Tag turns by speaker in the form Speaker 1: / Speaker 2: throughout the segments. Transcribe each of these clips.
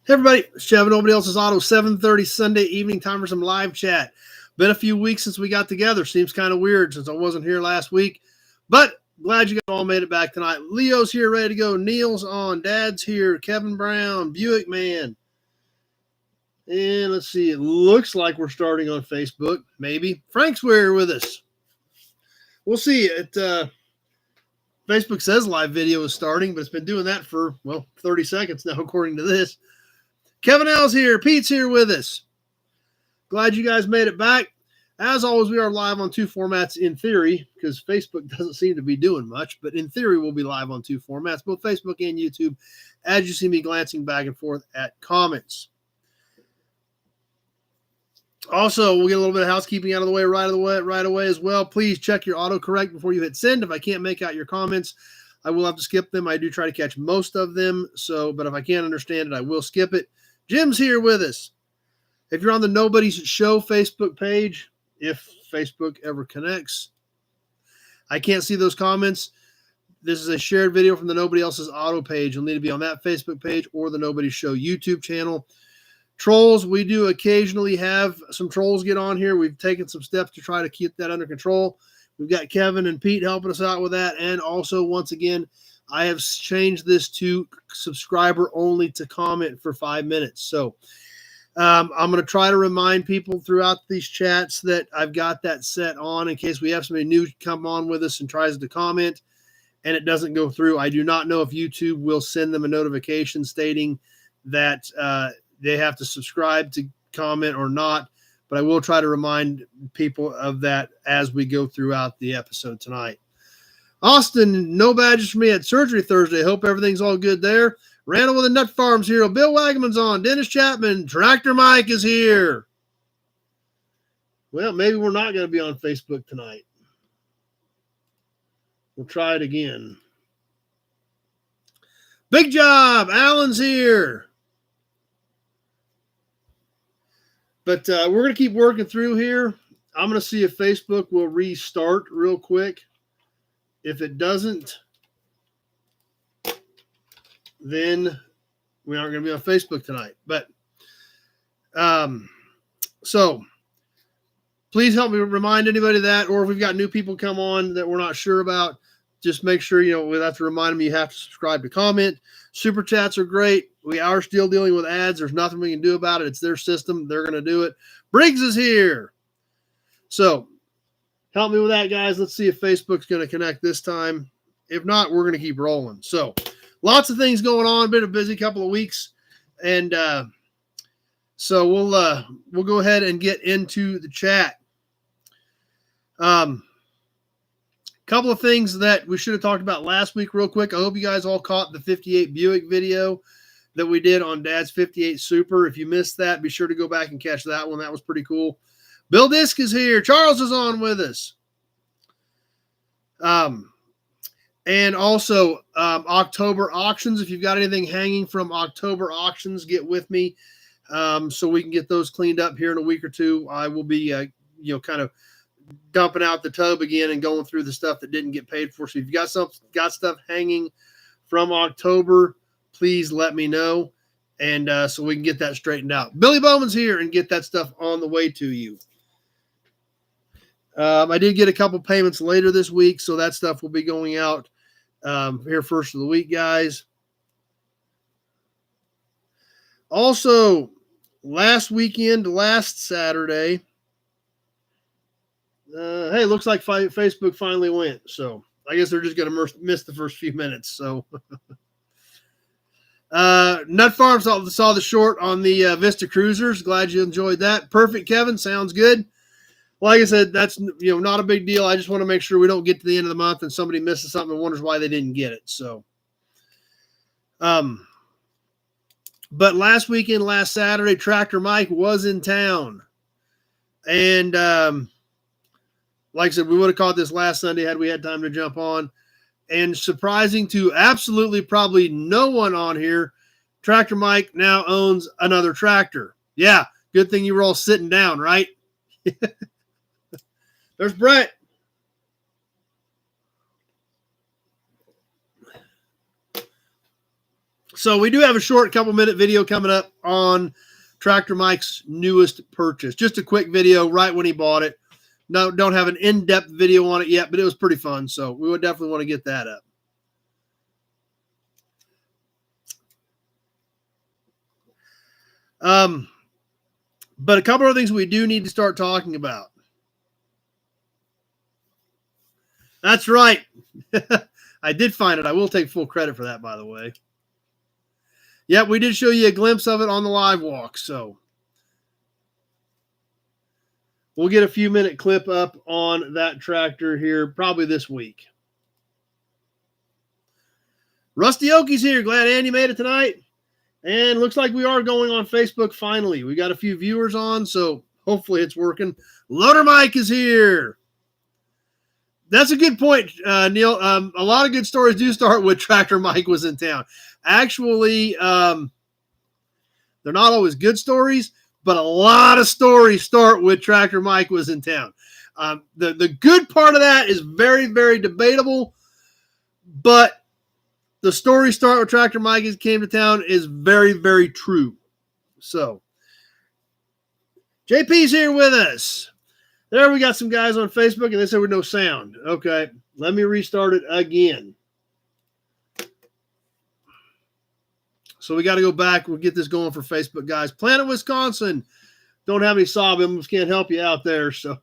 Speaker 1: Hey everybody, it's Chevin, Nobody Else's Auto, 7:30 Sunday evening, time for some live chat. Been a few weeks since we got together. Seems kind of weird since I wasn't here last week, but glad you guys all made it back tonight. Leo's here, ready to go. Neil's on. Dad's here. Kevin Brown, Buick Man. And let's see, it looks like we're starting on Facebook, maybe. Frank's here with us. We'll see. Facebook says live video is starting, but it's been doing that for, 30 seconds now, according to this. Kevin L's here. Pete's here with us. Glad you guys made it back. As always, we are live on two formats in theory because Facebook doesn't seem to be doing much, but in theory, we'll be live on two formats, both Facebook and YouTube, as you see me glancing back and forth at comments. Also, we'll get a little bit of housekeeping out of the way right away as well. Please check your autocorrect before you hit send. If I can't make out your comments, I will have to skip them. I do try to catch most of them, but if I can't understand it, I will skip it. Jim's here with us. If you're on the Nobody's Show Facebook page, if Facebook ever connects, I can't see those comments. This is a shared video from the Nobody Else's Auto page. You'll need to be on that Facebook page or the Nobody's Show YouTube channel. Trolls, we do occasionally have some trolls get on here. We've taken some steps to try to keep that under control. We've got Kevin and Pete helping us out with that. And also, once again, I have changed this to subscriber only to comment for 5 minutes. So I'm going to try to remind people throughout these chats that I've got that set on in case we have somebody new come on with us and tries to comment and it doesn't go through. I do not know if YouTube will send them a notification stating that they have to subscribe to comment or not, but I will try to remind people of that as we go throughout the episode tonight. Austin, no badges for me at surgery Thursday. Hope everything's all good there. Randall with the Nut Farms hero. Bill Wagaman's on. Dennis Chapman. Tractor Mike is here. Well, maybe we're not going to be on Facebook tonight. We'll try it again. Big job. Alan's here. But we're going to keep working through here. I'm going to see if Facebook will restart real quick. If it doesn't, then we aren't going to be on Facebook tonight. But so please help me remind anybody of that, or if we've got new people come on that we're not sure about, just make sure, we have to remind them you have to subscribe to comment. Super chats are great. We are still dealing with ads. There's nothing we can do about it. It's their system. They're going to do it. Briggs is here. So help me with that, guys. Let's see if Facebook's going to connect this time. If not, we're going to keep rolling. So lots of things going on. Been a busy couple of weeks. And so we'll go ahead and get into the chat. Couple of things that we should have talked about last week real quick. I hope you guys all caught the 58 Buick video that we did on Dad's 58 Super. If you missed that, be sure to go back and catch that one. That was pretty cool. Bill Disk is here. Charles is on with us. And also October auctions. If you've got anything hanging from October auctions, get with me so we can get those cleaned up here in a week or two. I will be, kind of dumping out the tub again and going through the stuff that didn't get paid for. So if you've got stuff hanging from October, please let me know. And so we can get that straightened out. Billy Bowman's here and get that stuff on the way to you. I did get a couple payments later this week, so that stuff will be going out here first of the week, guys. Also, last Saturday, hey, looks like Facebook finally went. So I guess they're just going to miss the first few minutes. So Nut Farm saw the short on the Vista Cruisers. Glad you enjoyed that. Perfect, Kevin. Sounds good. Like I said, that's not a big deal. I just want to make sure we don't get to the end of the month and somebody misses something and wonders why they didn't get it. So, but last Saturday, Tractor Mike was in town, and like I said, we would have caught this last Sunday had we had time to jump on. And surprising to absolutely probably no one on here, Tractor Mike now owns another tractor. Yeah, good thing you were all sitting down, right? There's Brett. So we do have a short couple-minute video coming up on Tractor Mike's newest purchase. Just a quick video right when he bought it. No, don't have an in-depth video on it yet, but it was pretty fun, so we would definitely want to get that up. But a couple of things we do need to start talking about. That's right. I did find it. I will take full credit for that, by the way. Yep, we did show you a glimpse of it on the live walk, so we'll get a few minute clip up on that tractor here probably this week. Rusty Oakie's here. Glad Andy made it tonight. And looks like we are going on Facebook finally. We got a few viewers on, so hopefully it's working. Loader Mike is here. That's a good point, Neil. A lot of good stories do start with Tractor Mike was in town. Actually, they're not always good stories, but a lot of stories start with Tractor Mike was in town. The good part of that is very, very debatable, but the story start with Tractor Mike came to town is very, very true. So, JP's here with us. There we got some guys on Facebook, and they said with no sound. Okay, let me restart it again. So we got to go back. We'll get this going for Facebook, guys. Planet Wisconsin. Don't have any sob emblems. Can't help you out there. So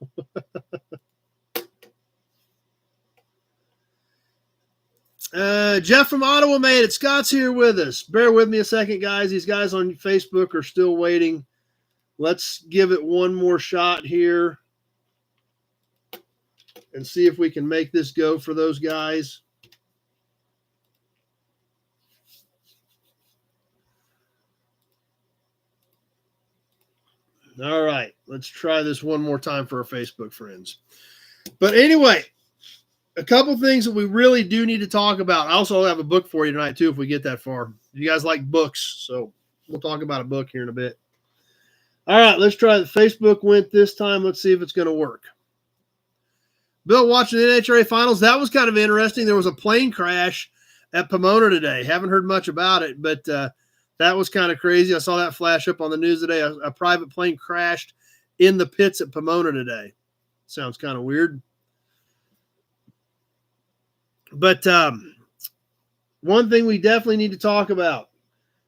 Speaker 1: Jeff from Ottawa made it. Scott's here with us. Bear with me a second, guys. These guys on Facebook are still waiting. Let's give it one more shot here and see if we can make this go for those guys. All right, let's try this one more time for our Facebook friends. But anyway, a couple things that we really do need to talk about. I also have a book for you tonight, too, if we get that far. You guys like books, so we'll talk about a book here in a bit. All right, let's try the Facebook went this time. Let's see if it's going to work. Bill, watching the NHRA finals, that was kind of interesting. There was a plane crash at Pomona today. Haven't heard much about it, but that was kind of crazy. I saw that flash up on the news today. A private plane crashed in the pits at Pomona today. Sounds kind of weird. But one thing we definitely need to talk about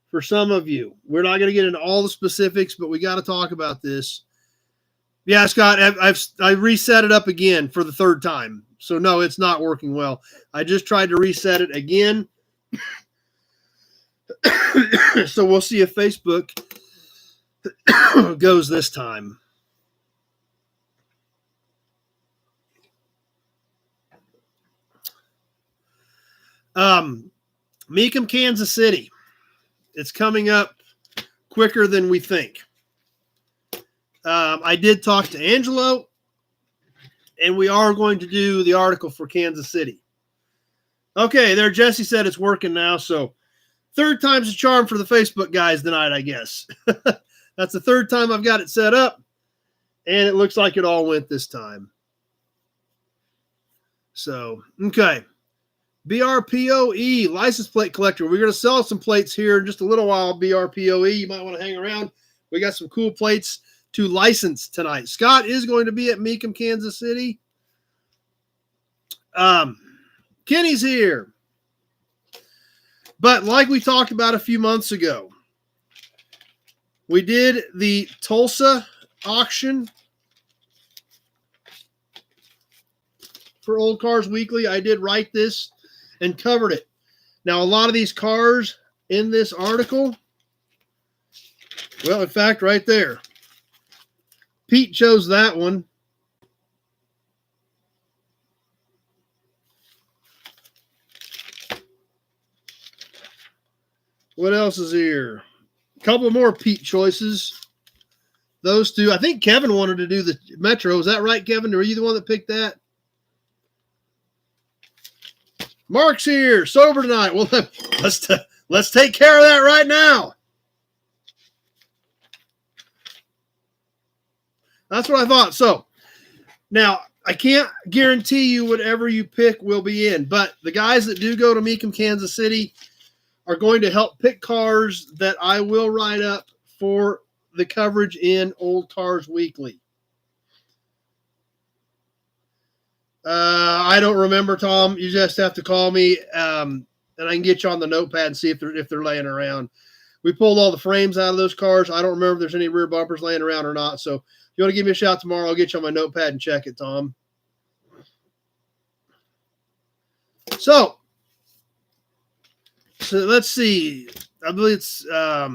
Speaker 1: for some of you, we're not going to get into all the specifics, but we got to talk about this. Yeah, Scott, I reset it up again for the third time. So, no, it's not working well. I just tried to reset it again. So we'll see if Facebook goes this time. Meekum, Kansas City. It's coming up quicker than we think. I did talk to Angelo, and we are going to do the article for Kansas City. Okay, there, Jesse said it's working now, so third time's a charm for the Facebook guys tonight, I guess. That's the third time I've got it set up, and it looks like it all went this time. So, okay. BRPOE, license plate collector. We're going to sell some plates here in just a little while, BRPOE. You might want to hang around. We got some cool plates to license tonight. Scott is going to be at Meekum, Kansas City. Kenny's here. But like we talked about a few months ago, we did the Tulsa auction for Old Cars Weekly. I did write this and covered it. Now, a lot of these cars in this article, well, in fact, right there, Pete chose that one. What else is here? A couple more Pete choices. Those two. I think Kevin wanted to do the Metro. Is that right, Kevin? Or were you the one that picked that? Mark's here. Sober tonight. Well, let's take care of that right now. That's what I thought. So, now, I can't guarantee you whatever you pick will be in. But the guys that do go to Meekum, Kansas City are going to help pick cars that I will write up for the coverage in Old Cars Weekly. I don't remember, Tom. You just have to call me, and I can get you on the notepad and see if they're laying around. We pulled all the frames out of those cars. I don't remember if there's any rear bumpers laying around or not. So if you want to give me a shout tomorrow, I'll get you on my notepad and check it, Tom. So let's see. I believe it's I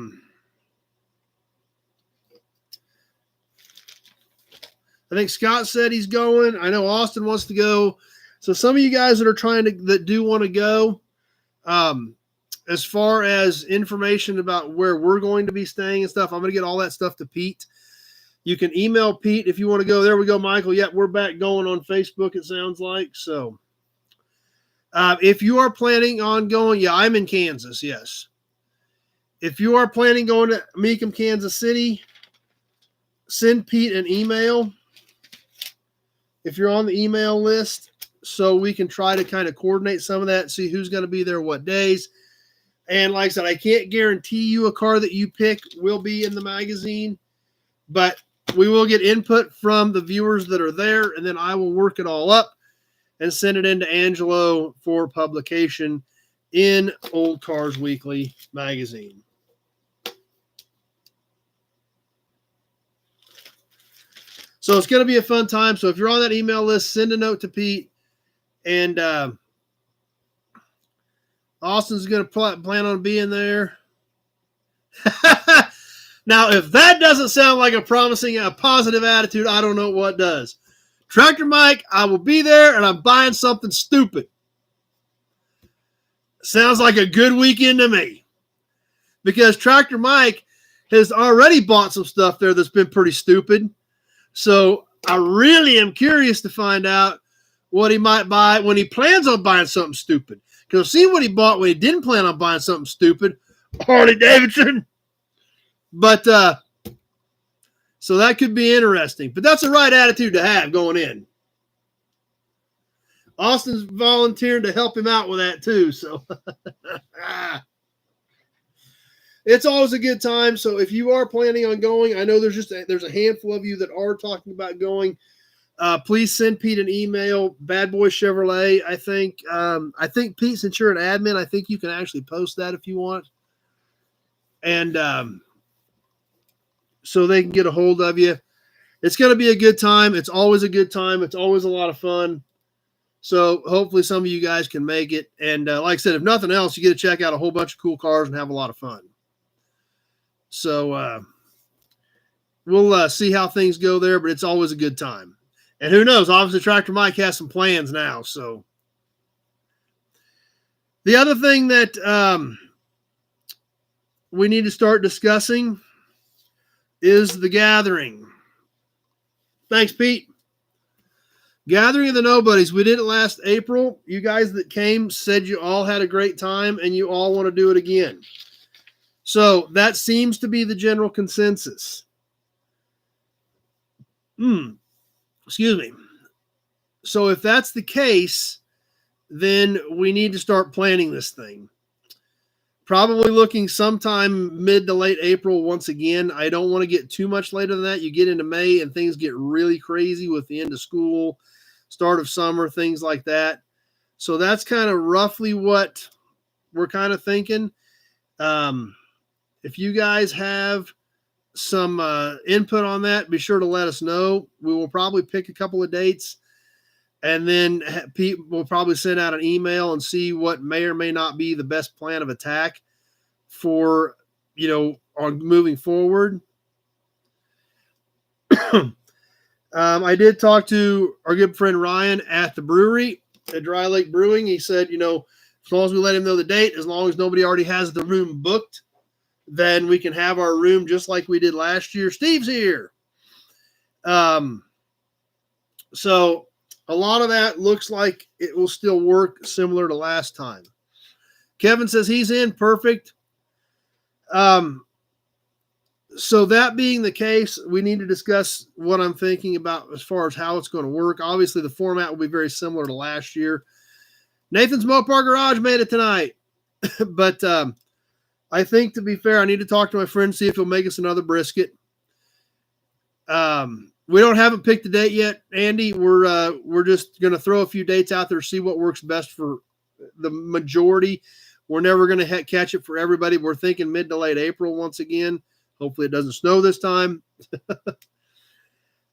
Speaker 1: think Scott said he's going. I know Austin wants to go. So some of you guys that do want to go, as far as information about where we're going to be staying and stuff, I'm going to get all that stuff to Pete. You can email Pete if you want to go. There we go, Michael. Yep, we're back going on Facebook, it sounds like. So if you are planning on going, yeah, I'm in Kansas, yes. If you are planning going to Mecum, Kansas City, send Pete an email if you're on the email list, so we can try to kind of coordinate some of that, see who's going to be there what days. And like I said, I can't guarantee you a car that you pick will be in the magazine, but we will get input from the viewers that are there, and then I will work it all up and send it into Angelo for publication in Old Cars Weekly magazine. So it's going to be a fun time. So if you're on that email list, send a note to Pete. And Austin's going to plan on being there. Now, if that doesn't sound like a positive attitude, I don't know what does. Tractor Mike, I will be there, and I'm buying something stupid. Sounds like a good weekend to me. Because Tractor Mike has already bought some stuff there that's been pretty stupid. So I really am curious to find out what he might buy when he plans on buying something stupid. Because I've seen what he bought when he didn't plan on buying something stupid. Harley Davidson. But so that could be interesting. But that's the right attitude to have going in. Austin's volunteered to help him out with that too. So it's always a good time. So if you are planning on going, I know there's a handful of you that are talking about going. Please send Pete an email. Bad Boy Chevrolet. I think Pete, since you're an admin, I think you can actually post that if you want. And so they can get a hold of you. It's going to be a good time. It's always a good time. It's always a lot of fun. So hopefully some of you guys can make it. And like I said, if nothing else, you get to check out a whole bunch of cool cars and have a lot of fun. So we'll see how things go there, but it's always a good time. And who knows? Obviously, Tractor Mike has some plans now. So the other thing that we need to start discussing is the gathering. Thanks, Pete. Gathering of the Nobodies. We did it last April. You guys that came said you all had a great time and you all want to do it again. So that seems to be the general consensus. Excuse me. So if that's the case, then we need to start planning this thing. Probably looking sometime mid to late April once again. I don't want to get too much later than that. You get into May and things get really crazy with the end of school, start of summer, things like that. So that's kind of roughly what we're kind of thinking. If you guys have some input on that, be sure to let us know. We will probably pick a couple of dates, and then Pete will probably send out an email and see what may or may not be the best plan of attack for, on moving forward. I did talk to our good friend Ryan at the brewery at Dry Lake Brewing. He said, as long as we let him know the date, as long as nobody already has the room booked, then we can have our room just like we did last year. Steve's here. So a lot of that looks like it will still work similar to last time. Kevin says he's in. Perfect. So that being the case, we need to discuss what I'm thinking about as far as how it's going to work. Obviously, the format will be very similar to last year. Nathan's Mopar Garage made it tonight. But I think, to be fair, I need to talk to my friend, see if he'll make us another brisket. We haven't picked the date yet, Andy. We're just going to throw a few dates out there, see what works best for the majority. We're never going to catch it for everybody. We're thinking mid to late April once again. Hopefully it doesn't snow this time.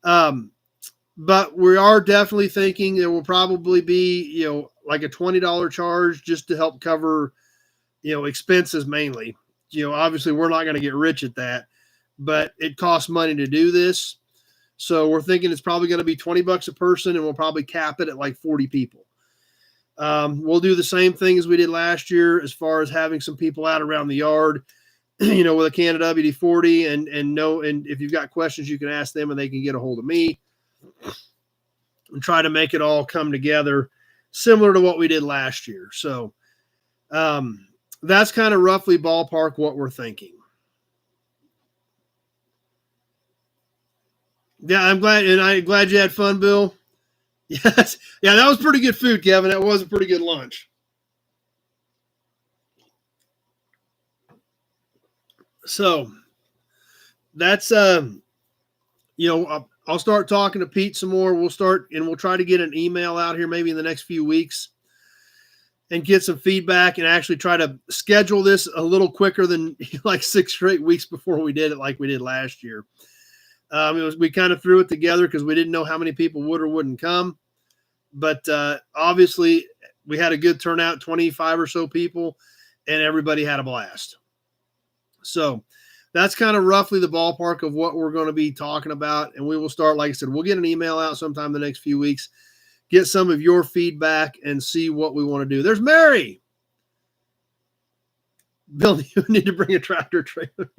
Speaker 1: But we are definitely thinking there will probably be, like a $20 charge just to help cover, expenses mainly. Obviously we're not going to get rich at that, but it costs money to do this. So we're thinking it's probably going to be $20 a person, and we'll probably cap it at like 40 people. We'll do the same thing as we did last year as far as having some people out around the yard, with a can of WD-40, and if you've got questions, you can ask them and they can get a hold of me and try to make it all come together similar to what we did last year. So that's kind of roughly ballpark what we're thinking. Yeah, I'm glad you had fun, Bill. Yes. Yeah, that was pretty good food, Kevin. That was a pretty good lunch. So that's, I'll start talking to Pete some more. We'll try to get an email out here maybe in the next few weeks and get some feedback and actually try to schedule this a little quicker than like 6 straight weeks before we did it like we did last year. We kind of threw it together because we didn't know how many people would or wouldn't come. But obviously we had a good turnout, 25 or so people, and everybody had a blast. So that's kind of roughly the ballpark of what we're going to be talking about. And we will start, like I said, we'll get an email out sometime the next few weeks, get some of your feedback, and see what we want to do. There's Mary. Bill, you need to bring a tractor trailer.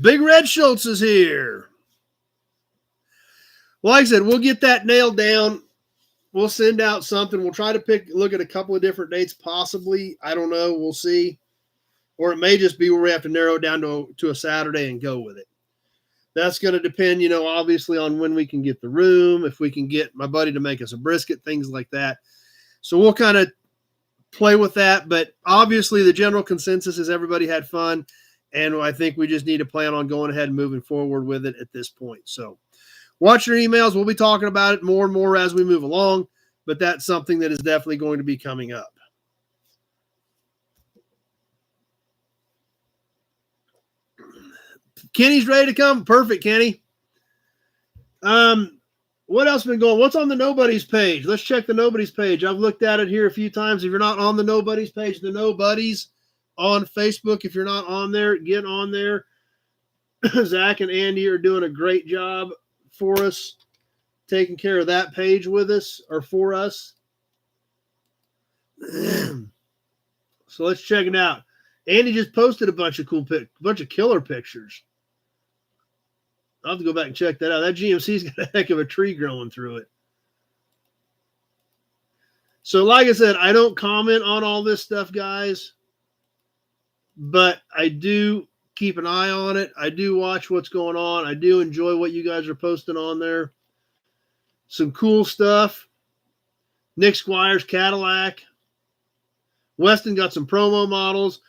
Speaker 1: Big Red Schultz is here. Well, like I said, we'll get that nailed down. We'll send out something. We'll try to look at a couple of different dates, possibly. I don't know. We'll see. Or it may just be where we have to narrow it down to a Saturday and go with it. That's going to depend, obviously on when we can get the room, if we can get my buddy to make us a brisket, things like that. So we'll kind of play with that. But obviously the general consensus is everybody had fun. And I think we just need to plan on going ahead and moving forward with it at this point. So watch your emails. We'll be talking about it more and more as we move along, but that's something that is definitely going to be coming up. Kenny's ready to come. Perfect, Kenny. What else been going? What's on the Nobody's page? Let's check the Nobody's page. I've looked at it here a few times. If you're not on the Nobody's page, the Nobodies on Facebook, if you're not on there, get on there. Zach and Andy are doing a great job for us, taking care of that page with us or for us. So let's check it out. Andy just posted a bunch of killer pictures. I'll have to go back and check that out. That GMC's got a heck of a tree growing through it. So like I said, I don't comment on all this stuff, guys, but I do keep an eye on it. I do watch what's going on. I do enjoy what you guys are posting on there. Some cool stuff. Nick Squire's Cadillac. Weston got some promo models.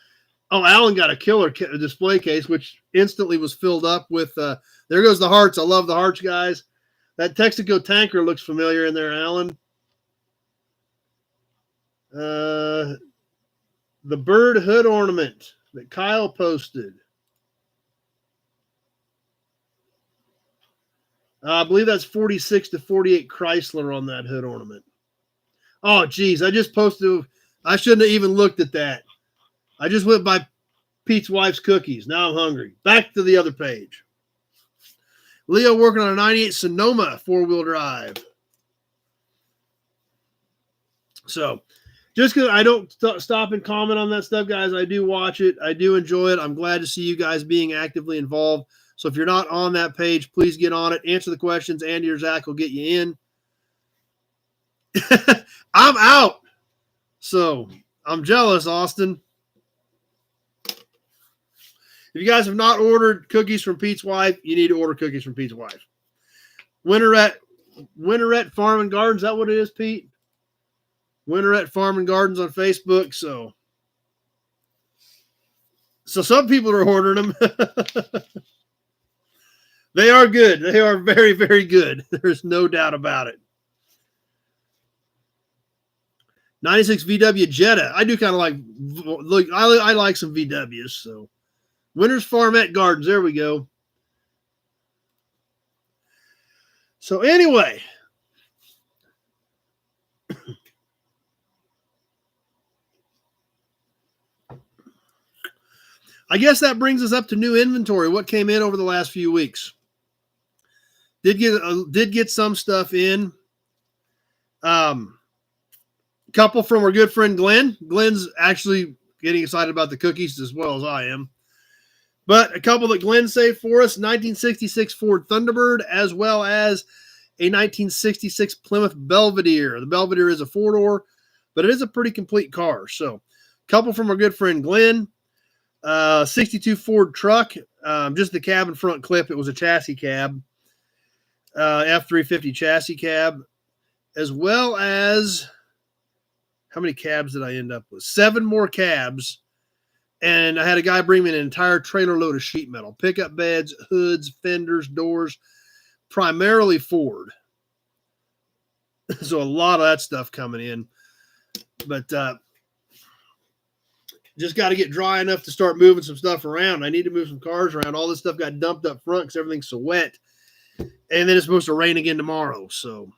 Speaker 1: Oh, Alan got a killer display case, which instantly was filled up with, there goes the hearts. I love the hearts, guys. That Texaco tanker looks familiar in there, Alan. The bird hood ornament that Kyle posted. I believe that's 46 to 48 Chrysler on that hood ornament. Oh, geez. I just posted. I shouldn't have even looked at that. I just went by Pete's wife's cookies. Now I'm hungry. Back to the other page. Leo working on a 98 Sonoma 4-wheel drive. So just because I don't stop and comment on that stuff, guys, I do watch it. I do enjoy it. I'm glad to see you guys being actively involved. So if you're not on that page, please get on it. Answer the questions. Andy or Zach will get you in. I'm out. So I'm jealous, Austin. If you guys have not ordered cookies from Pete's wife, you need to order cookies from Pete's wife. Winterette Farm and Garden, is that what it is, Pete? Winter at Farm and Gardens on Facebook. So some people are ordering them. They are good. They are very, very good. There's no doubt about it. 96 VW Jetta. I do kind of like, look, I like some VWs. So Winter's Farmette Gardens. There we go. So anyway, I guess that brings us up to new inventory. What came in over the last few weeks? Did get some stuff in. Couple from our good friend Glenn. Glenn's actually getting excited about the cookies as well as I am. But a couple that Glenn saved for us, 1966 Ford Thunderbird, as well as a 1966 Plymouth Belvedere. The Belvedere is a four-door, but it is a pretty complete car. So a couple from our good friend Glenn. 62 Ford truck, just the cab and front clip. It was a chassis cab, F350 chassis cab, as well as, how many cabs did I end up with? 7 more cabs. And I had a guy bring me an entire trailer load of sheet metal, pickup beds, hoods, fenders, doors, primarily Ford. So a lot of that stuff coming in. But just got to get dry enough to start moving some stuff around. I need to move some cars around. All this stuff got dumped up front because everything's so wet. And then it's supposed to rain again tomorrow. So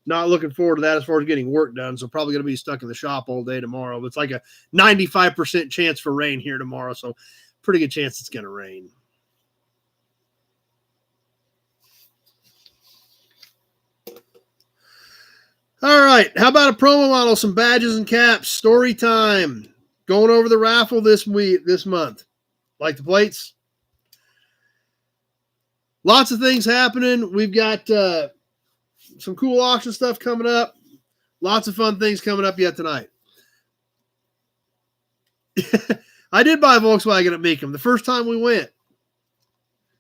Speaker 1: not looking forward to that as far as getting work done. So probably going to be stuck in the shop all day tomorrow. But it's like a 95% chance for rain here tomorrow. So pretty good chance it's going to rain. All right. How about a promo model, some badges and caps? Story time. Going over the raffle this month. Like the plates? Lots of things happening. We've got some cool auction stuff coming up. Lots of fun things coming up yet tonight. I did buy a Volkswagen at Meekum the first time we went.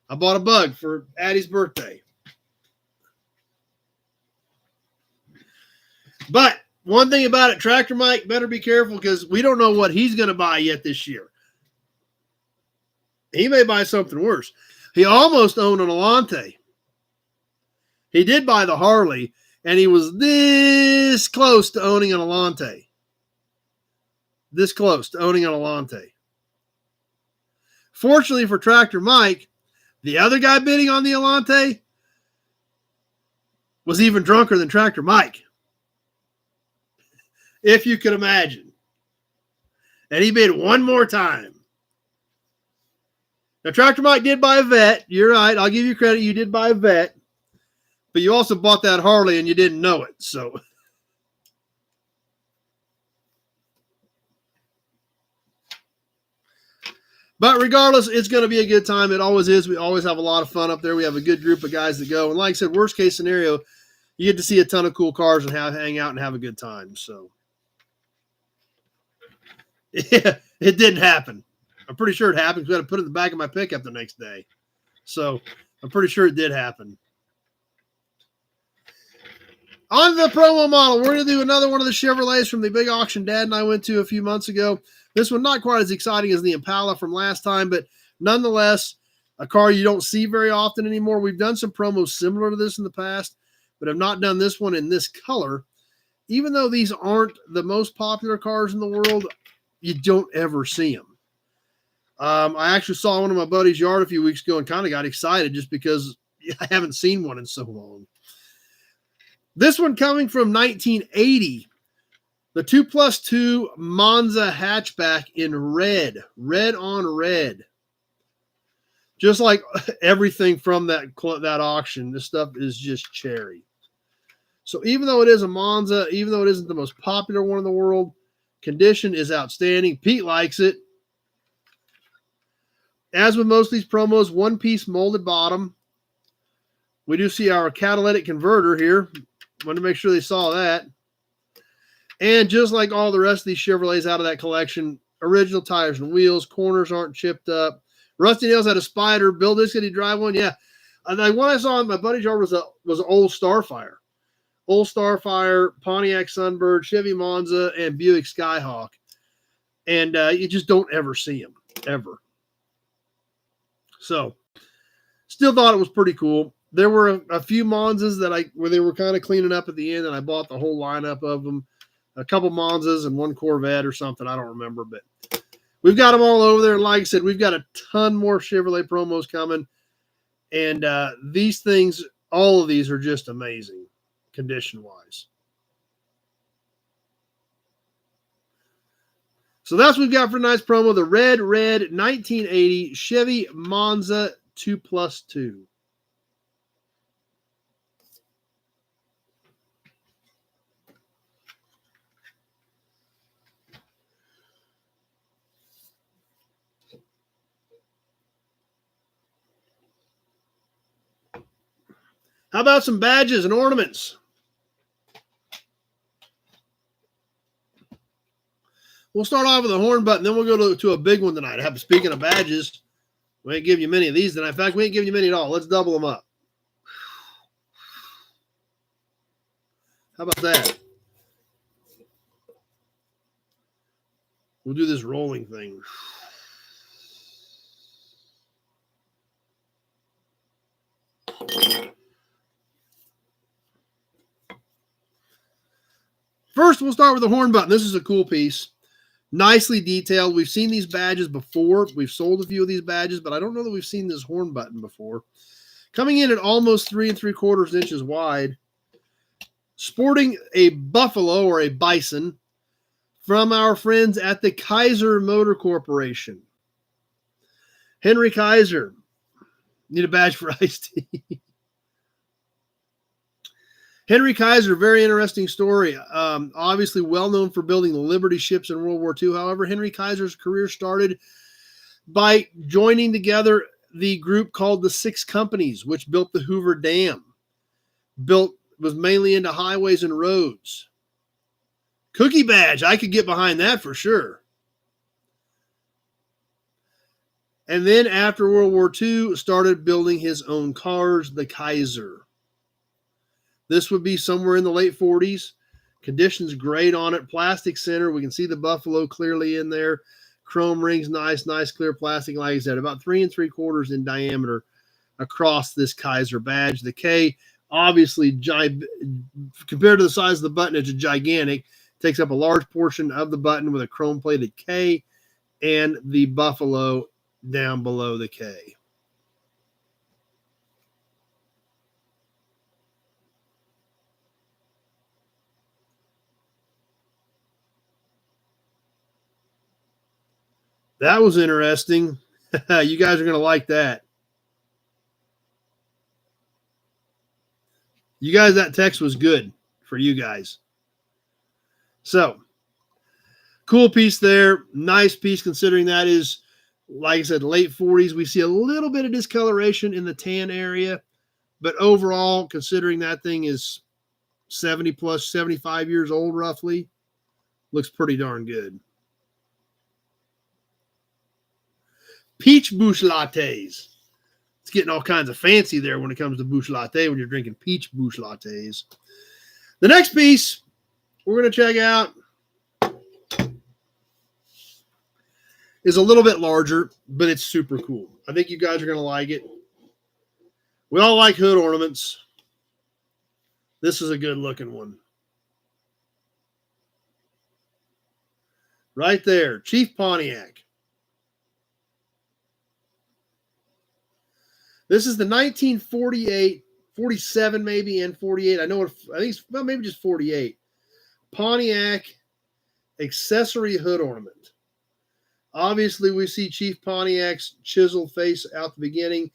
Speaker 1: I bought a bug for Addie's birthday. But one thing about it, Tractor Mike better be careful because we don't know what he's going to buy yet this year. He may buy something worse. He almost owned an Alante. He did buy the Harley, and he was this close to owning an Alante. This close to owning an Alante. Fortunately for Tractor Mike, the other guy bidding on the Alante was even drunker than Tractor Mike. If you could imagine. And he bid one more time. Now, Tractor Mike did buy a Vet. You're right. I'll give you credit. You did buy a Vet. But you also bought that Harley and you didn't know it. So, but regardless, it's going to be a good time. It always is. We always have a lot of fun up there. We have a good group of guys that go. And like I said, worst case scenario, you get to see a ton of cool cars and hang out and have a good time. So, yeah, it didn't happen. I'm pretty sure it happened because I had to put it in the back of my pickup the next day. So I'm pretty sure it did happen. On the promo model, we're going to do another one of the Chevrolets from the big auction Dad and I went to a few months ago. This one not quite as exciting as the Impala from last time, but nonetheless, a car you don't see very often anymore. We've done some promos similar to this in the past, but have not done this one in this color. Even though these aren't the most popular cars in the world, you don't ever see them. I actually saw one in my buddy's yard a few weeks ago and kind of got excited just because I haven't seen one in so long. This one coming from 1980, the 2+2 Monza hatchback in red on red. Just like everything from that auction, this stuff is just cherry. So even though it is a Monza, even though it isn't the most popular one in the world, condition is outstanding. Pete likes it. As with most of these promos, one-piece molded bottom. We do see our catalytic converter here. Want to make sure they saw that. And just like all the rest of these Chevrolets out of that collection, original tires and wheels, corners aren't chipped up. Rusty Nails had a Spider. Bill Dix, did he drive one? Yeah. And the one I saw in my buddy's yard was an old Starfire. Old Starfire, Pontiac Sunbird, Chevy Monza, and Buick Skyhawk. And you just don't ever see them, ever. So, still thought it was pretty cool. There were a few Monzas where they were kind of cleaning up at the end, and I bought the whole lineup of them. A couple Monzas and one Corvette or something. I don't remember, but we've got them all over there. And like I said, we've got a ton more Chevrolet promos coming. And these things, all of these are just amazing condition-wise. So that's what we've got for tonight's promo. The red 1980 Chevy Monza 2+2. How about some badges and ornaments? We'll start off with a horn button, then we'll go to a big one tonight. Speaking of badges, we ain't give you many of these tonight. In fact, we ain't giving you many at all. Let's double them up. How about that? We'll do this rolling thing. First, we'll start with the horn button. This is a cool piece. Nicely detailed. We've seen these badges before. We've sold a few of these badges, but I don't know that we've seen this horn button before. Coming in at almost 3 3/4 inches wide. Sporting a buffalo or a bison from our friends at the Kaiser Motor Corporation. Henry Kaiser. Need a badge for Ice-T. Henry Kaiser, very interesting story. Obviously well known for building the Liberty ships in World War II. However, Henry Kaiser's career started by joining together the group called the Six Companies, which built the Hoover Dam. Was mainly into highways and roads. Cookie badge, I could get behind that for sure. And then after World War II, started building his own cars, the Kaiser. This would be somewhere in the late 40s. Conditions great on it. Plastic center. We can see the buffalo clearly in there. Chrome rings, nice clear plastic. Like I said, about 3 3/4 in diameter across this Kaiser badge. The K, obviously, compared to the size of the button, it's gigantic. Takes up a large portion of the button with a chrome-plated K and the buffalo down below the K. That was interesting. You guys are going to like that. You guys, that text was good for you guys. So, cool piece there. Nice piece considering that is, like I said, late 40s. We see a little bit of discoloration in the tan area. But overall, considering that thing is 70 plus, 75 years old roughly, looks pretty darn good. Peach Bush lattes. It's getting all kinds of fancy there when it comes to Bush latte when you're drinking peach Bush lattes. The next piece we're going to check out is a little bit larger, but it's super cool. I think you guys are going to like it. We all like hood ornaments. This is a good looking one. Right there, Chief Pontiac. This is the 1948, 47 maybe, and 48. I think it's maybe just 48. Pontiac accessory hood ornament. Obviously, we see Chief Pontiac's chiseled face out the beginning.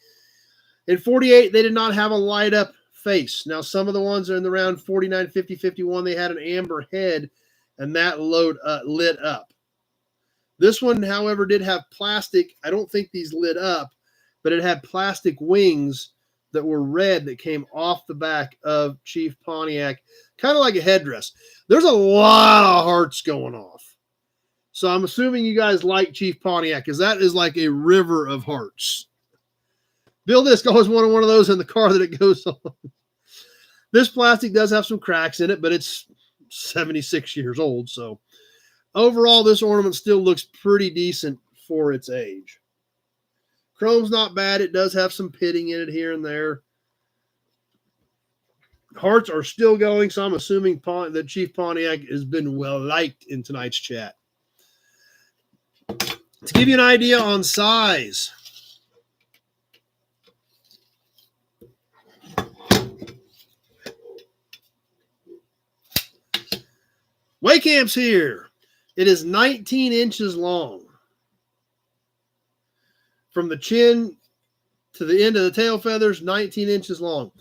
Speaker 1: In 48, they did not have a light-up face. Now, some of the ones are in the round 49, 50, 51, they had an amber head, and that lit up. This one, however, did have plastic. I don't think these lit up, but it had plastic wings that were red that came off the back of Chief Pontiac, kind of like a headdress. There's a lot of hearts going off. So I'm assuming you guys like Chief Pontiac, because that is like a river of hearts. Bill Disc always wanted one of those in the car that it goes on. This plastic does have some cracks in it, but it's 76 years old. So overall, this ornament still looks pretty decent for its age. Chrome's not bad. It does have some pitting in it here and there. Hearts are still going, so I'm assuming that Chief Pontiac has been well liked in tonight's chat. To give you an idea on size, Waycamp's here. It is 19 inches long. From the chin to the end of the tail feathers, 19 inches long.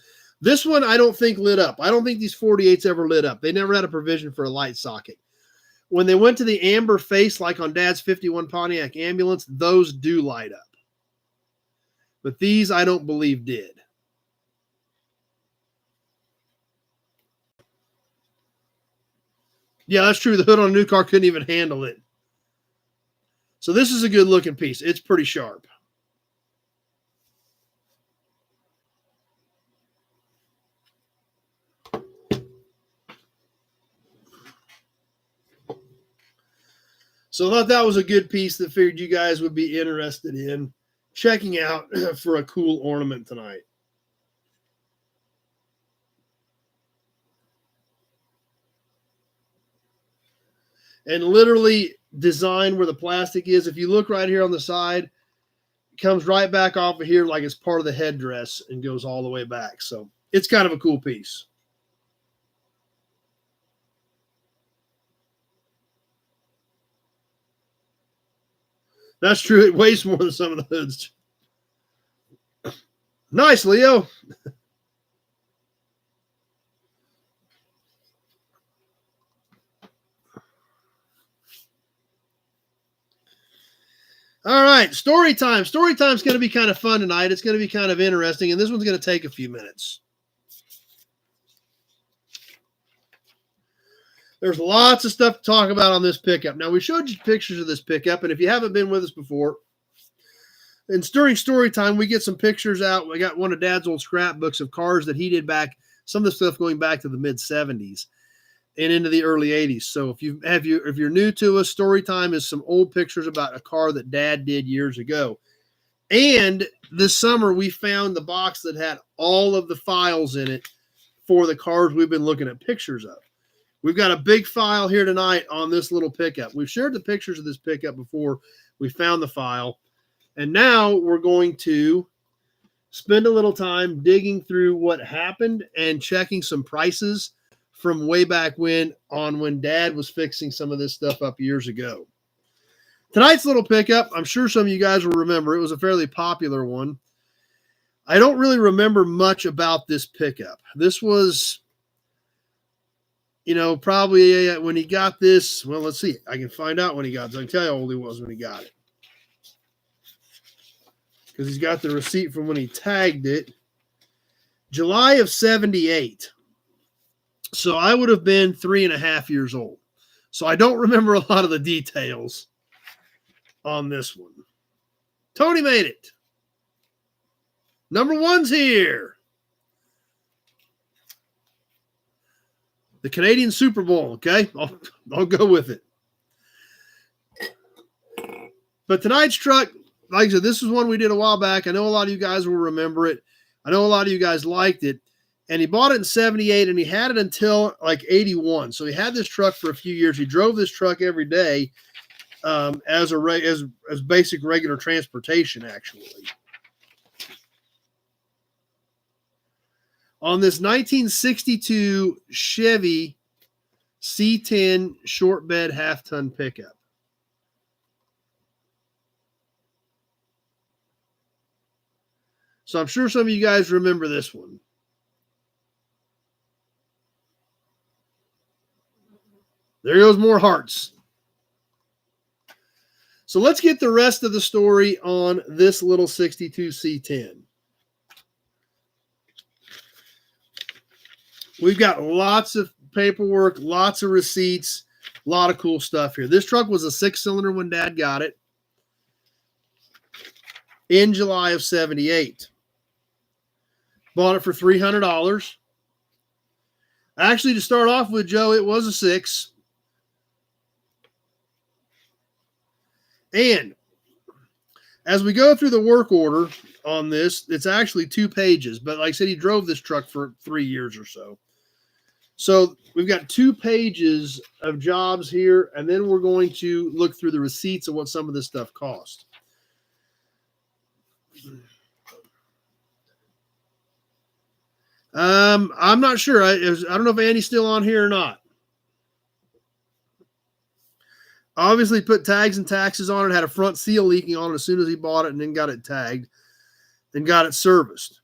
Speaker 1: This one I don't think lit up. I don't think these 48s ever lit up. They never had a provision for a light socket. When they went to the amber face, like on Dad's 51 Pontiac Ambulance, those do light up. But these I don't believe did. Yeah, that's true. The hood on a new car couldn't even handle it. So this is a good looking piece. It's pretty sharp. So I thought that was a good piece that figured you guys would be interested in checking out for a cool ornament tonight. And literally designed where the plastic is. If you look right here on the side, it comes right back off of here like it's part of the headdress and goes all the way back. So it's kind of a cool piece. That's true. It weighs more than some of the hoods. Nice, Leo. All right, story time. Story time's going to be kind of fun tonight. It's going to be kind of interesting, and this one's going to take a few minutes. There's lots of stuff to talk about on this pickup. Now, we showed you pictures of this pickup, and if you haven't been with us before, and during story time, we get some pictures out. We got one of Dad's old scrapbooks of cars that he did back, some of the stuff going back to the mid-'70s and into the early 80s. So if you're new to us, story time is some old pictures about a car that Dad did years ago. And this summer, we found the box that had all of the files in it for the cars we've been looking at pictures of. We've got a big file here tonight on this little pickup. We've shared the pictures of this pickup before we found the file. And now we're going to spend a little time digging through what happened and checking some prices from way back when Dad was fixing some of this stuff up years ago. Tonight's little pickup, I'm sure some of you guys will remember. It was a fairly popular one. I don't really remember much about this pickup. This was, probably when he got this. Well, let's see. I can find out when he got this. I can tell you how old he was when he got it. Because he's got the receipt from when he tagged it. July of 78. So I would have been 3.5 years old. So I don't remember a lot of the details on this one. Tony made it. Number 1's here. The Canadian Super Bowl, okay? I'll go with it. But tonight's truck, like I said, this is one we did a while back. I know a lot of you guys will remember it. I know a lot of you guys liked it. And he bought it in 78, and he had it until like 81. So he had this truck for a few years. He drove this truck every day as basic regular transportation, actually. On this 1962 Chevy C10 short bed half-ton pickup. So I'm sure some of you guys remember this one. There goes more hearts. So let's get the rest of the story on this little 62 C10. We've got lots of paperwork, lots of receipts, a lot of cool stuff here. This truck was a 6-cylinder when Dad got it in July of 78. Bought it for $300. Actually, to start off with, Joe, it was a 6. And as we go through the work order on this, it's actually 2 pages. But like I said, he drove this truck for 3 years or so. So we've got 2 pages of jobs here, and then we're going to look through the receipts of what some of this stuff cost. I'm not sure. I don't know if Andy's still on here or not. Obviously put tags and taxes on it, had a front seal leaking on it as soon as he bought it, and then got it tagged, then got it serviced.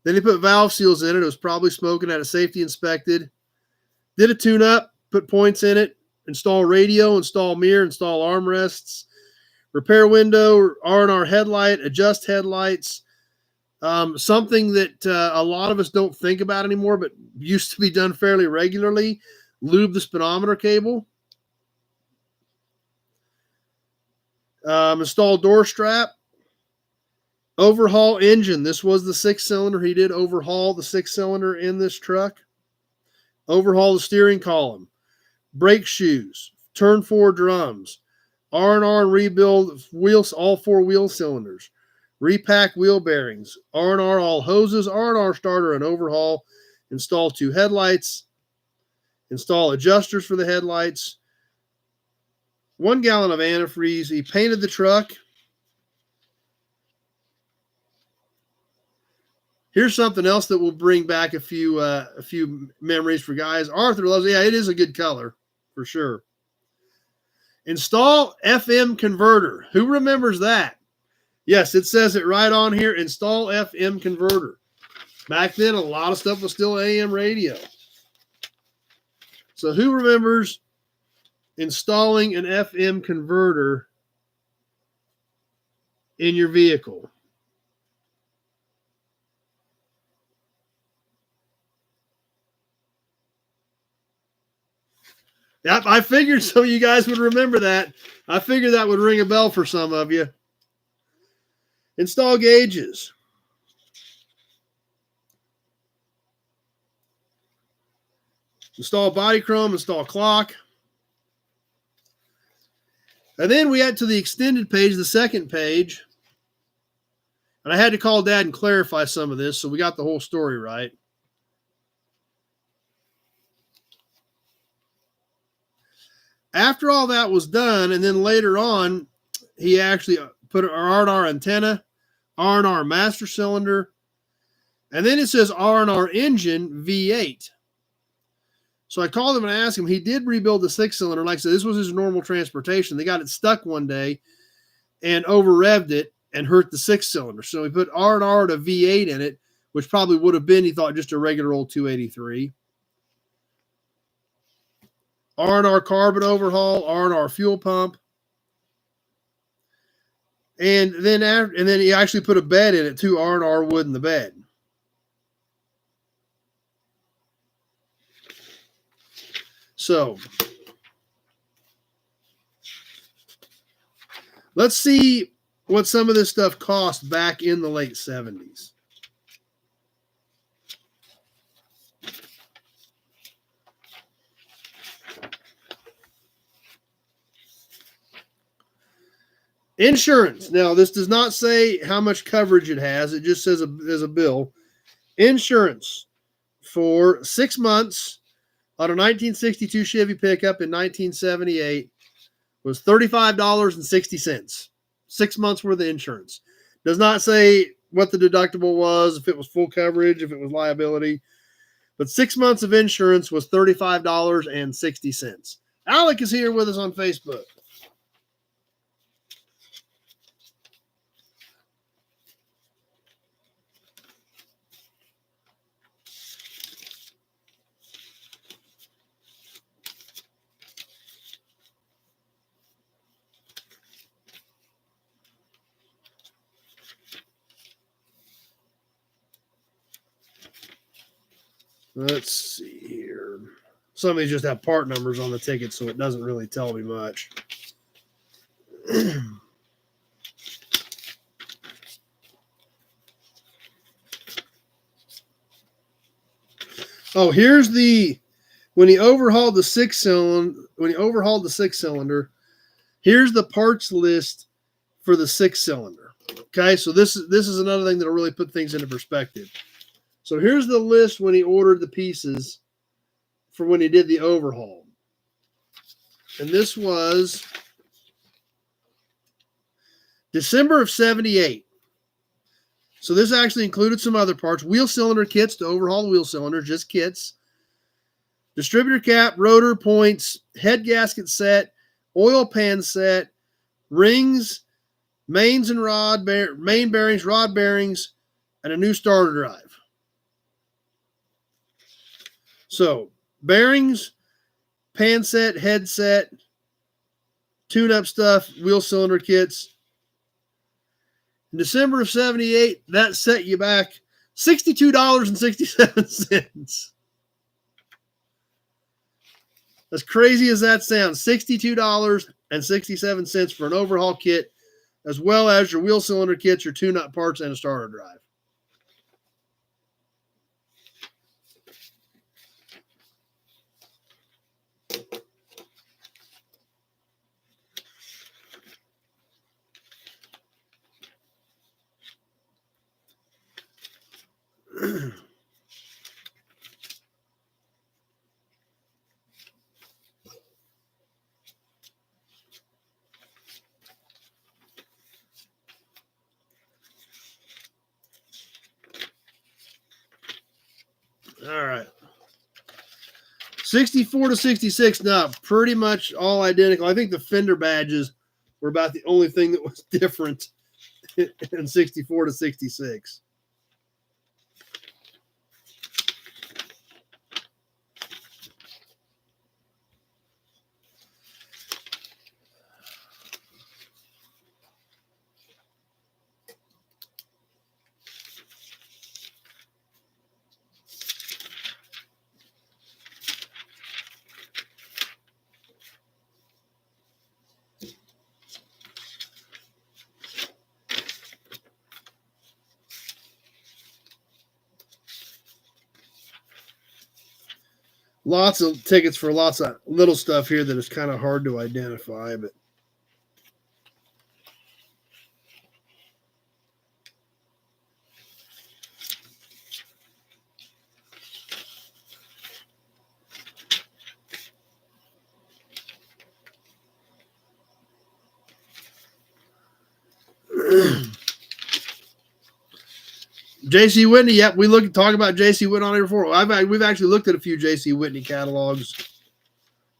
Speaker 1: Then he put valve seals in it. It was probably smoking, had a safety inspected. Did a tune-up, put points in it, install radio, install mirror, install armrests, repair window, R&R headlight, adjust headlights. Something that a lot of us don't think about anymore, but used to be done fairly regularly, lube the speedometer cable. Install door strap. Overhaul engine. This was the 6-cylinder. He did overhaul the 6-cylinder in this truck. Overhaul the steering column. Brake shoes. Turn 4 drums. R&R and rebuild wheels, all 4 wheel cylinders. Repack wheel bearings. R&R all hoses. R&R starter and overhaul. Install 2 headlights. Install adjusters for the headlights. 1 gallon of antifreeze. He painted the truck. Here's something else that will bring back a few memories for guys. Arthur loves it. Yeah, it is a good color for sure. Install FM converter. Who remembers that? Yes, it says it right on here. Install FM converter. Back then, a lot of stuff was still AM radio. So who remembers installing an FM converter in your vehicle? Yep, I figured some of you guys would remember that. I figured that would ring a bell for some of you. Install gauges. Install body chrome, install clock. And then we had to the extended page, the second page. And I had to call Dad and clarify some of this, so we got the whole story right. After all that was done, and then later on, he actually put an R&R antenna, R&R master cylinder, and then it says R&R engine V8. So I called him and asked him. He did rebuild the 6-cylinder. Like I said, this was his normal transportation. They got it stuck one day and over-revved it and hurt the 6-cylinder. So he put R&R to V8 in it, which probably would have been, he thought, just a regular old 283. R&R carbon overhaul, R&R fuel pump. And then he actually put a bed in it, too, R&R wood in the bed. So let's see what some of this stuff cost back in the late 70s. Insurance. Now, this does not say how much coverage it has. It just says there's a bill. Insurance for 6 months on a 1962 Chevy pickup in 1978 was $35.60. 6 months worth of insurance. Does not say what the deductible was, if it was full coverage, if it was liability. But 6 months of insurance was $35.60. Alec is here with us on Facebook. Let's see here. Some of these just have part numbers on the ticket, so it doesn't really tell me much. Oh, here's the when he overhauled the six cylinder. Here's the parts list for the six cylinder. Okay, so this is another thing that'll really put things into perspective. So here's the list when he ordered the pieces for when he did the overhaul. And this was December of 78. So this actually included some other parts. Wheel cylinder kits to overhaul the wheel cylinder, just kits. Distributor cap, rotor points, head gasket set, oil pan set, rings, mains and main bearings, rod bearings, and a new starter drive. So bearings, pan set, head set, tune-up stuff, wheel cylinder kits. In December of 78, that set you back $62.67. As crazy as that sounds, $62.67 for an overhaul kit, as well as your wheel cylinder kits, your tune-up parts, and a starter drive. All right. 64 to 66, now pretty much all identical. I think the fender badges were about the only thing that was different in 64 to 66. Lots of tickets for lots of little stuff here that is kind of hard to identify, but J.C. Whitney, yep, we talk about J.C. Whitney on here before. We've actually looked at a few J.C. Whitney catalogs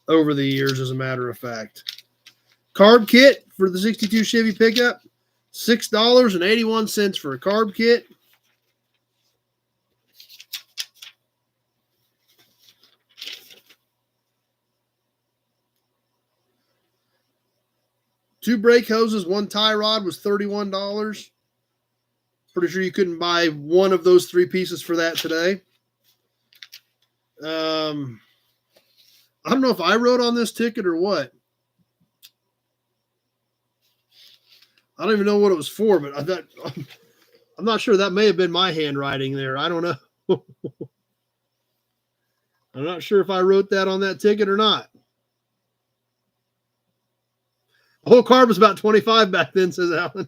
Speaker 1: over the years, as a matter of fact. Carb kit for the 62 Chevy pickup, $6.81 for a carb kit. Two brake hoses, one tie rod was $31. Pretty sure you couldn't buy one of those three pieces for that today. I don't know if I wrote on this ticket or what. I don't even know what it was for, but I'm not sure. That may have been my handwriting there. I don't know. I'm not sure if I wrote that on that ticket or not. The whole carb was about 25 back then, says Alan.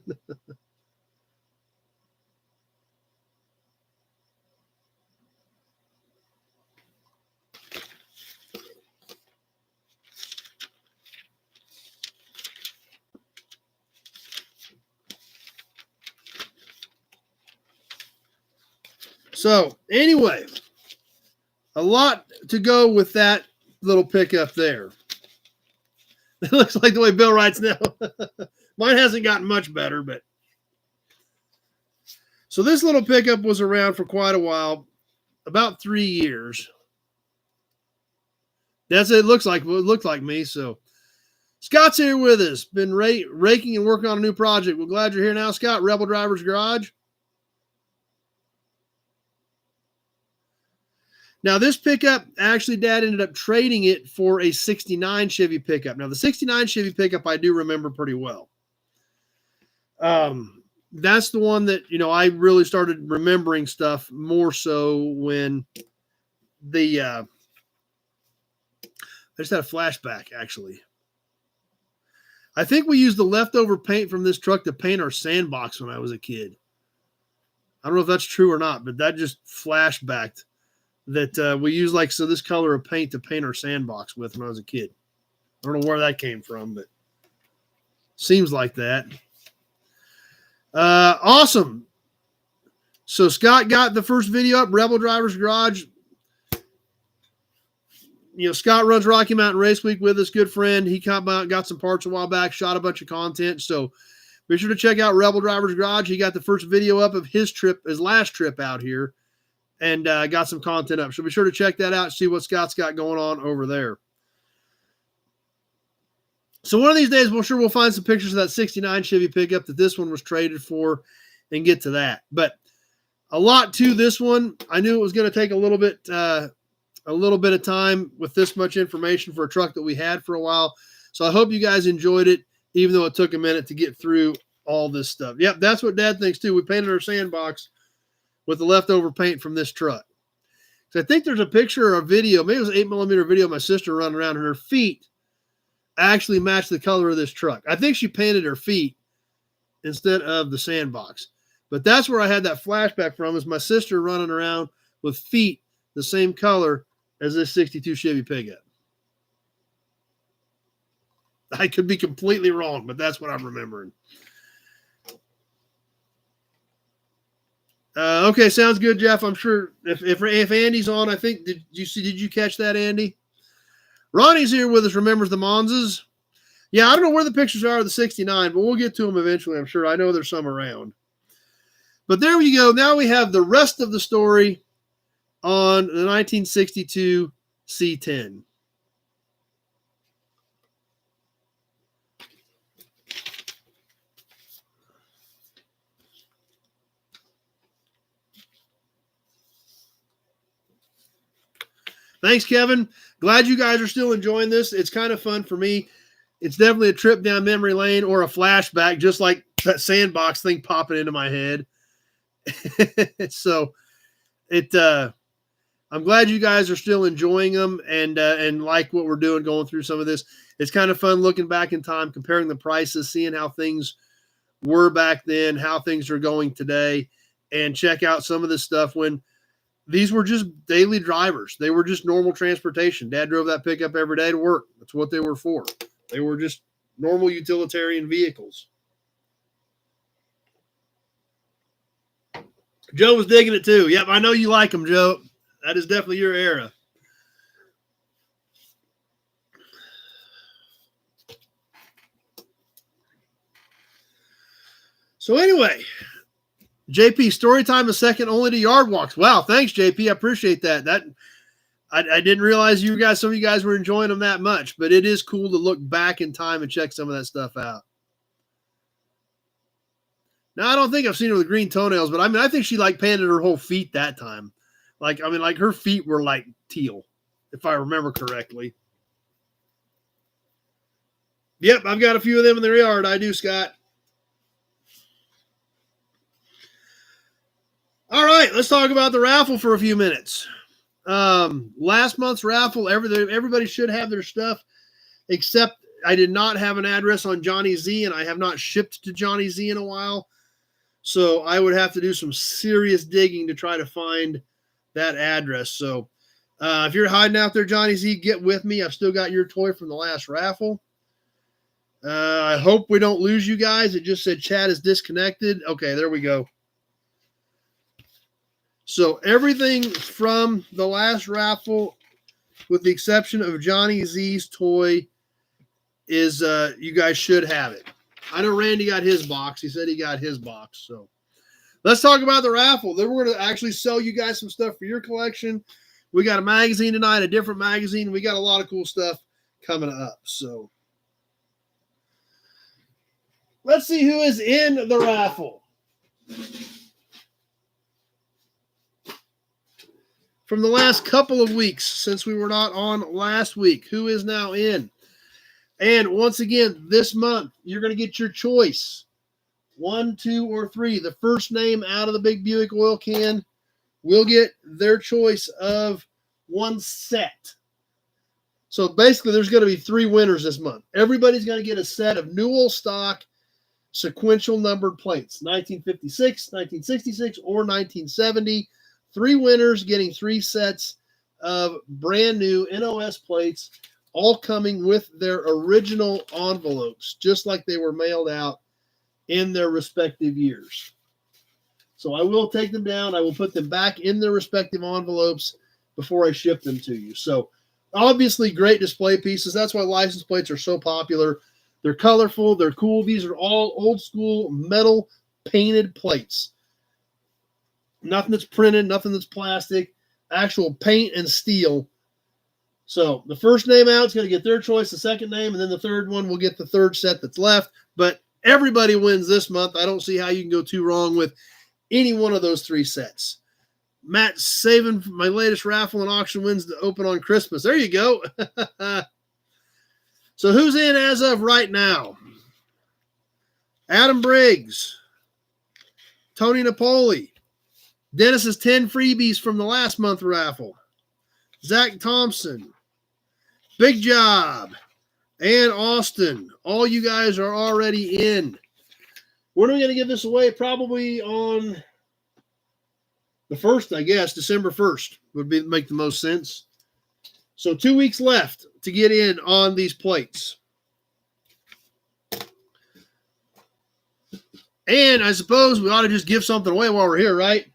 Speaker 1: So anyway, a lot to go with that little pickup there. It looks like the way Bill writes now. Mine hasn't gotten much better, but so this little pickup was around for quite a while, about 3 years. That's it. Looks like what it looked like me. So Scott's here with us. Been raking and working on a new project. We're glad you're here now, Scott. Rebel Driver's Garage. Now, this pickup, actually, Dad ended up trading it for a 69 Chevy pickup. Now, the 69 Chevy pickup I do remember pretty well. That's the one that, I really started remembering stuff more so when I just had a flashback, actually. I think we used the leftover paint from this truck to paint our sandbox when I was a kid. I don't know if that's true or not, but that just flashbacked that we used this color of paint to paint our sandbox with when I was a kid. I don't know where that came from, but seems like that. Awesome. So Scott got the first video up, Rebel Driver's Garage. You know, Scott runs Rocky Mountain Race Week with us, good friend. He came out, got some parts a while back, shot a bunch of content. So be sure to check out Rebel Driver's Garage. He got the first video up of his last trip out here, and got some content up. So be sure to check that out, see what Scott's got going on over there. So one of these days, we'll find some pictures of that 69 Chevy pickup that this one was traded for and get to that. But a lot to this one. I knew it was going to take a little bit of time with this much information for a truck that we had for a while. So I hope you guys enjoyed it, even though it took a minute to get through all this stuff. Yep, that's what Dad thinks too. We painted our sandbox with the leftover paint from this truck. So I think there's a picture or a video, maybe it was an 8mm video of my sister running around, and her feet actually match the color of this truck. I think she painted her feet instead of the sandbox. But that's where I had that flashback from, is my sister running around with feet the same color as this 62 Chevy pickup. I could be completely wrong, but that's what I'm remembering. Okay, sounds good, Jeff. I'm sure if Andy's on, I think, did you catch that, Andy? Ronnie's here with us, remembers the Monzas. Yeah, I don't know where the pictures are of the 69, but we'll get to them eventually, I'm sure. I know there's some around. But there we go. Now we have the rest of the story on the 1962 C10. Thanks, Kevin. Glad you guys are still enjoying this. It's kind of fun for me. It's definitely a trip down memory lane or a flashback, just like that sandbox thing popping into my head. So I'm glad you guys are still enjoying them and like what we're doing, going through some of this. It's kind of fun looking back in time, comparing the prices, seeing how things were back then, how things are going today, and check out some of this stuff when these were just daily drivers. They were just normal transportation. Dad drove that pickup every day to work. That's what they were for. They were just normal utilitarian vehicles. Joe was digging it too. Yep, I know you like them, Joe. That is definitely your era. So anyway, JP, story time is second only to yard walks. Wow, thanks, JP. I appreciate that. I didn't realize some of you guys were enjoying them that much, but it is cool to look back in time and check some of that stuff out. Now, I don't think I've seen her with green toenails, but I think she painted her whole feet that time. Her feet were like teal, if I remember correctly. Yep, I've got a few of them in the yard. I do, Scott. All right, let's talk about the raffle for a few minutes. Last month's raffle, everybody should have their stuff, except I did not have an address on Johnny Z, and I have not shipped to Johnny Z in a while. So I would have to do some serious digging to try to find that address. So if you're hiding out there, Johnny Z, get with me. I've still got your toy from the last raffle. I hope we don't lose you guys. It just said chat is disconnected. Okay, there we go. So everything from the last raffle, with the exception of Johnny Z's toy, is you guys should have it. I know Randy got his box. He said he got his box. So let's talk about the raffle. Then we're going to actually sell you guys some stuff for your collection. We got a magazine tonight, a different magazine. We got a lot of cool stuff coming up. So let's see who is in the raffle. From the last couple of weeks, since we were not on last week, who is now in? And once again, this month, you're going to get your choice. 1, 2, or 3. The first name out of the big Buick oil can will get their choice of one set. So basically, there's going to be 3 winners this month. Everybody's going to get a set of Newell stock sequential numbered plates, 1956, 1966, or 1970. 3 winners getting 3 sets of brand new NOS plates, all coming with their original envelopes, just like they were mailed out in their respective years. So I will take them down. I will put them back in their respective envelopes before I ship them to you. So obviously great display pieces. That's why license plates are so popular. They're colorful. They're cool. These are all old school metal painted plates. Nothing that's printed, nothing that's plastic, actual paint and steel. So the first name out is going to get their choice, the second name, and then the third one will get the third set that's left. But everybody wins this month. I don't see how you can go too wrong with any one of those 3 sets. Matt saving my latest raffle and auction wins to open on Christmas. There you go. So who's in as of right now? Adam Briggs, Tony Napoli, Dennis's 10 freebies from the last month raffle, Zach Thompson, Big Job, and Austin. All you guys are already in. When are we going to give this away? Probably on the 1st, I guess. December 1st would make the most sense. So 2 weeks left to get in on these plates. And I suppose we ought to just give something away while we're here, right?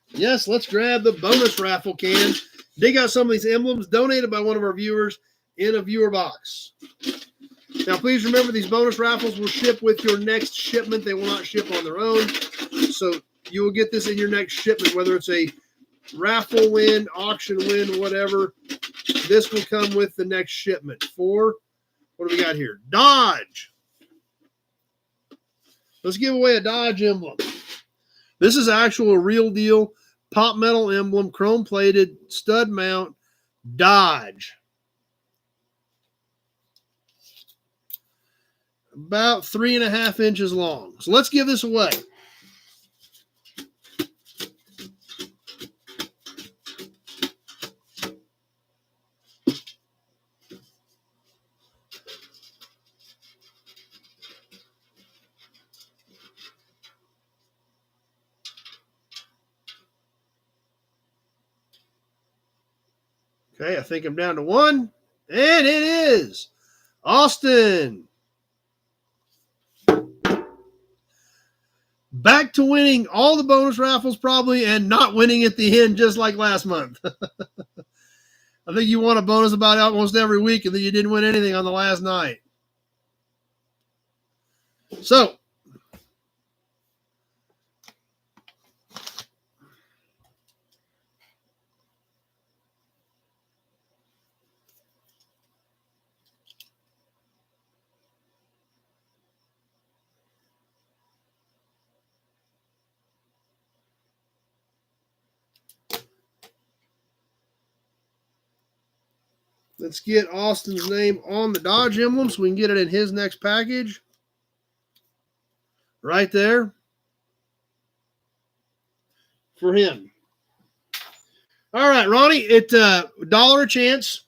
Speaker 1: Yes, let's grab the bonus raffle can. Dig out some of these emblems donated by one of our viewers in a viewer box. Now, please remember these bonus raffles will ship with your next shipment. They will not ship on their own. So you will get this in your next shipment, whether it's a raffle win, auction win, whatever. This will come with the next shipment. For, what do we got here? Dodge. Let's give away a Dodge emblem. This is actual real deal pop metal emblem, chrome plated, stud mount, Dodge. About 3.5 inches long. So let's give this away. Okay, I think I'm down to 1. And it is Austin. Back to winning all the bonus raffles probably and not winning at the end just like last month. I think you won a bonus about almost every week and then you didn't win anything on the last night. So, let's get Austin's name on the Dodge emblem so we can get it in his next package. Right there. For him. All right, Ronnie, it's $1 a chance.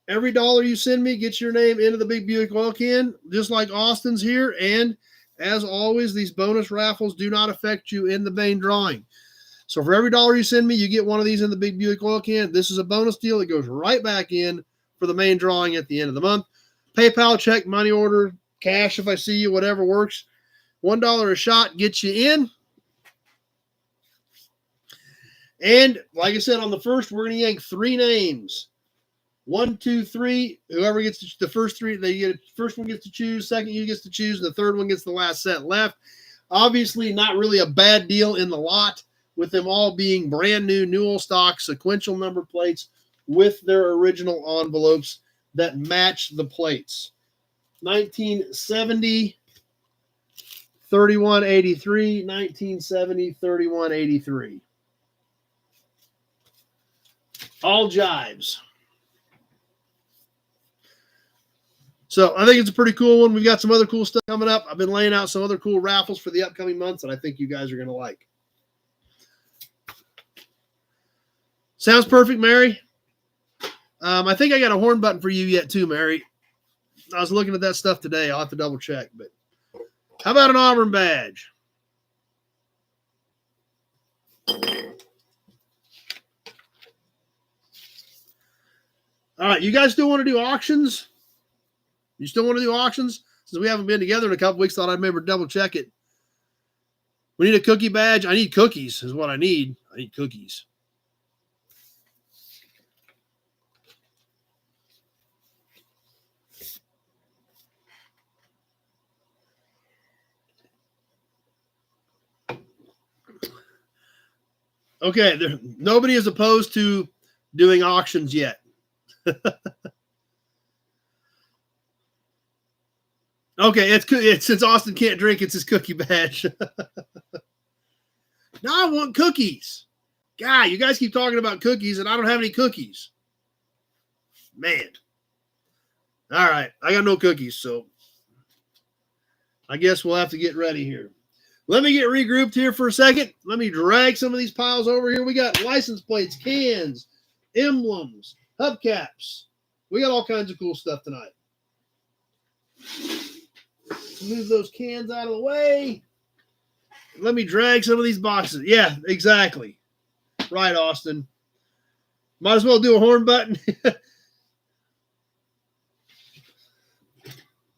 Speaker 1: Every dollar you send me gets your name into the Big Buick Oil Can, just like Austin's here. And as always, these bonus raffles do not affect you in the main drawing. So for every dollar you send me, you get one of these in the Big Buick Oil Can. This is a bonus deal. It goes right back in for the main drawing at the end of the month. PayPal, check, money order, cash if I see you, whatever works. $1 a shot gets you in. And like I said, on the first, we're going to yank 3 names. 1, 2, 3. Whoever gets the first 3, first one gets to choose, second you gets to choose, and the third one gets the last set left. Obviously, not really a bad deal in the lot, with them all being brand new Newell stock sequential number plates with their original envelopes that match the plates. 1970, 3183, 1970, 3183. All jives. So I think it's a pretty cool one. We've got some other cool stuff coming up. I've been laying out some other cool raffles for the upcoming months that I think you guys are going to like. Sounds perfect, Mary. I think I got a horn button for you yet too, Mary. I was looking at that stuff today. I'll have to double check. But how about an Auburn badge? All right, you guys still want to do auctions? You still want to do auctions? Since we haven't been together in a couple weeks, thought I'd maybe double check it. We need a cookie badge. I need cookies is what I need. I need cookies. Okay, nobody is opposed to doing auctions yet. Okay, it's since Austin can't drink, it's his cookie badge. Now I want cookies. God, you guys keep talking about cookies, and I don't have any cookies. Man. All right, I got no cookies, so I guess we'll have to get ready here. Let me get regrouped here for a second. Let me drag some of these piles over here. We got license plates, cans, emblems, hubcaps. We got all kinds of cool stuff tonight. Move those cans out of the way. Let me drag some of these boxes. Yeah, exactly. Right, Austin. Might as well do a horn button.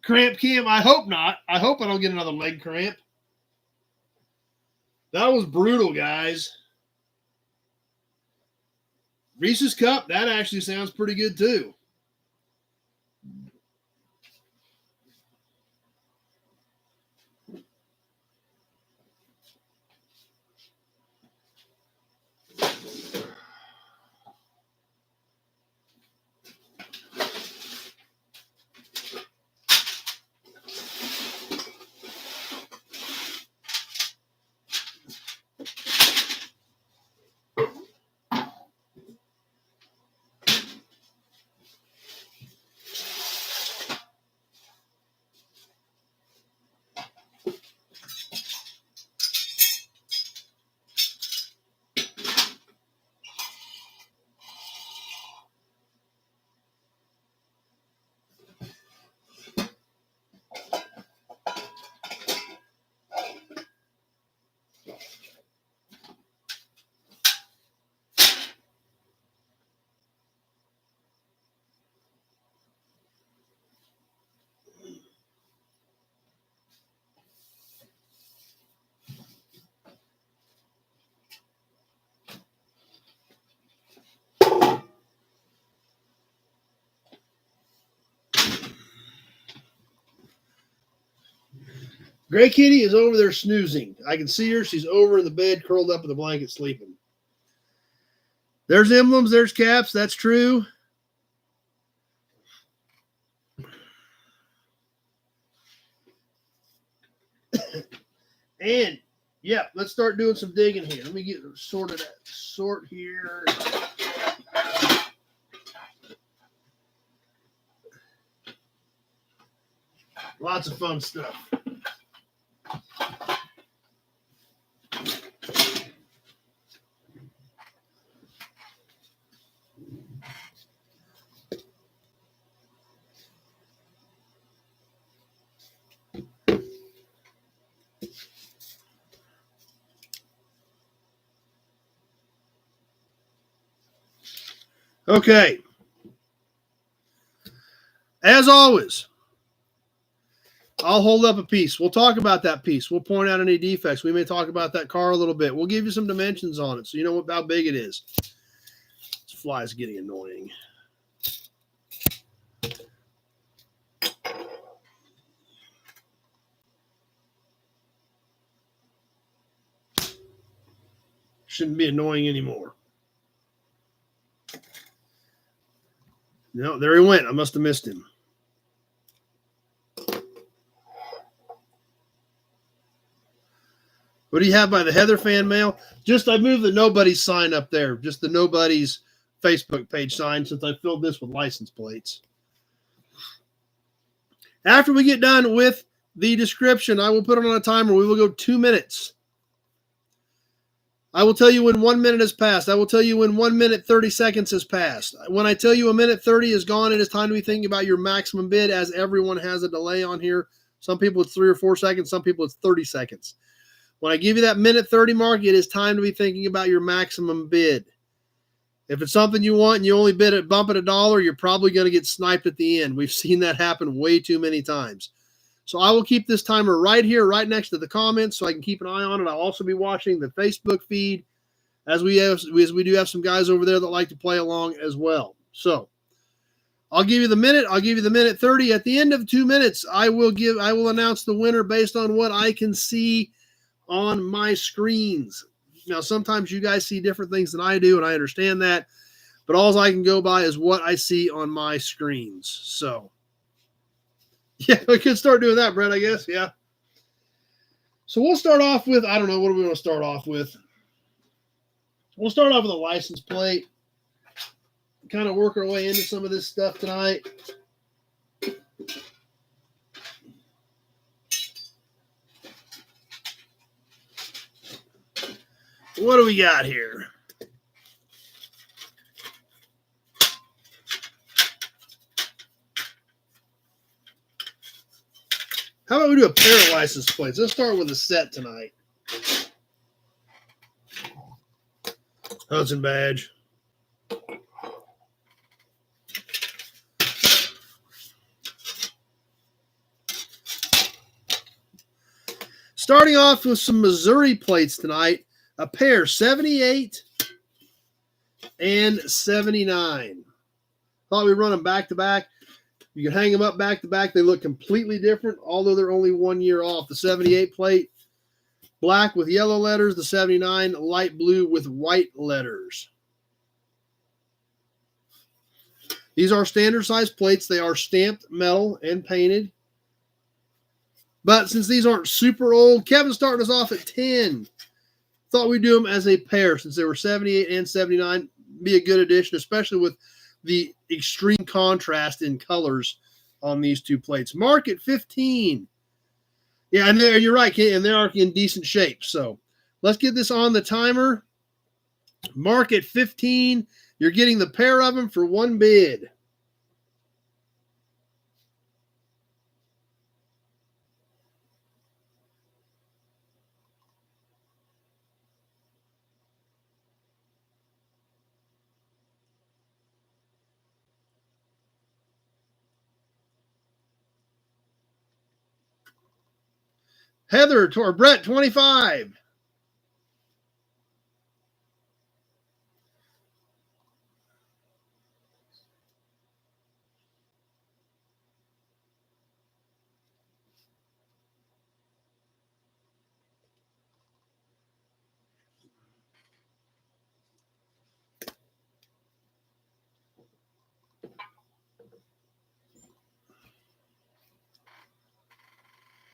Speaker 1: Cramp cam? I hope not. I hope I don't get another leg cramp. That was brutal, guys. Reese's Cup, that actually sounds pretty good too. Gray Kitty is over there snoozing. I can see her. She's over in the bed, curled up in the blanket, sleeping. There's emblems. There's caps. That's true. And, yeah, let's start doing some digging here. Let me get sorted out. Sort here. Lots of fun stuff. Okay. As always, I'll hold up a piece. We'll talk about that piece. We'll point out any defects. We may talk about that car a little bit. We'll give you some dimensions on it so you know how big it is. This fly is getting annoying. Shouldn't be annoying anymore. No, there he went. I must have missed him. What do you have by the Heather fan mail? Just I moved the Nobody's sign up there. Just the Nobody's Facebook page sign since I filled this with license plates. After we get done with the description, I will put it on a timer. We will go 2 minutes. I will tell you when 1 minute has passed. I will tell you when 1 minute 30 seconds has passed. When I tell you a minute 30 is gone, it is time to be thinking about your maximum bid, as everyone has a delay on here. Some people it's 3 or 4 seconds. Some people it's 30 seconds. When I give you that minute 30 mark, it is time to be thinking about your maximum bid. If it's something you want and you only bid it, bump it $1, you're probably going to get sniped at the end. We've seen that happen way too many times. So I will keep this timer right here, right next to the comments, so I can keep an eye on it. I'll also be watching the Facebook feed, as we do have some guys over there that like to play along as well. So I'll give you the minute. I'll give you the minute 30. At the end of 2 minutes, I will announce the winner based on what I can see on my screens. Now, sometimes you guys see different things than I do, and I understand that, but all I can go by is what I see on my screens. So yeah, we could start doing that, Brett, I guess. Yeah. So we'll start off with, I don't know, what do we want to start off with? We'll start off with a license plate. Kind of work our way into some of this stuff tonight. What do we got here? How about we do a pair of license plates? Let's start with a set tonight. Hudson badge. Starting off with some Missouri plates tonight. A pair, 78 and 79. Thought we'd run them back to back. You can hang them up back to back. They look completely different, although they're only 1 year off. The 78 plate, black with yellow letters. The 79, light blue with white letters. These are standard size plates. They are stamped metal and painted. But since these aren't super old, Kevin's starting us off at 10. Thought we'd do them as a pair since they were 78 and 79. Be a good addition, especially with the extreme contrast in colors on these two plates. Mark at 15. Yeah, and you're right, and they are in decent shape. So let's get this on the timer. Mark at 15. You're getting the pair of them for one bid. Heather or Brett, 25.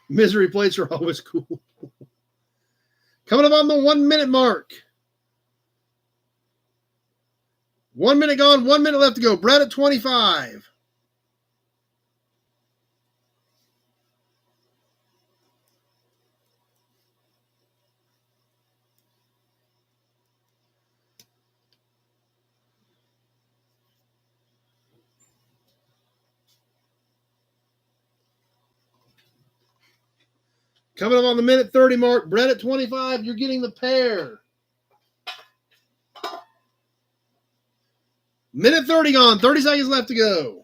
Speaker 1: Misery plates are always cool. Coming up on the 1 minute mark. 1 minute gone, 1 minute left to go. Brett at 25. Coming up on the minute 30 mark. Brett at 25. You're getting the pair. Minute 30 gone. 30 seconds left to go.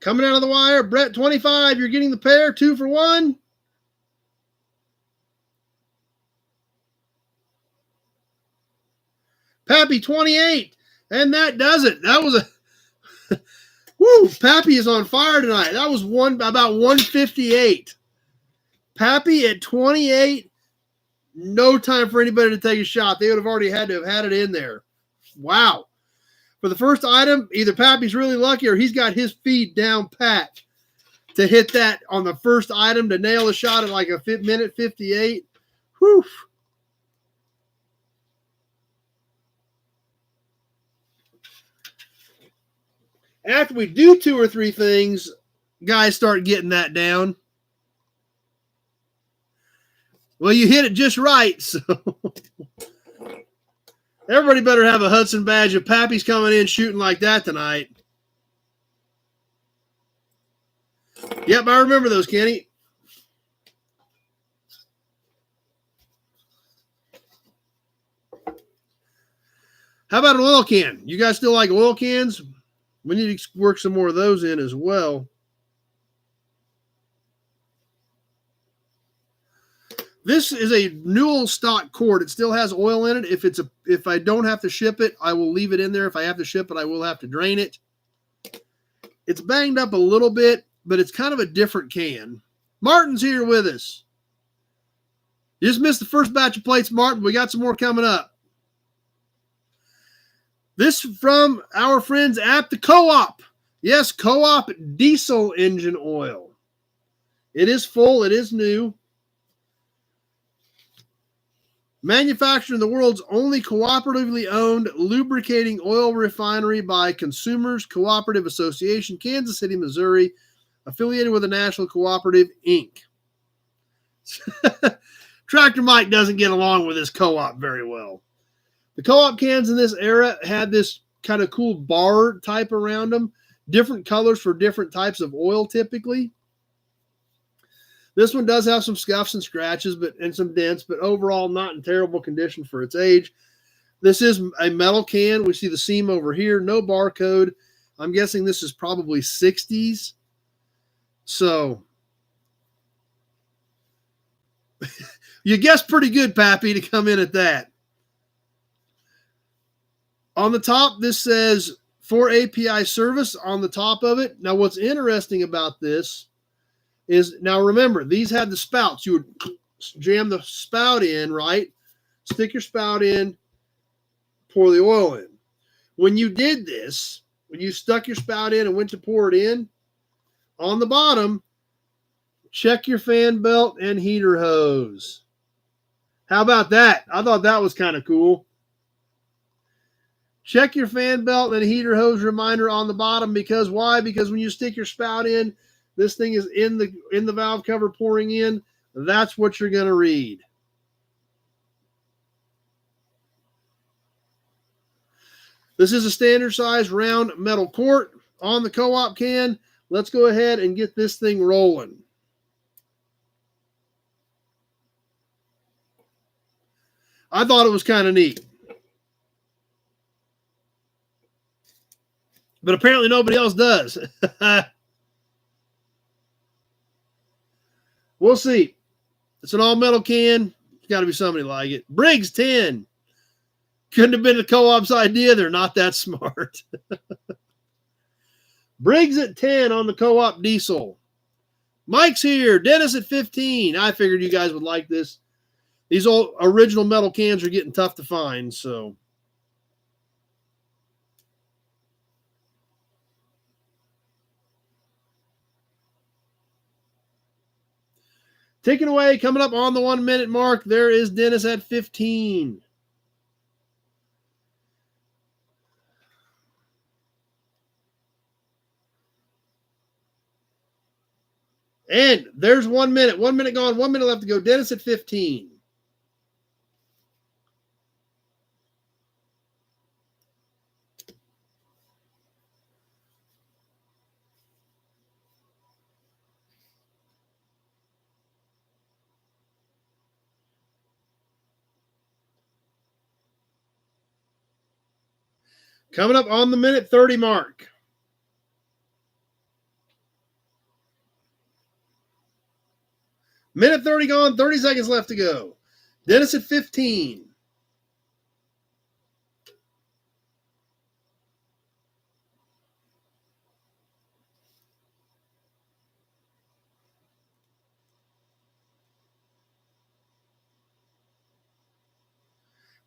Speaker 1: Coming out of the wire, Brett 25. You're getting the pair. 2 for 1. Pappy 28. And that does it. That was a woo. Pappy is on fire tonight. That was about 158. Pappy at 28. No time for anybody to take a shot. They would have already had to have had it in there. Wow. For the first item, either Pappy's really lucky or he's got his feet down pat to hit that on the first item to nail a shot at like a minute 58. Whew. After we do 2 or 3 things, guys start getting that down. Well, you hit it just right, so everybody better have a Hudson badge if Pappy's coming in shooting like that tonight. Yep, I remember those, Kenny. How about an oil can? You guys still like oil cans? We need to work some more of those in as well. This is a Newell stock cord. It still has oil in it. If I don't have to ship it, I will leave it in there. If I have to ship it, I will have to drain it. It's banged up a little bit, but it's kind of a different can. Martin's here with us. You just missed the first batch of plates, Martin. We got some more coming up. This from our friends at the Co-op. Yes, Co-op diesel engine oil. It is full. It is new. Manufactured in the world's only cooperatively owned lubricating oil refinery by Consumers Cooperative Association, Kansas City, Missouri, affiliated with the National Cooperative, Inc. Tractor Mike doesn't get along with this Co-op very well. The Co-op cans in this era had this kind of cool bar type around them, different colors for different types of oil typically. This one does have some scuffs and scratches and some dents, but overall not in terrible condition for its age. This is a metal can. We see the seam over here, no barcode. I'm guessing this is probably 60s. So you guessed pretty good, Pappy, to come in at that. On the top, this says for API service on the top of it. Now, what's interesting about this is, now remember, these had the spouts. You would jam the spout in, right? Stick your spout in, pour the oil in. When you did this, when you stuck your spout in and went to pour it in, on the bottom, check your fan belt and heater hose. How about that? I thought that was kind of cool. Check your fan belt and heater hose reminder on the bottom, because why? Because when you stick your spout in, this thing is in the valve cover pouring in. That's what you're going to read. This is a standard size round metal quart on the Co-op can. Let's go ahead and get this thing rolling. I thought it was kind of neat. But apparently nobody else does. We'll see. It's an all-metal can. It's got to be somebody like it. Briggs 10. Couldn't have been the Co-op's idea. They're not that smart. Briggs at 10 on the Co-op diesel. Mike's here. Dennis at 15. I figured you guys would like this. These old original metal cans are getting tough to find, so. Taking away, coming up on the 1 minute mark, there is Dennis at 15. And there's 1 minute. 1 minute gone, 1 minute left to go. Dennis at 15. Coming up on the minute 30 mark. Minute 30 gone, 30 seconds left to go. Dennis at 15.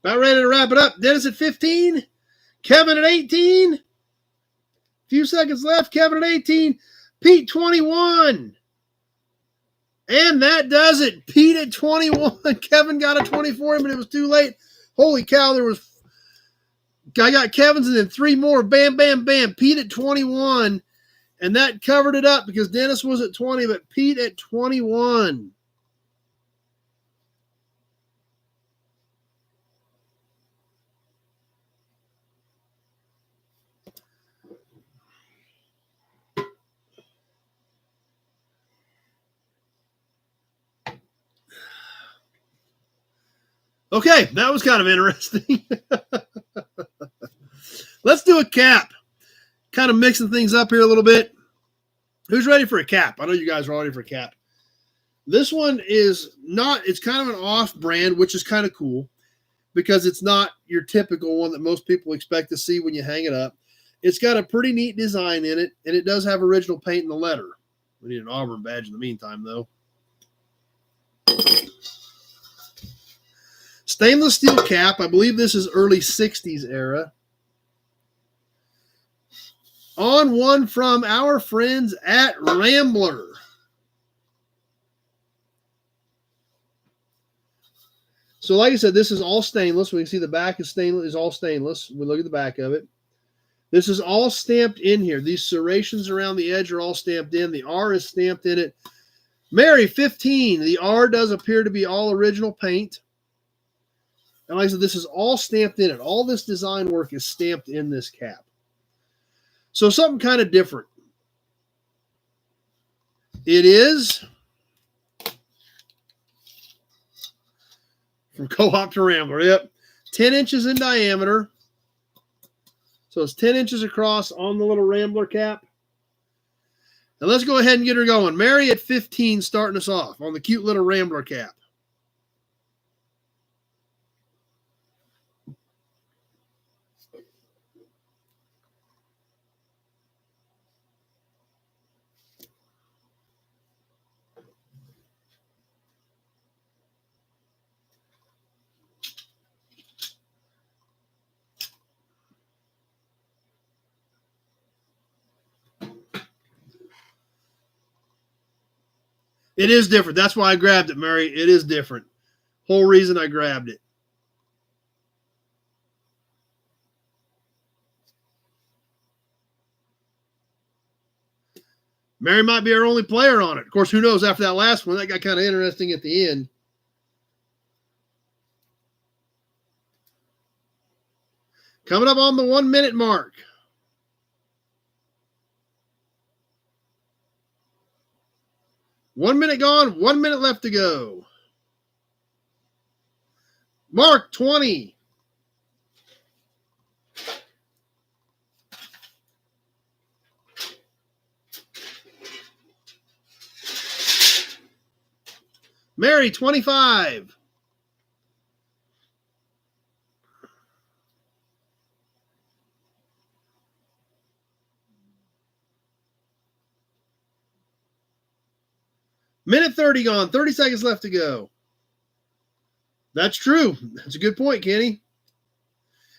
Speaker 1: About ready to wrap it up. Dennis at 15. Kevin at 18. Few seconds left. Kevin at 18. Pete 21. And that does it. Pete at 21. Kevin got a 24, but it was too late. Holy cow, there was I got Kevin's and then 3 more. Bam, bam, bam. Pete at 21. And that covered it up because Dennis was at 20, but Pete at 21. Okay, that was kind of interesting. Let's do a cap. Kind of mixing things up here a little bit. Who's ready for a cap? I know you guys are ready for a cap. This one is not, it's kind of an off-brand, which is kind of cool because it's not your typical one that most people expect to see when you hang it up. It's got a pretty neat design in it, and it does have original paint in the letter. We need an Auburn badge in the meantime, though. Stainless steel cap. I believe this is early 60s era. On one from our friends at Rambler. So like I said, this is all stainless. We can see the back is stainless, is all stainless. We look at the back of it. This is all stamped in here. These serrations around the edge are all stamped in. The R is stamped in it. Mary, 15. The R does appear to be all original paint. And like I said, this is all stamped in it. All this design work is stamped in this cap. So something kind of different. It is from Co-op to Rambler. Yep. 10 inches in diameter. So it's 10 inches across on the little Rambler cap. And let's go ahead and get her going. Mary at 15 starting us off on the cute little Rambler cap. It is different. That's why I grabbed it, Mary. It is different. Whole reason I grabbed it. Mary might be our only player on it. Of course, who knows after that last one? That got kind of interesting at the end. Coming up on the 1 minute mark. One minute gone, 1 minute left to go. Mark, 20. Mary, 25. Minute 30 gone, 30 seconds left to go. That's true. That's a good point, Kenny.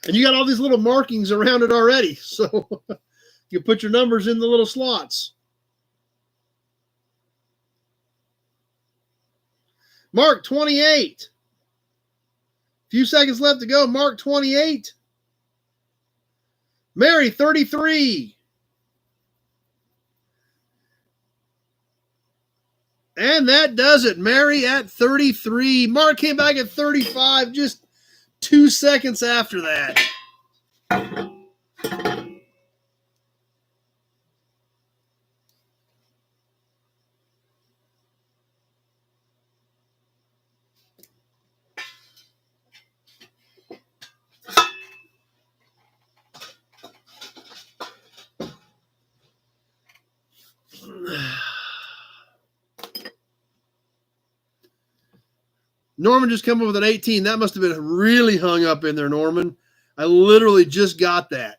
Speaker 1: And you got all these little markings around it already. So you put your numbers in the little slots. Mark, 28. Few seconds left to go. Mark, 28. Mary, 33. And that does it. Mary at 33. Mark came back at 35 just 2 seconds after that. Norman just come up with an 18. That must have been really hung up in there, Norman. I literally just got that.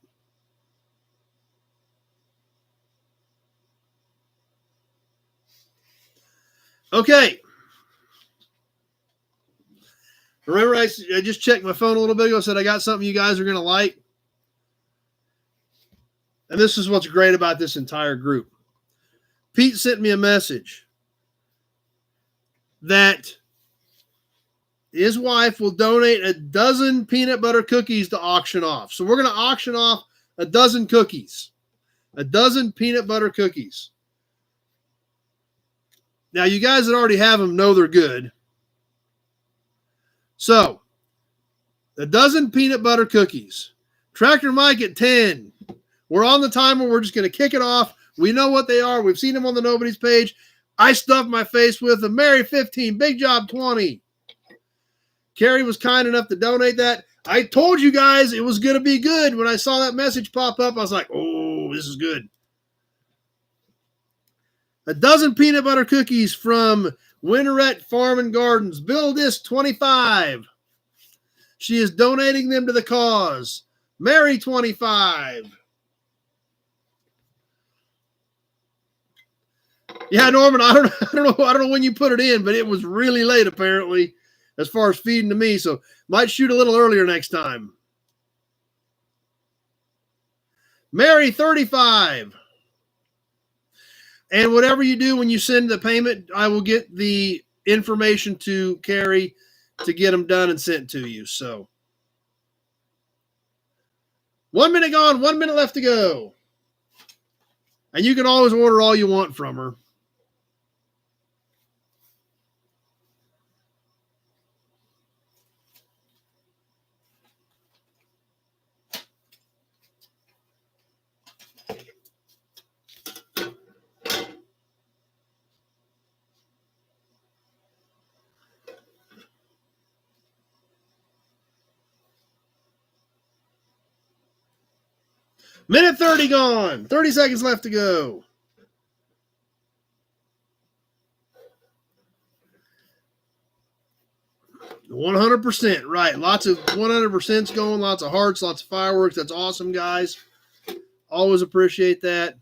Speaker 1: Okay. Remember, I just checked my phone a little bit ago, said I got something you guys are going to like. And this is what's great about this entire group. Pete sent me a message that his wife will donate a dozen peanut butter cookies to auction off. So we're going to auction off a dozen cookies, a dozen peanut butter cookies. Now, you guys that already have them know they're good. So, a dozen peanut butter cookies. Tractor Mike at 10. We're on the timer. We're just going to kick it off. We know what they are. We've seen them on the Nobody's page. I stuffed my face with them. Mary 15. Big Job 20. Carrie was kind enough to donate that. I told you guys it was going to be good. When I saw that message pop up, I was like, oh, this is good. A dozen peanut butter cookies from Winterette Farm and Gardens. Bill Disc 25. She is donating them to the cause. Mary 25. Yeah, Norman, I don't know when you put it in, but it was really late apparently as far as feeding to me, so might shoot a little earlier next time. Mary 35. And whatever you do when you send the payment, I will get the information to Carrie to get them done and sent to you. So 1 minute gone, 1 minute left to go. And you can always order all you want from her. Minute 30 gone. 30 seconds left to go. %, right. Lots of 100%s going, lots of hearts, lots of fireworks. That's awesome, guys. Always appreciate that.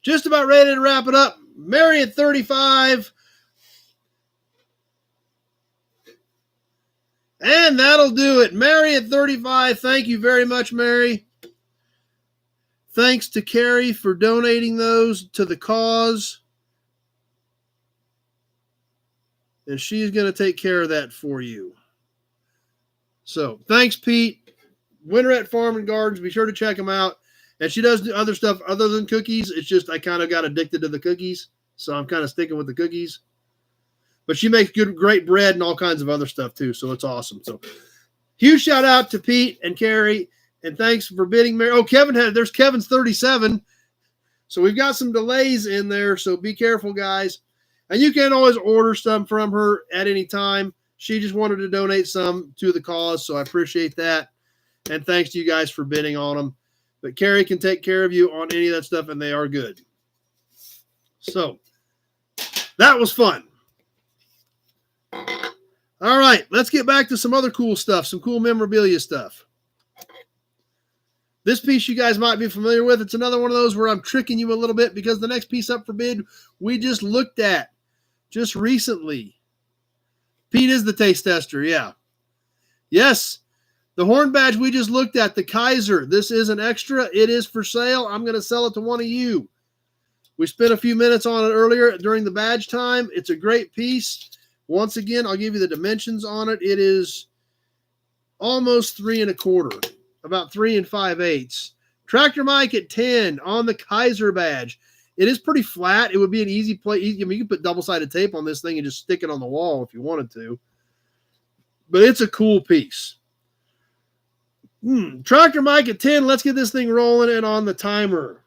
Speaker 1: Just about ready to wrap it up. Mary at 35. And that'll do it. Mary at 35. Thank you very much, Mary. Thanks to Carrie for donating those to the cause. And she's going to take care of that for you. So, thanks, Pete. Winterette Farm and Gardens. Be sure to check them out. And she does do other stuff other than cookies. It's just I kind of got addicted to the cookies. So, I'm kind of sticking with the cookies. But she makes great bread and all kinds of other stuff too. So it's awesome. So huge shout out to Pete and Carrie. And thanks for bidding Mary. Oh, there's Kevin's 37. So we've got some delays in there. So be careful, guys. And you can always order some from her at any time. She just wanted to donate some to the cause. So I appreciate that. And thanks to you guys for bidding on them. But Carrie can take care of you on any of that stuff. And they are good. So that was fun. All right, let's get back to some other cool stuff, some cool memorabilia stuff. This piece you guys might be familiar with. It's another one of those where I'm tricking you a little bit because the next piece up for bid we just looked at just recently. Pete is the taste tester, yeah. Yes, the horn badge we just looked at, the Kaiser. This is an extra. It is for sale. I'm going to sell it to one of you. We spent a few minutes on it earlier during the badge time. It's a great piece. Once again, I'll give you the dimensions on it. It is almost 3 1/4, about 3 5/8. Tractor Mike at 10 on the Kaiser badge. It is pretty flat. It would be an easy play. I mean, you can put double-sided tape on this thing and just stick it on the wall if you wanted to. But it's a cool piece. Tractor Mike at 10. Let's get this thing rolling and on the timer.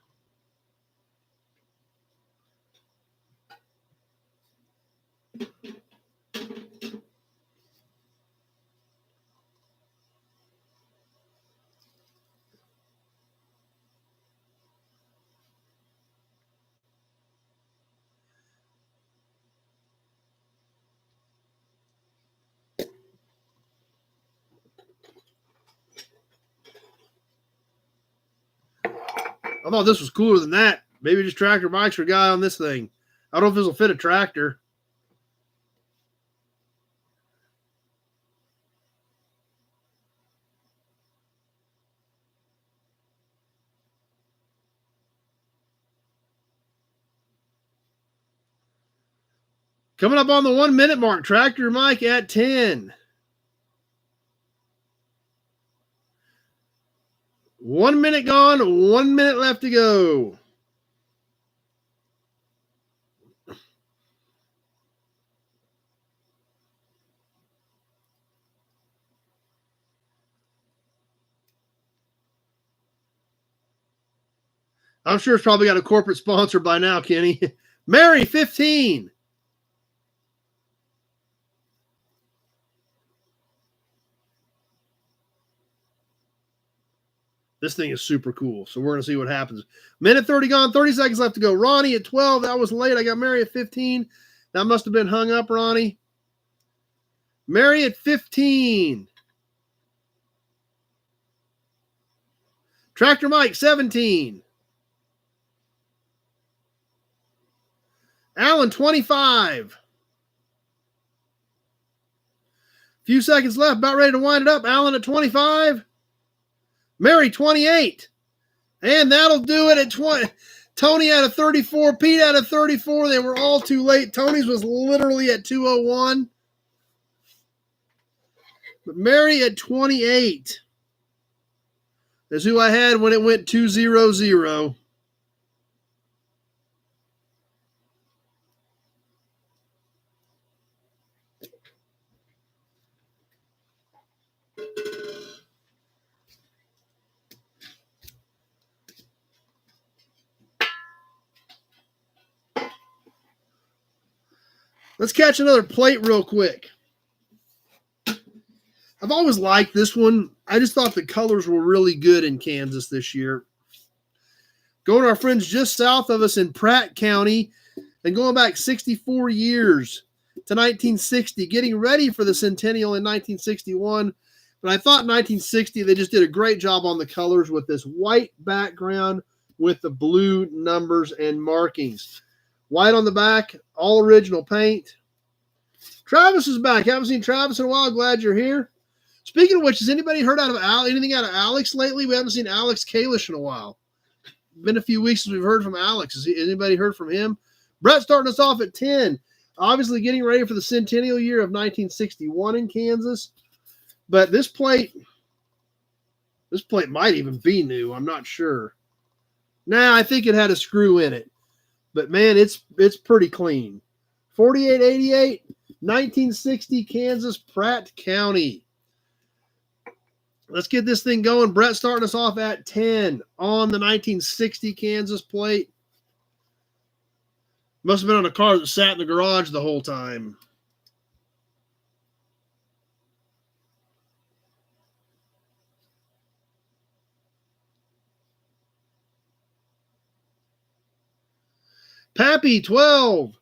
Speaker 1: I thought this was cooler than that. Maybe just Tractor Mike's for guy on this thing. I don't know if this will fit a tractor. Coming up on the 1 minute mark, Tractor Mike at 10. 1 minute gone, 1 minute left to go. I'm sure it's probably got a corporate sponsor by now, Kenny. Mary, 15. This thing is super cool, so we're going to see what happens. Minute 30 gone, 30 seconds left to go. Ronnie at 12. That was late. I got Mary at 15. That must have been hung up, Ronnie. Mary at 15. Tractor Mike, 17. Alan, 25. Few seconds left. About ready to wind it up. Alan at 25. Mary, 28. And that'll do it at 20. Tony out of 34. Pete out of 34. They were all too late. Tony's was literally at 2:01. But Mary at 28. That's who I had when it went 2:00. Let's catch another plate real quick. I've always liked this one. I just thought the colors were really good in Kansas this year. Going to our friends just south of us in Pratt County and going back 64 years to 1960, getting ready for the centennial in 1961. But I thought 1960, they just did a great job on the colors with this white background with the blue numbers and markings. White on the back, all original paint. Travis is back. Haven't seen Travis in a while. Glad you're here. Speaking of which, has anybody heard anything out of Alex lately? We haven't seen Alex Kalish in a while. Been a few weeks since we've heard from Alex. Has anybody heard from him? Brett starting us off at 10. Obviously getting ready for the centennial year of 1961 in Kansas. But this plate might even be new. I'm not sure. Nah, I think it had a screw in it. But man, it's pretty clean. 4888, 1960 Kansas, Pratt County. Let's get this thing going. Brett starting us off at 10 on the 1960 Kansas plate. Must have been on a car that sat in the garage the whole time. Pappy, 12.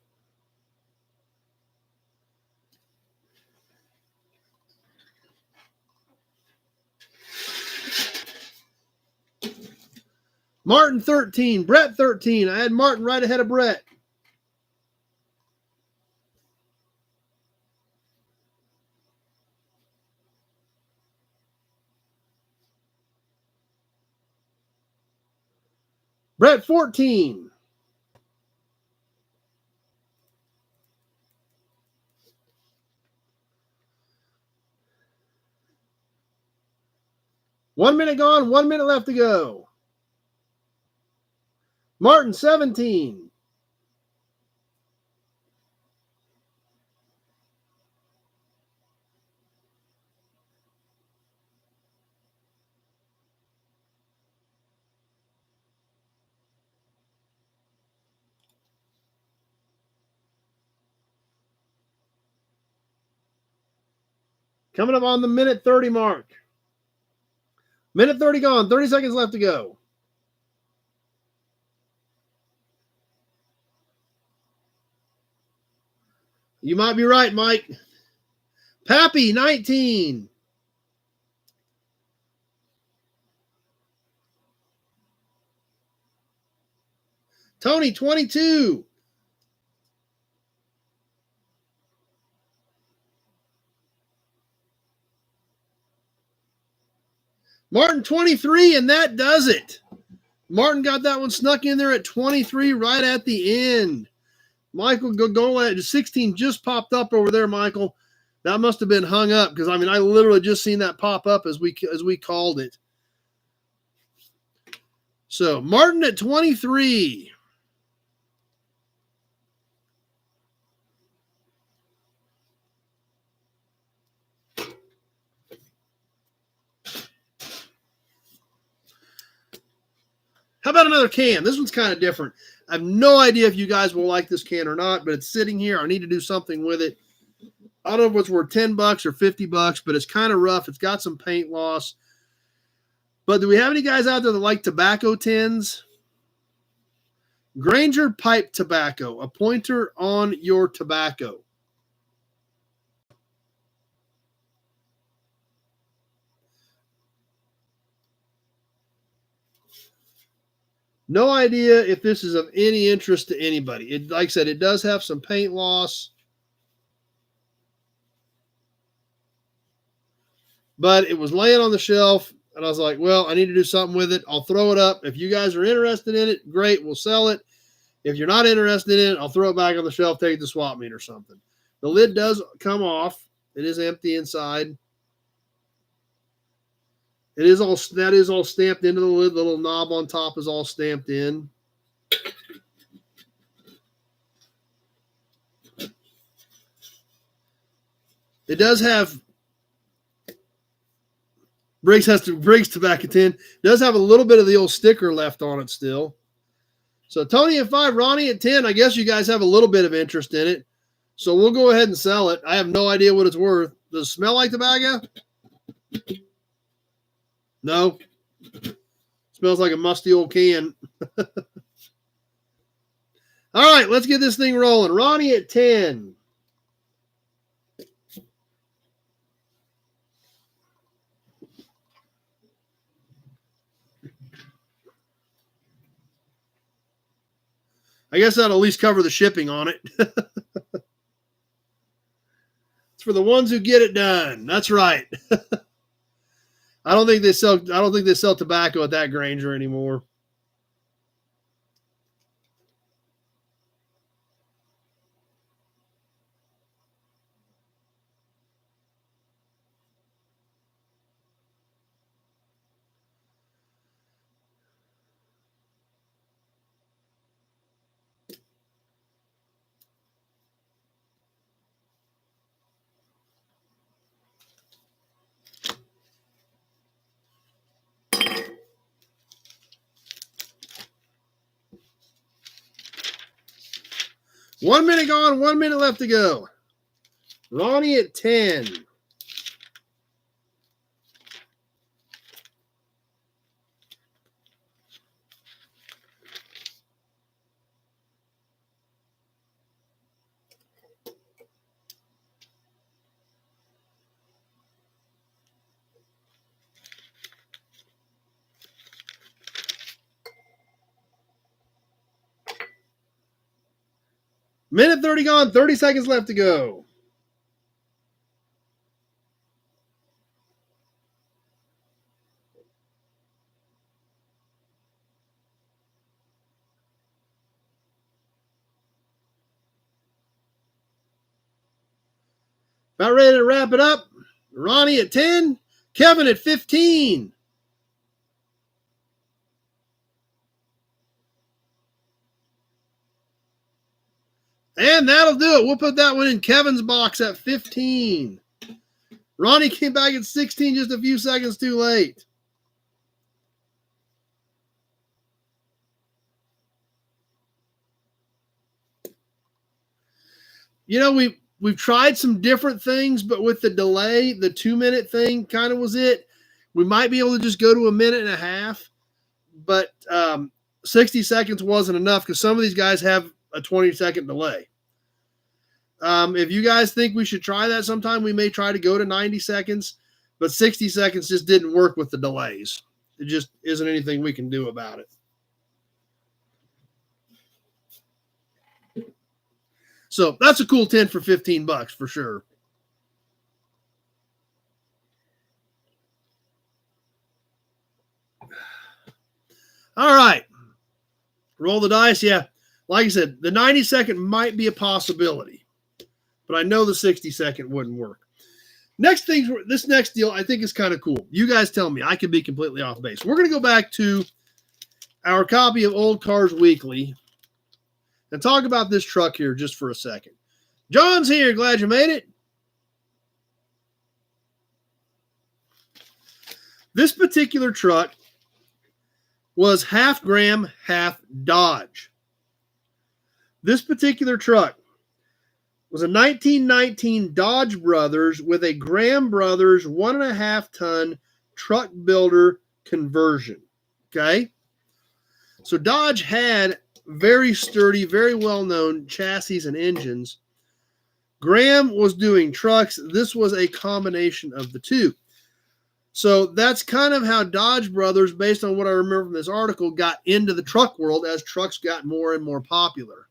Speaker 1: Martin, 13. Brett, 13. I had Martin right ahead of Brett. Brett, 14. One minute gone, 1 minute left to go. Martin, 17. Coming up on the minute 30 mark. Minute 30 gone, 30 seconds left to go. You might be right, Mike. Pappy, 19. Tony, 22. Martin, 23, and that does it. Martin got that one snuck in there at 23 right at the end. Michael, go let it. 16 just popped up over there, Michael. That must have been hung up because I mean I literally just seen that pop up as we called it. So Martin at 23. How about another can? This one's kind of different. I have no idea if you guys will like this can or not, but it's sitting here. I need to do something with it. I don't know if it's worth $10 or $50, but it's kind of rough. It's got some paint loss. But do we have any guys out there that like tobacco tins? Granger pipe tobacco, a pointer on your tobacco. No idea if this is of any interest to anybody. It, like I said, it does have some paint loss. But it was laying on the shelf, and I was like, well, I need to do something with it. I'll throw it up. If you guys are interested in it, great, we'll sell it. If you're not interested in it, I'll throw it back on the shelf, take it to swap meet or something. The lid does come off. It is empty inside. That is all stamped into the lid. The little knob on top is all stamped in. It does have Briggs tobacco tin. It does have a little bit of the old sticker left on it still. So Tony at 5, Ronnie at 10. I guess you guys have a little bit of interest in it. So we'll go ahead and sell it. I have no idea what it's worth. Does it smell like tobacco? No. Smells like a musty old can. All right, let's get this thing rolling. Ronnie at 10. I guess that'll at least cover the shipping on it. It's for the ones who get it done. That's right. I don't think they sell tobacco at that Granger anymore. One minute gone, 1 minute left to go. Ronnie at 10. Minute 30 gone, 30 seconds left to go. About ready to wrap it up. Ronnie at 10. Kevin at 15. And that'll do it. We'll put that one in Kevin's box at 15. Ronnie came back at 16 just a few seconds too late. You know, we've tried some different things, but with the delay, the 2-minute thing kind of was it. We might be able to just go to a minute and a half, but 60 seconds wasn't enough because some of these guys have a 20-second delay. If you guys think we should try that sometime, we may try to go to 90 seconds, but 60 seconds just didn't work with the delays. It just isn't anything we can do about it. So that's a cool 10 for $15 for sure. All right. Roll the dice. Yeah. Like I said, the 90-second might be a possibility, but I know the 60-second wouldn't work. This next deal I think is kind of cool. You guys tell me. I could be completely off base. We're going to go back to our copy of Old Cars Weekly and talk about this truck here just for a second. John's here. Glad you made it. This particular truck was half Graham, half Dodge. This particular truck was a 1919 Dodge Brothers with a Graham Brothers 1.5-ton truck builder conversion. Okay? So Dodge had very sturdy, very well-known chassis and engines. Graham was doing trucks. This was a combination of the two. So that's kind of how Dodge Brothers, based on what I remember from this article, got into the truck world as trucks got more and more popular.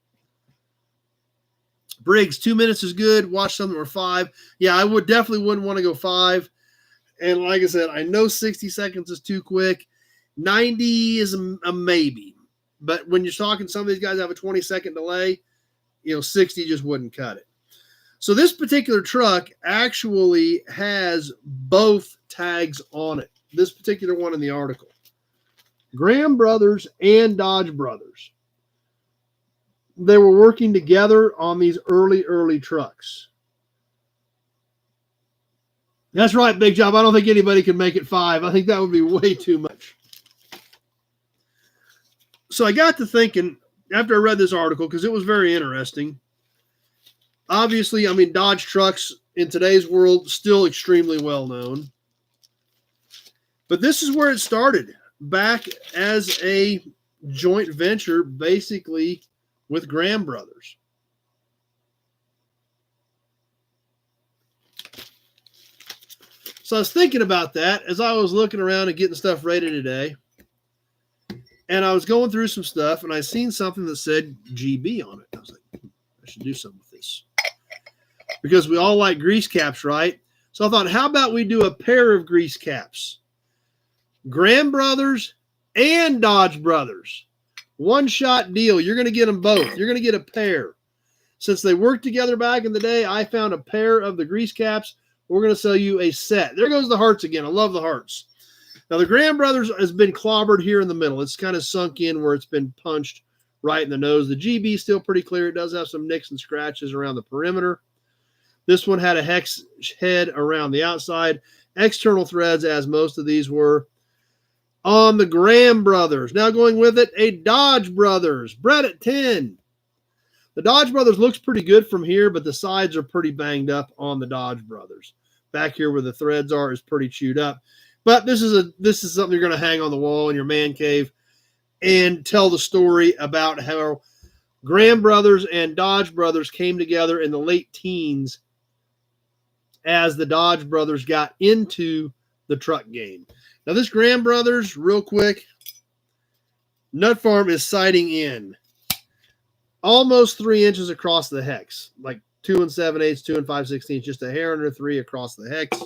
Speaker 1: Briggs, 2 minutes is good. Watch something or 5. Yeah, I definitely wouldn't want to go 5. And like I said, I know 60 seconds is too quick. 90 is a maybe. But when you're talking, some of these guys have a 20-second delay, 60 just wouldn't cut it. So this particular truck actually has both tags on it. This particular one in the article. Graham Brothers and Dodge Brothers. They were working together on these early trucks. That's right, Big Job. I don't think anybody can make it 5. I think that would be way too much. So I got to thinking after I read this article, because it was very interesting. Obviously, I mean, Dodge trucks in today's world still extremely well known. But this is where it started, back as a joint venture, basically with Graham Brothers. So I was thinking about that as I was looking around and getting stuff ready today. And I was going through some stuff, and I seen something that said GB on it. I was like, I should do something with this. Because we all like grease caps, right? So I thought, how about we do a pair of grease caps? Graham Brothers and Dodge Brothers. One-shot deal. You're going to get them both. You're going to get a pair. Since they worked together back in the day, I found a pair of the grease caps. We're going to sell you a set. There goes the hearts again. I love the hearts. Now, the Graham Brothers has been clobbered here in the middle. It's kind of sunk in where it's been punched right in the nose. The GB is still pretty clear. It does have some nicks and scratches around the perimeter. This one had a hex head around the outside. External threads, as most of these were. On the Graham Brothers. Now going with it, a Dodge Brothers. Bred at 10. The Dodge Brothers looks pretty good from here, but the sides are pretty banged up on the Dodge Brothers. Back here where the threads are is pretty chewed up. But this is something you're going to hang on the wall in your man cave and tell the story about how Graham Brothers and Dodge Brothers came together in the late teens as the Dodge Brothers got into the truck game. Now this Graham Brothers, real quick, nut farm is sighting in almost 3 inches across the hex, like 2 7/8, 2 5/16, just a hair under 3 across the hex.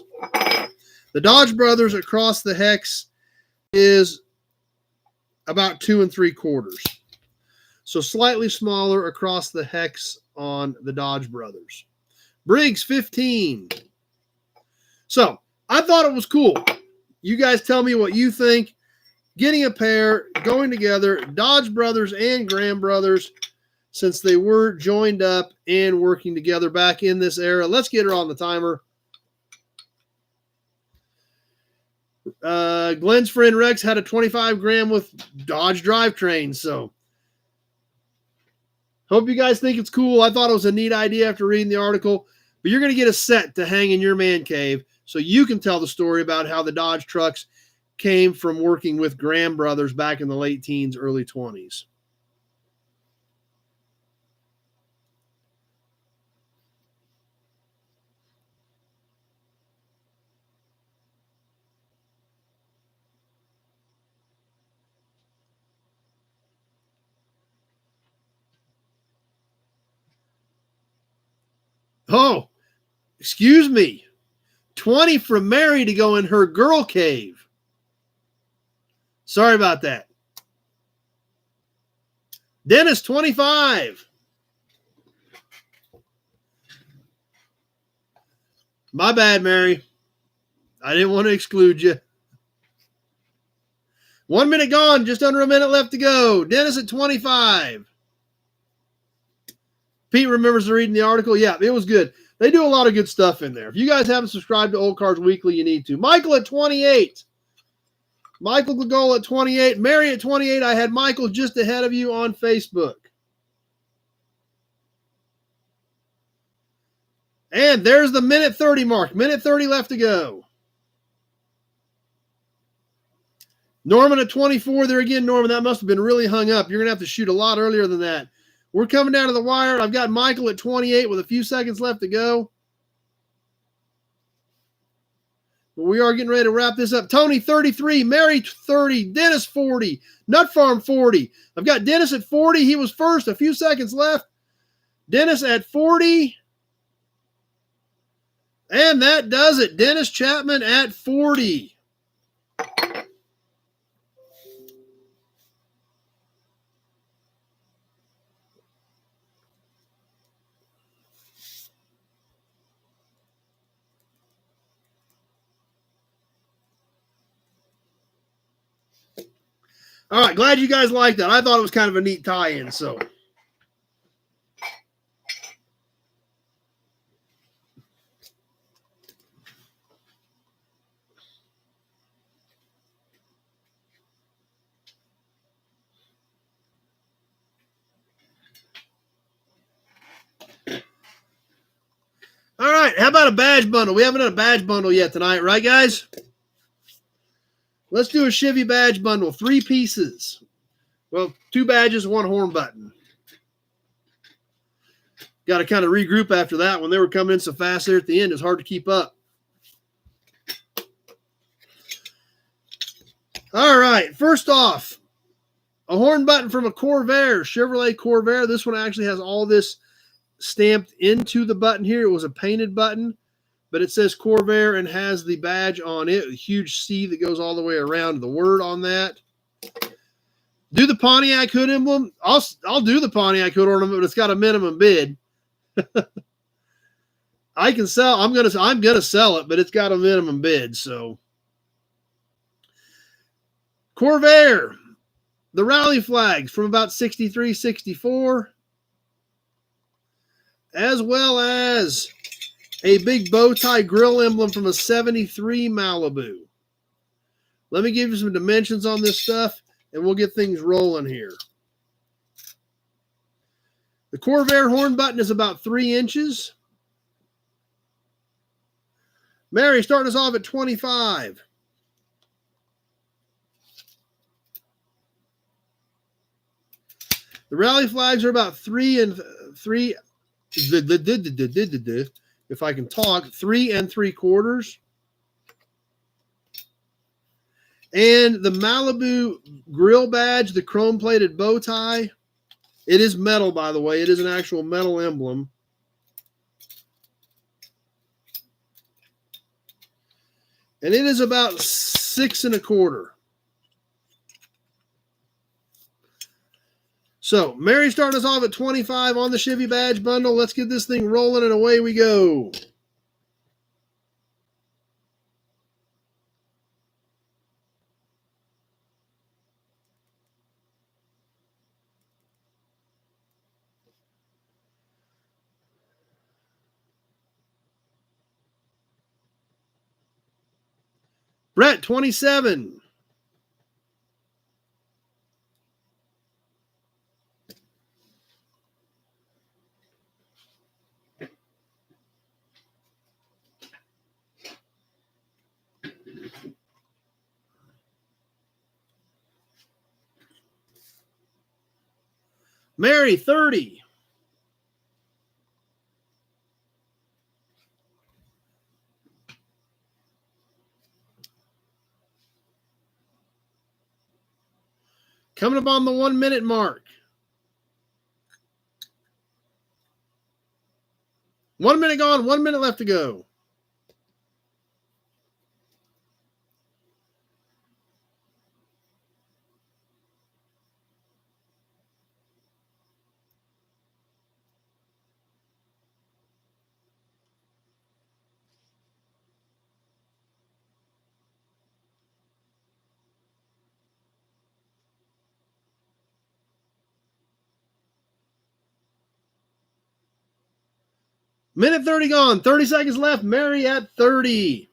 Speaker 1: The Dodge Brothers across the hex is about 2 3/4. So slightly smaller across the hex on the Dodge Brothers. Briggs 15. So I thought it was cool. You guys tell me what you think. Getting a pair, going together, Dodge Brothers and Graham Brothers, since they were joined up and working together back in this era. Let's get her on the timer. Glenn's friend Rex had a 25 gram with Dodge drivetrain. So hope you guys think it's cool. I thought it was a neat idea after reading the article, but you're going to get a set to hang in your man cave so you can tell the story about how the Dodge trucks came from working with Graham Brothers back in the late teens, early 20s. Oh, excuse me. 20 from Mary to go in her girl cave. Sorry about that. Dennis, 25. My bad, Mary. I didn't want to exclude you. 1 minute gone, just under a minute left to go. Dennis at 25. Pete remembers reading the article. Yeah, it was good. They do a lot of good stuff in there. If you guys haven't subscribed to Old Cards Weekly, you need to. Michael at 28. Michael Glagola at 28. Mary at 28. I had Michael just ahead of you on Facebook. And there's the minute 30 mark. Minute 30 left to go. Norman at 24. There again, Norman, that must have been really hung up. You're going to have to shoot a lot earlier than that. We're coming down to the wire. I've got Michael at 28 with a few seconds left to go. But we are getting ready to wrap this up. Tony, 33. Mary, 30. Dennis, 40. Nut Farm, 40. I've got Dennis at 40. He was first. A few seconds left. Dennis at 40. And that does it. Dennis Chapman at 40. All right, glad you guys liked that. I thought it was kind of a neat tie-in, so. All right, how about a badge bundle? We haven't done a badge bundle yet tonight, right, guys? Let's do a Chivy badge bundle. 3 pieces. Well, 2 badges, 1 horn button. Got to kind of regroup after that one. They were coming in so fast there at the end, it's hard to keep up. All right, first off, a horn button from a Corvair, Chevrolet Corvair. This one actually has all this stamped into the button here. It was a painted button, but it says Corvair and has the badge on it, a huge C that goes all the way around, the word on that. Do the Pontiac hood emblem. I'll do the Pontiac hood ornament, but it's got a minimum bid. I can sell. I'm gonna sell it, but it's got a minimum bid. So Corvair, the rally flags from about 63, 64, as well as a big bow tie grill emblem from a 73 Malibu. Let me give you some dimensions on this stuff, and we'll get things rolling here. The Corvair horn button is about 3 inches. Mary, starting us off at 25. The rally flags are about 3 and 3. If I can talk, 3 3/4. And the Malibu grill badge, the chrome plated bow tie. It is metal, by the way. It is an actual metal emblem. And it is about 6 1/4. So, Mary starting us off at 25 on the Chevy badge bundle. Let's get this thing rolling and away we go. Brett, 27. Mary, 30. Coming up on the 1 minute mark. 1 minute gone, 1 minute left to go. Minute 30 gone. 30 seconds left. Mary at 30.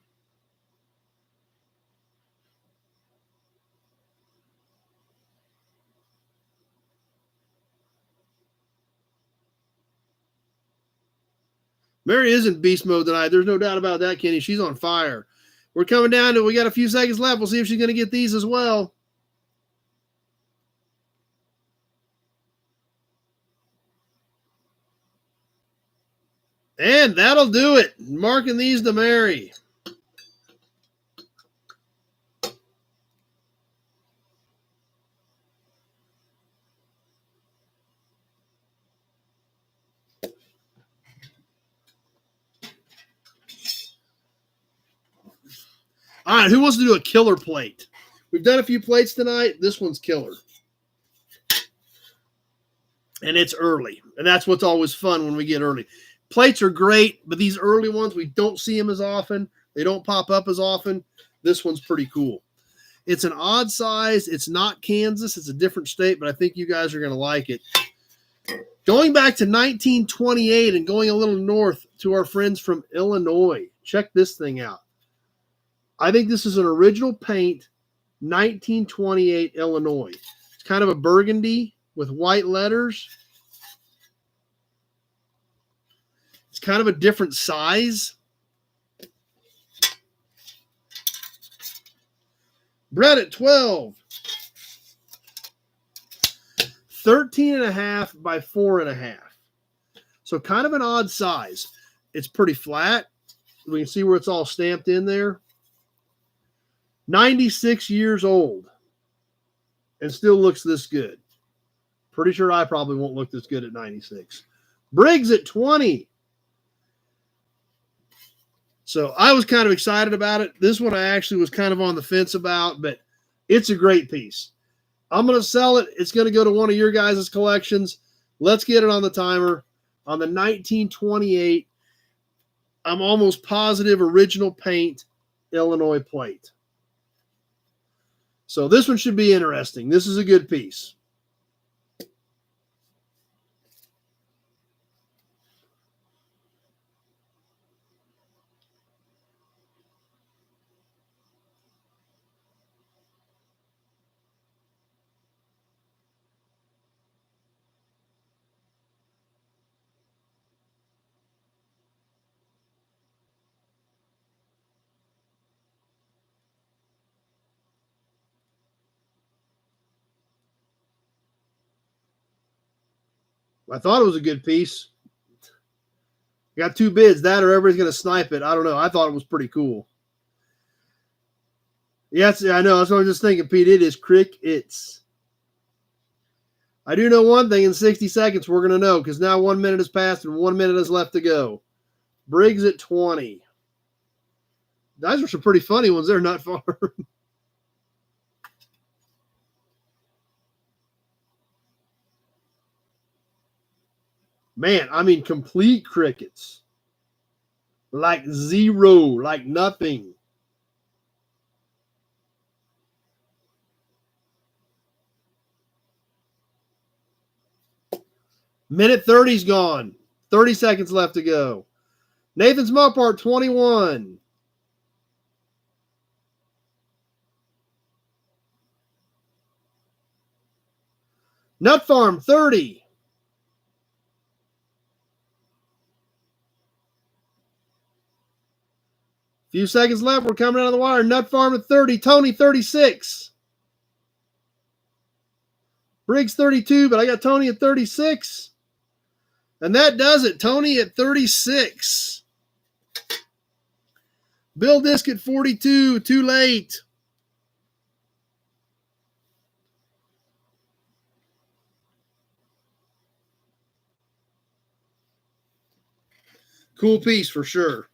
Speaker 1: Mary is in beast mode tonight. There's no doubt about that, Kenny. She's on fire. We're coming down to, we got a few seconds left. We'll see if she's going to get these as well. And that'll do it. Marking these to Mary. All right, who wants to do a killer plate? We've done a few plates tonight. This one's killer. And it's early. And that's what's always fun when we get early. Plates are great, but these early ones, we don't see them as often. They don't pop up as often. This one's pretty cool. It's an odd size. It's not Kansas. It's a different state, but I think you guys are going to like it. Going back to 1928 and going a little north to our friends from Illinois. Check this thing out. I think this is an original paint, 1928 Illinois. It's kind of a burgundy with white letters. It's kind of a different size. Bread at 12. 13.5 by 4.5. So kind of an odd size. It's pretty flat. We can see where it's all stamped in there. 96 years old and still looks this good. Pretty sure I probably won't look this good at 96. Briggs at 20. So I was kind of excited about it. This one I actually was kind of on the fence about, but it's a great piece. I'm going to sell it. It's going to go to one of your guys' collections. Let's get it on the timer. On the 1928, I'm almost positive original paint Illinois plate. So this one should be interesting. This is a good piece. I thought it was a good piece. Got two bids, that or everybody's going to snipe it. I don't know. I thought it was pretty cool. Yes, I know. That's what I was just thinking, Pete. It is crickets. I do know one thing. In 60 seconds, we're going to know because now 1 minute has passed and 1 minute is left to go. Briggs at 20. Those are some pretty funny ones. They're not far. Man, I mean, complete crickets. Like zero, like nothing. Minute 30's gone. 30 seconds left to go. Nathan's Mopar, 21. Nut Farm, 30. Few seconds left. We're coming out of the wire. Nut Farm at 30. Tony, 36. Briggs, 32, but I got Tony at 36. And that does it. Tony at 36. Bill Disk at 42. Too late. Cool piece for sure.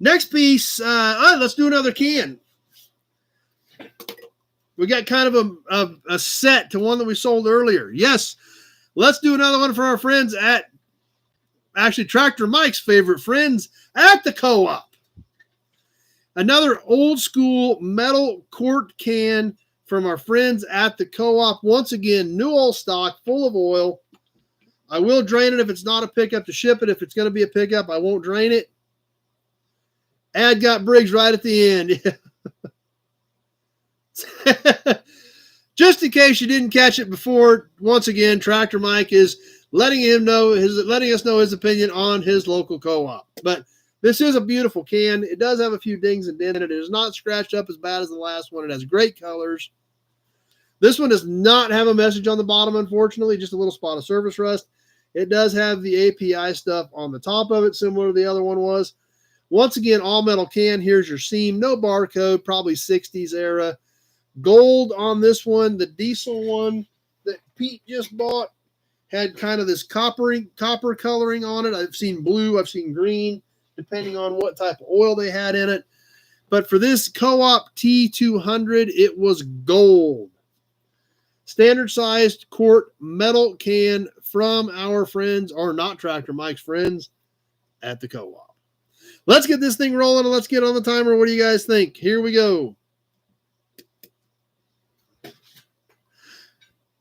Speaker 1: Next piece, let's do another can. We got kind of a set to one that we sold earlier. Yes, let's do another one for our friends at, actually Tractor Mike's favorite friends at the Co-op. Another old school metal quart can from our friends at the Co-op. Once again, new old stock, full of oil. I will drain it if it's not a pickup to ship it. If it's going to be a pickup, I won't drain it. Ad got Briggs right at the end. Just in case you didn't catch it before, once again, Tractor Mike is letting us know his opinion on his local co-op. But this is a beautiful can. It does have a few dings and dents in it. It is not scratched up as bad as the last one. It has great colors. This one does not have a message on the bottom, unfortunately, just a little spot of service rust. It does have the API stuff on the top of it, similar to the other one was. Once again, all metal can. Here's your seam. No barcode, probably 60s era. Gold on this one. The diesel one that Pete just bought had kind of this copper coloring on it. I've seen blue. I've seen green, depending on what type of oil they had in it. But for this Co-op T200, it was gold. Standard sized quart metal can from our friends, or not Tractor Mike's friends, at the Co-op. Let's get this thing rolling and let's get on the timer. What do you guys think? Here we go.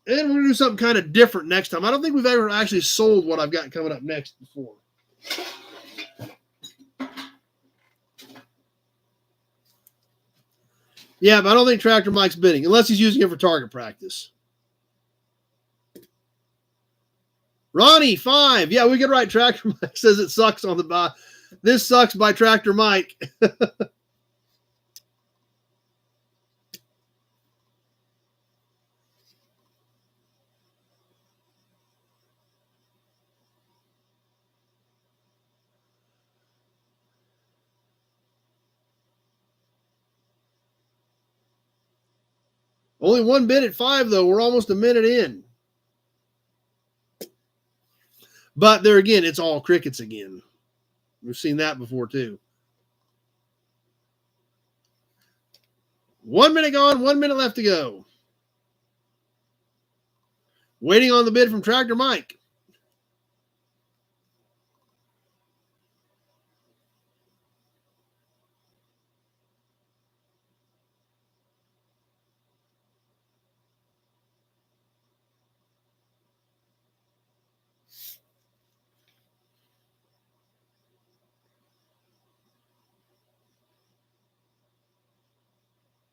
Speaker 1: And we're going to do something kind of different next time. I don't think we've ever actually sold what I've got coming up next before. Yeah, but I don't think Tractor Mike's bidding, unless he's using it for target practice. Ronnie, 5. Yeah, we could write Tractor Mike says it sucks on the buy. This sucks by Tractor Mike. Only one bid at 5, though. We're almost a minute in. But there again, it's all crickets again. We've seen that before, too. 1 minute gone, 1 minute left to go. Waiting on the bid from Tractor Mike.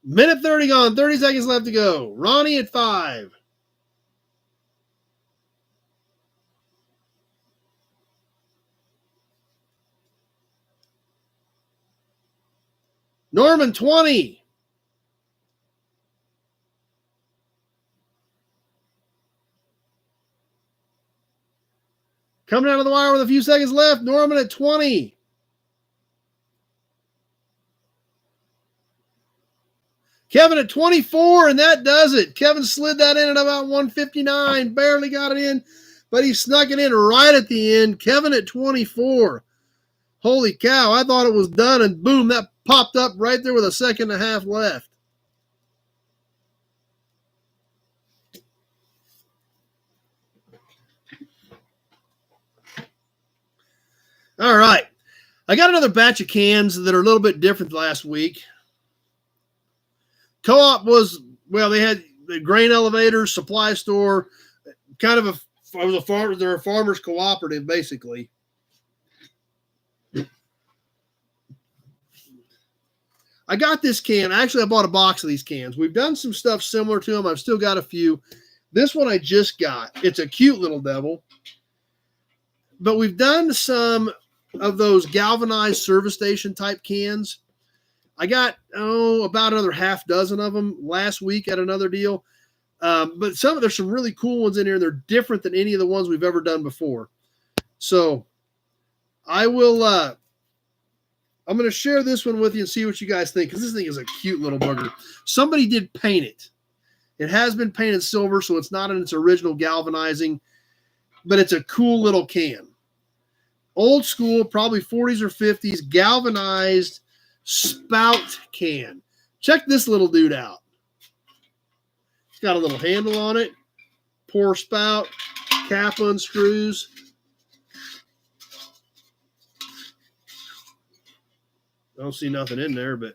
Speaker 1: Minute 30 gone, 30 seconds left to go. Ronnie at 5. Norman, 20. Coming out of the wire with a few seconds left. Norman at 20. Kevin at 24, and that does it. Kevin slid that in at about 159. Barely got it in, but he snuck it in right at the end. Kevin at 24. Holy cow, I thought it was done, and boom, that popped up right there with a second and a half left. All right. I got another batch of cans that are a little bit different last week. Co-op was, well, they had the grain elevator, supply store, kind of they're a farmer's cooperative, basically. I got this can. Actually, I bought a box of these cans. We've done some stuff similar to them. I've still got a few. This one I just got. It's a cute little devil. But we've done some of those galvanized service station type cans. I got, about another half dozen of them last week at another deal. But there's some really cool ones in here. They're different than any of the ones we've ever done before. So I will, I'm going to share this one with you and see what you guys think, because this thing is a cute little bugger. Somebody did paint it. It has been painted silver, so it's not in its original galvanizing, but it's a cool little can. Old school, probably 40s or 50s, galvanized spout can. Check this little dude out. It's got a little handle on it. Pour spout, cap unscrews. I don't see nothing in there, but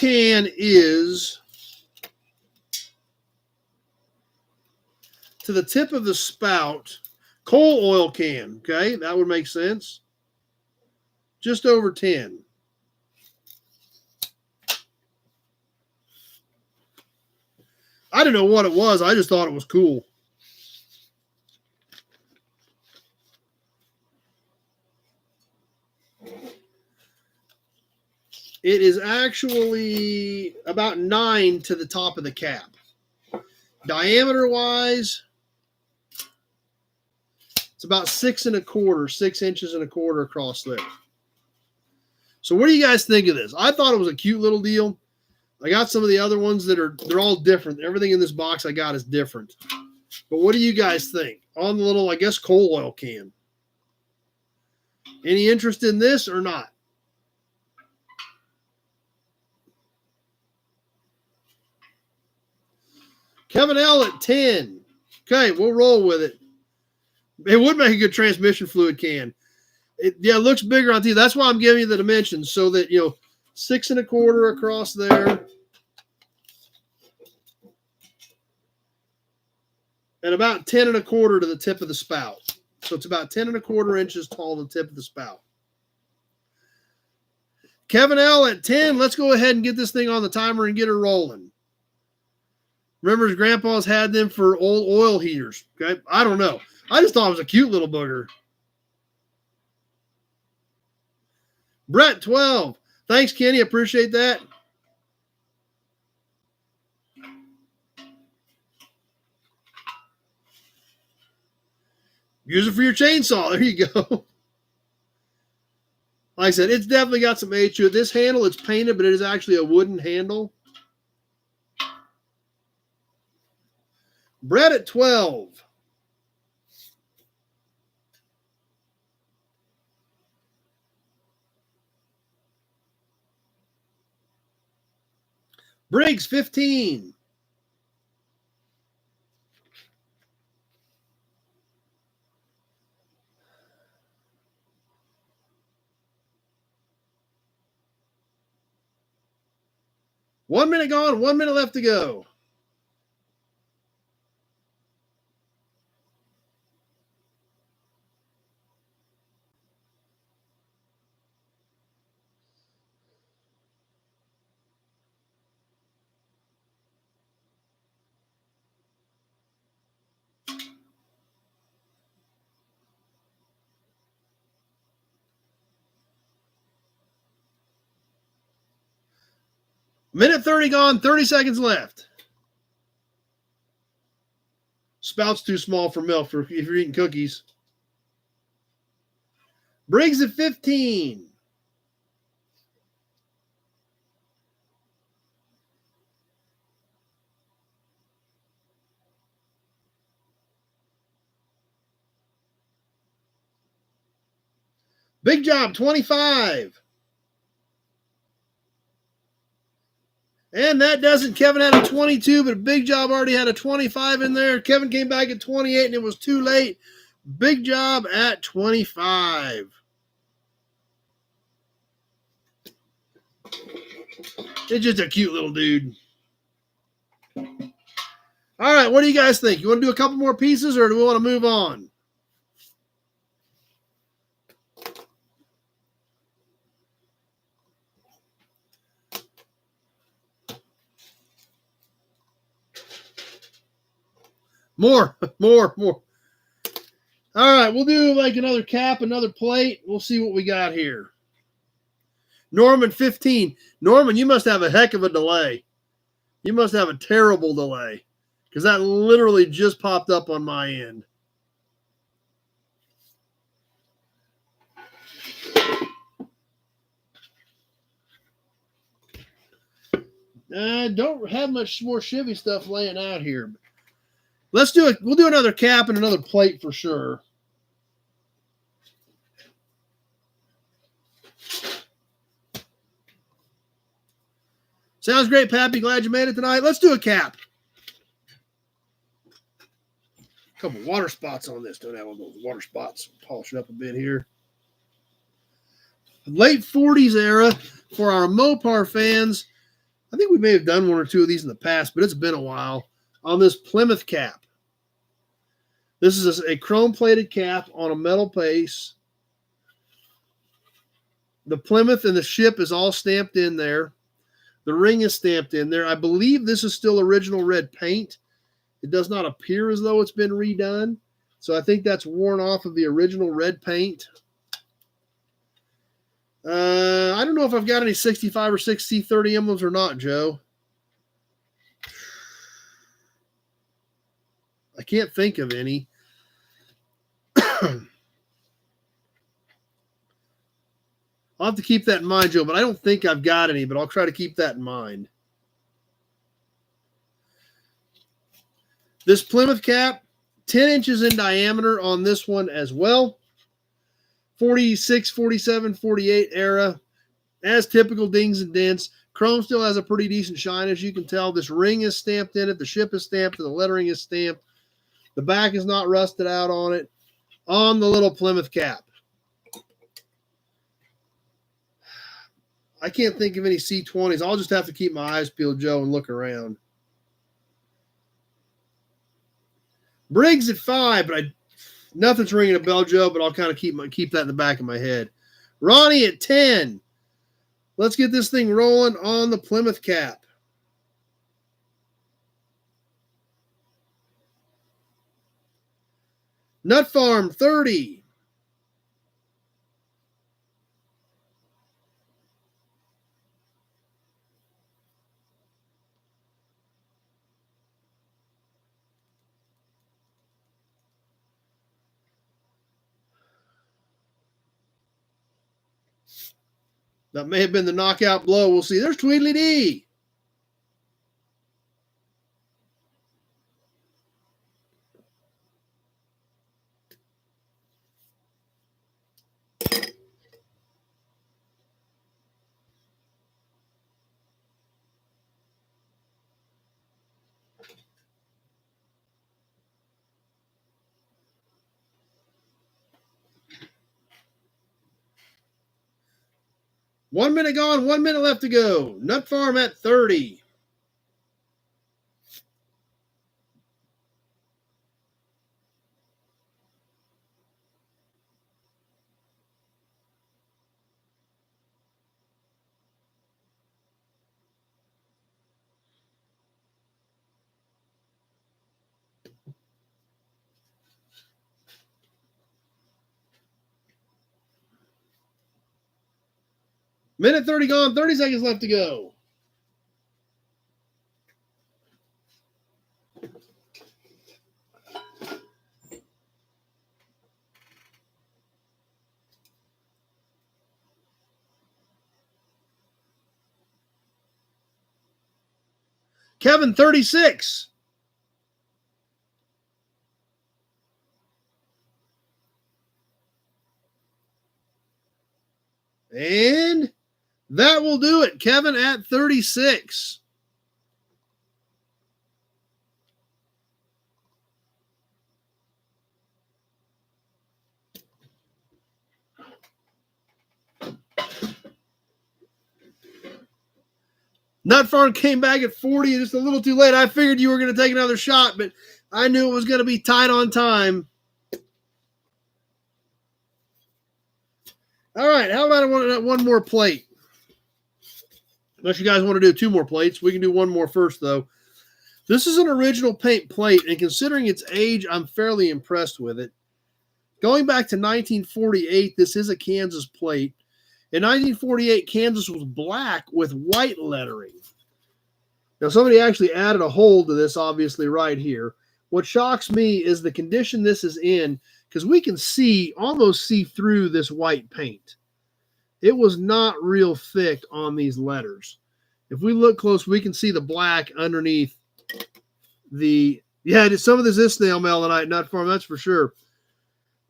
Speaker 1: can is to the tip of the spout, coal oil can. Okay, that would make sense. Just over 10. I didn't know what it was. I just thought it was cool. It is actually about 9 to the top of the cap. Diameter-wise, it's about 6 inches and a quarter across there. So what do you guys think of this? I thought it was a cute little deal. I got some of the other ones they're all different. Everything in this box I got is different. But what do you guys think on the little, I guess, coal oil can? Any interest in this or not? Kevin L at 10. Okay, we'll roll with it. It would make a good transmission fluid can. It looks bigger on TV. That's why I'm giving you the dimensions so that, 6 1/4 across there. And about 10 1/4 to the tip of the spout. So it's about 10 1/4 inches tall to the tip of the spout. Kevin L at 10. Let's go ahead and get this thing on the timer and get her rolling. Remember, his grandpa's had them for old oil heaters. Okay, I don't know. I just thought it was a cute little booger. Brett, 12. Thanks, Kenny. Appreciate that. Use it for your chainsaw. There you go. Like I said, it's definitely got some age to it. This handle, it's painted, but it is actually a wooden handle. Brett at 12. Briggs, 15. One minute gone, 1 minute left to go. Minute 30 gone, 30 seconds left. Spout's too small for milk if you're eating cookies. Briggs at 15. Big Job, 25. And that doesn't. Kevin had a 22, but Big Job already had a 25 in there. Kevin came back at 28, and it was too late. Big Job at 25. It's just a cute little dude. All right, what do you guys think? You want to do a couple more pieces, or do we want to move on? More. All right, we'll do like another cap, another plate. We'll see what we got here. Norman, 15. Norman, you must have a heck of a delay. You must have a terrible delay because that literally just popped up on my end. I don't have much more Chevy stuff laying out here. Let's do it. We'll do another cap and another plate for sure. Sounds great, Pappy. Glad you made it tonight. Let's do a cap. A couple water spots on this. Don't have all those water spots. Polish it up a bit here. Late 40s era for our Mopar fans. I think we may have done one or two of these in the past, but it's been a while. On this Plymouth cap. This is a chrome-plated cap on a metal base. The Plymouth and the ship is all stamped in there. The ring is stamped in there. I believe this is still original red paint. It does not appear as though it's been redone. So I think that's worn off of the original red paint. I don't know if I've got any 65 or 60-30 emblems or not, Joe. I can't think of any. I'll have to keep that in mind, Joe, but I don't think I've got any, but I'll try to keep that in mind. This Plymouth cap, 10 inches in diameter on this one as well. 46, 47, 48 era. As typical dings and dents. Chrome still has a pretty decent shine, as you can tell. This ring is stamped in it. The ship is stamped, and the lettering is stamped. The back is not rusted out on it. On the little Plymouth cap. I can't think of any C20s. I'll just have to keep my eyes peeled, Joe, and look around. Briggs at 5, but nothing's ringing a bell, Joe, but I'll kind of keep that in the back of my head. Ronnie at 10. Let's get this thing rolling on the Plymouth cap. Nut Farm, 30. That may have been the knockout blow. We'll see. There's Tweedledee. One minute gone, 1 minute left to go. Nut Farm at 30. Minute 30 gone, 30 seconds left to go. Kevin, 36. And that will do it. Kevin at 36. Nut Farm came back at 40, just a little too late. I figured you were going to take another shot, but I knew it was going to be tight on time. All right, how about one more plate? Unless you guys want to do 2 more plates. We can do one more first, though. This is an original paint plate, and considering its age, I'm fairly impressed with it. Going back to 1948, this is a Kansas plate. In 1948, Kansas was black with white lettering. Now, somebody actually added a hole to this, obviously, right here. What shocks me is the condition this is in, because we can almost see through this white paint. It was not real thick on these letters. If we look close, we can see the black underneath the... Yeah, some of this is snail mail tonight, Nut Farm, that's for sure.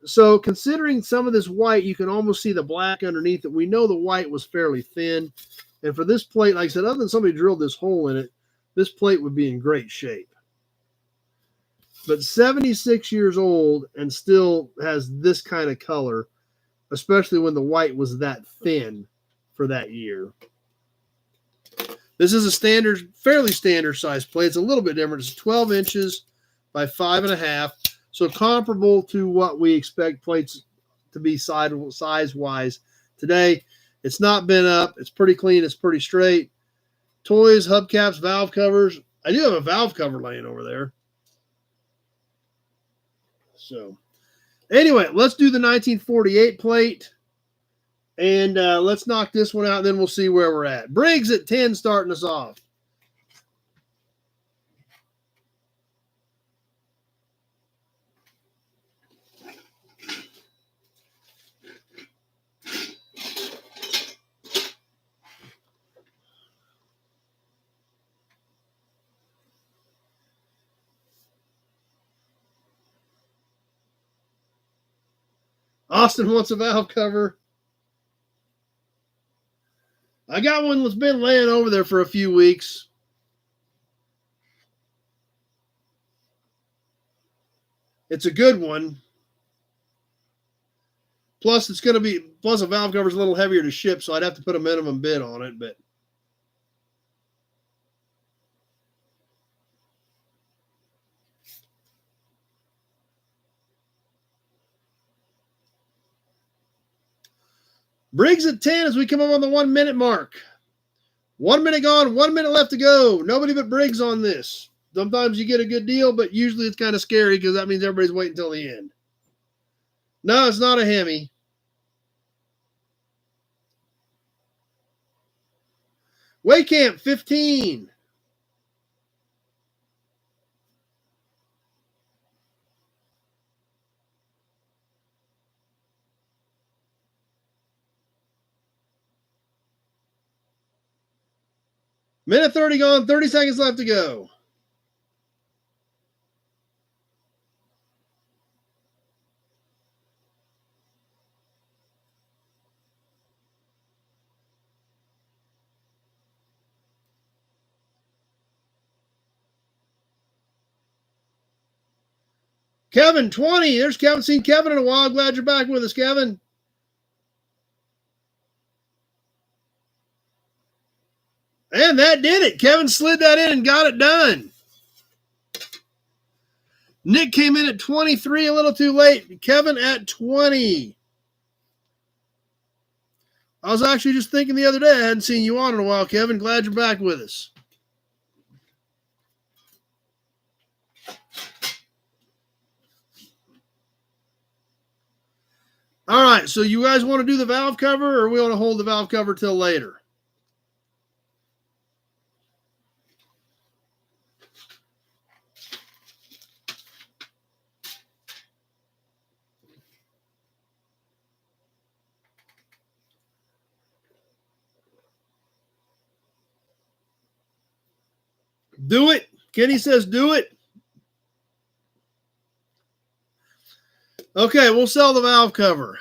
Speaker 1: So considering some of this white, you can almost see the black underneath it. We know the white was fairly thin. And for this plate, like I said, other than somebody drilled this hole in it, this plate would be in great shape. But 76 years old and still has this kind of color, especially when the white was that thin for that year. This is a standard, fairly standard size plate. It's a little bit different. It's 12 inches by 5.5. So comparable to what we expect plates to be size-wise today. It's not bent up. It's pretty clean. It's pretty straight. Toys, hubcaps, valve covers. I do have a valve cover laying over there. So anyway, let's do the 1948 plate. And let's knock this one out, and then we'll see where we're at. Briggs at 10 starting us off. Austin wants a valve cover. I got one that's been laying over there for a few weeks. It's a good one. Plus, it's going to be, plus a valve cover is a little heavier to ship, so I'd have to put a minimum bid on it, but. Briggs at 10 as we come up on the 1 minute mark. 1 minute gone, 1 minute left to go. Nobody but Briggs on this. Sometimes you get a good deal, but usually it's kind of scary because that means everybody's waiting until the end. No, it's not a Hemi. Waycamp 15. Minute 30 gone, 30 seconds left to go. Kevin, 20. There's Kevin. Seen Kevin in a while. Glad you're back with us, Kevin. And that did it. Kevin slid that in and got it done. Nick came in at 23, a little too late. Kevin at 20. I was actually just thinking the other day, I hadn't seen you on in a while, Kevin. Glad you're back with us. All right, so you guys want to do the valve cover, or we want to hold the valve cover till later? Do it. Kenny says do it. Okay, we'll sell the valve cover.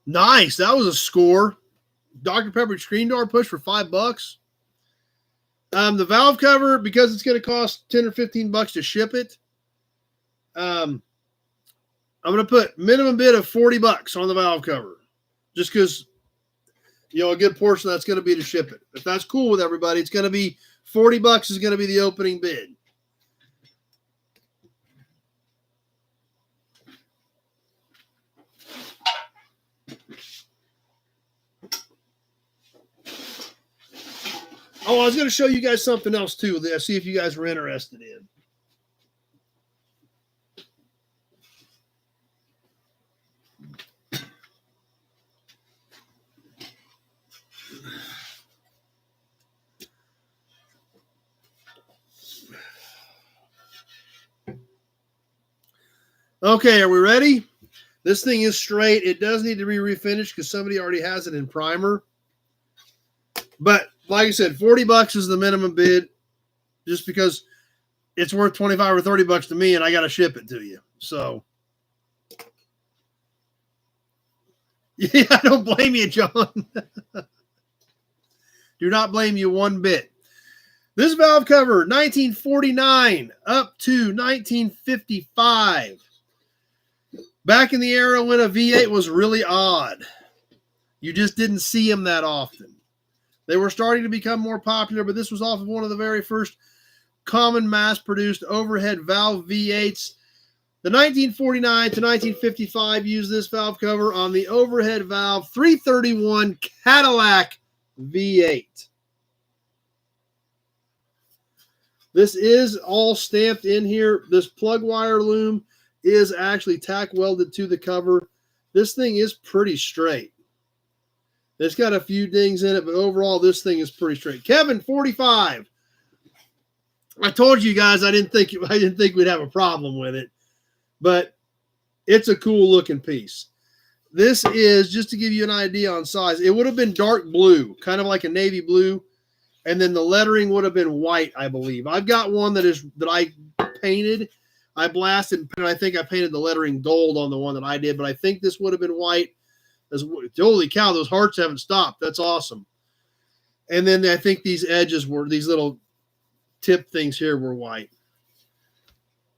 Speaker 1: Nice. That was a score. Dr. Pepper screen door push for $5. The valve cover, because it's going to cost 10 or 15 bucks to ship it, I'm going to put minimum bid of 40 bucks on the valve cover, just because, you know, a good portion of that's going to be to ship it. If that's cool with everybody, it's going to be 40 bucks is going to be the opening bid. Oh, I was going to show you guys something else too. See if you guys were interested in. Okay, are we ready? This thing is straight. It does need to be refinished because somebody already has it in primer. But like I said, 40 bucks is the minimum bid, just because it's worth 25 or 30 bucks to me and I got to ship it to you. So, yeah, I don't blame you, John. Do not blame you one bit. This valve cover, 1949 up to 1955. Back in the era when a V8 was really odd. You just didn't see them that often. They were starting to become more popular, but this was off of one of the very first common mass-produced overhead valve V8s. The 1949 to 1955 used this valve cover on the overhead valve 331 Cadillac V8. This is all stamped in here. This plug wire loom is actually tack welded to the cover. This thing is pretty straight. It's got a few dings in it, but overall this thing is pretty straight. Kevin, 45. I told you guys I didn't think we'd have a problem with it, but it's a cool looking piece. This is, just to give you an idea on size, it would have been dark blue, kind of like a navy blue, and then the lettering would have been white, I believe. I've got one that I painted. I blasted, and I think I painted the lettering gold on the one that I did, but I think this would have been white. Holy cow, those hearts haven't stopped. That's awesome. And then I think these edges were, these little tip things here were white.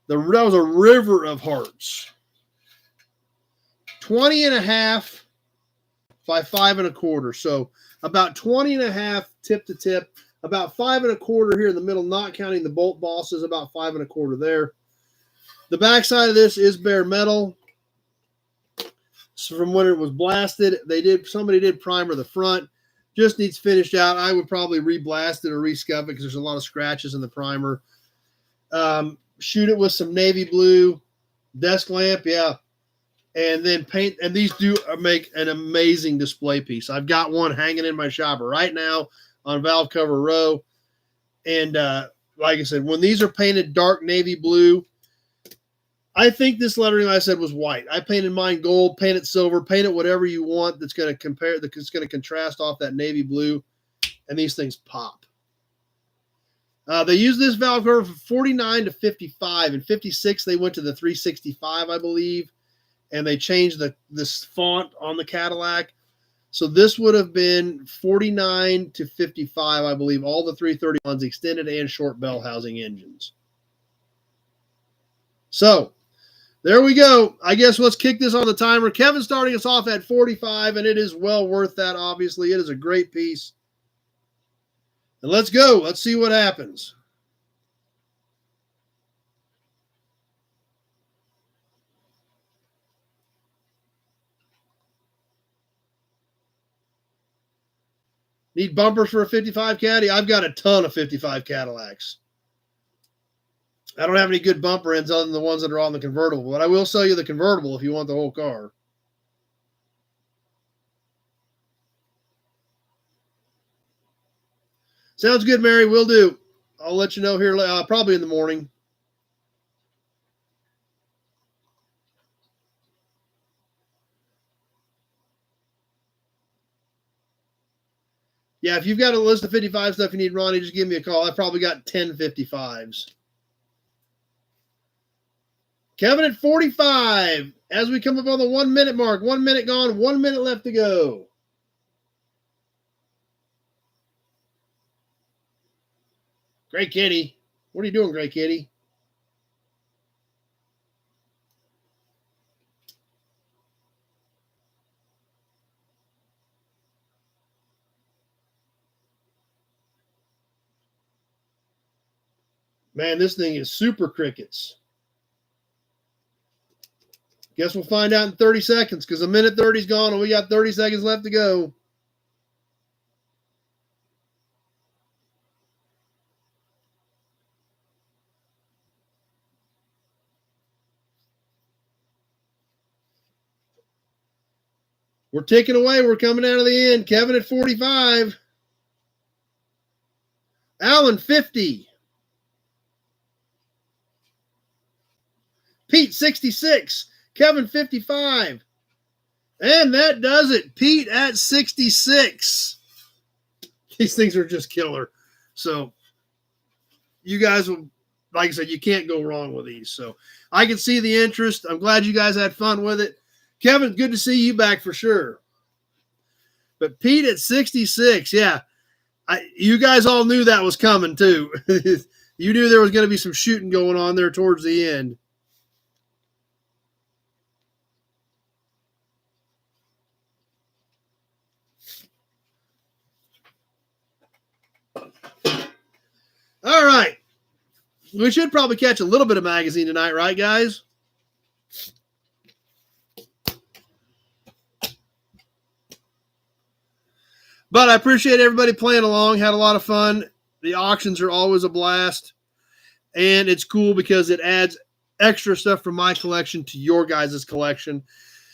Speaker 1: That was a river of hearts. 20 and a half by 5 1/4. So about 20 and a half tip to tip. About 5 1/4 here in the middle, not counting the bolt bosses, about 5 1/4 there. The backside of this is bare metal. So from when it was blasted, somebody did primer the front. Just needs finished out. I would probably re-blast it or re-scuff it because there's a lot of scratches in the primer. Shoot it with some navy blue desk lamp, yeah. And then paint. And these do make an amazing display piece. I've got one hanging in my shop right now on valve cover row. And like I said, when these are painted dark navy blue, I think this lettering, like I said, was white. I painted mine gold, paint it silver, paint it whatever you want that's going to contrast off that navy blue, and these things pop. They use this valve cover from 49 to 55. In 56, they went to the 365, I believe, and they changed this font on the Cadillac. So this would have been 49 to 55, I believe, all the 331s, extended and short bell housing engines. So there we go. I guess let's kick this on the timer. Kevin's starting us off at 45, and it is well worth that, obviously. It is a great piece. And let's go. Let's see what happens. Need bumpers for a 55 Caddy? I've got a ton of 55 Cadillacs. I don't have any good bumper ends other than the ones that are on the convertible, but I will sell you the convertible if you want the whole car. Sounds good, Mary. Will do. I'll let you know here probably in the morning. Yeah, if you've got a list of 55 stuff you need, Ronnie, just give me a call. I probably got 10 55s. Kevin at 45. As we come up on the 1 minute mark, 1 minute gone, 1 minute left to go. Great Kitty. What are you doing, Great Kitty? Man, this thing is super crickets. Guess we'll find out in 30 seconds because a minute 30 is gone and we got 30 seconds left to go. We're ticking away. We're coming out of the end. Kevin at 45. Alan, 50. Pete, 66. Kevin, 55. And that does it. Pete at 66. These things are just killer. So you guys will, like I said, you can't go wrong with these. So I can see the interest. I'm glad you guys had fun with it. Kevin, good to see you back for sure. But Pete at 66, yeah. You guys all knew that was coming too. You knew there was going to be some shooting going on there towards the end. We should probably catch a little bit of magazine tonight, right, guys? But I appreciate everybody playing along. Had a lot of fun. The auctions are always a blast. And it's cool because it adds extra stuff from my collection to your guys' collection.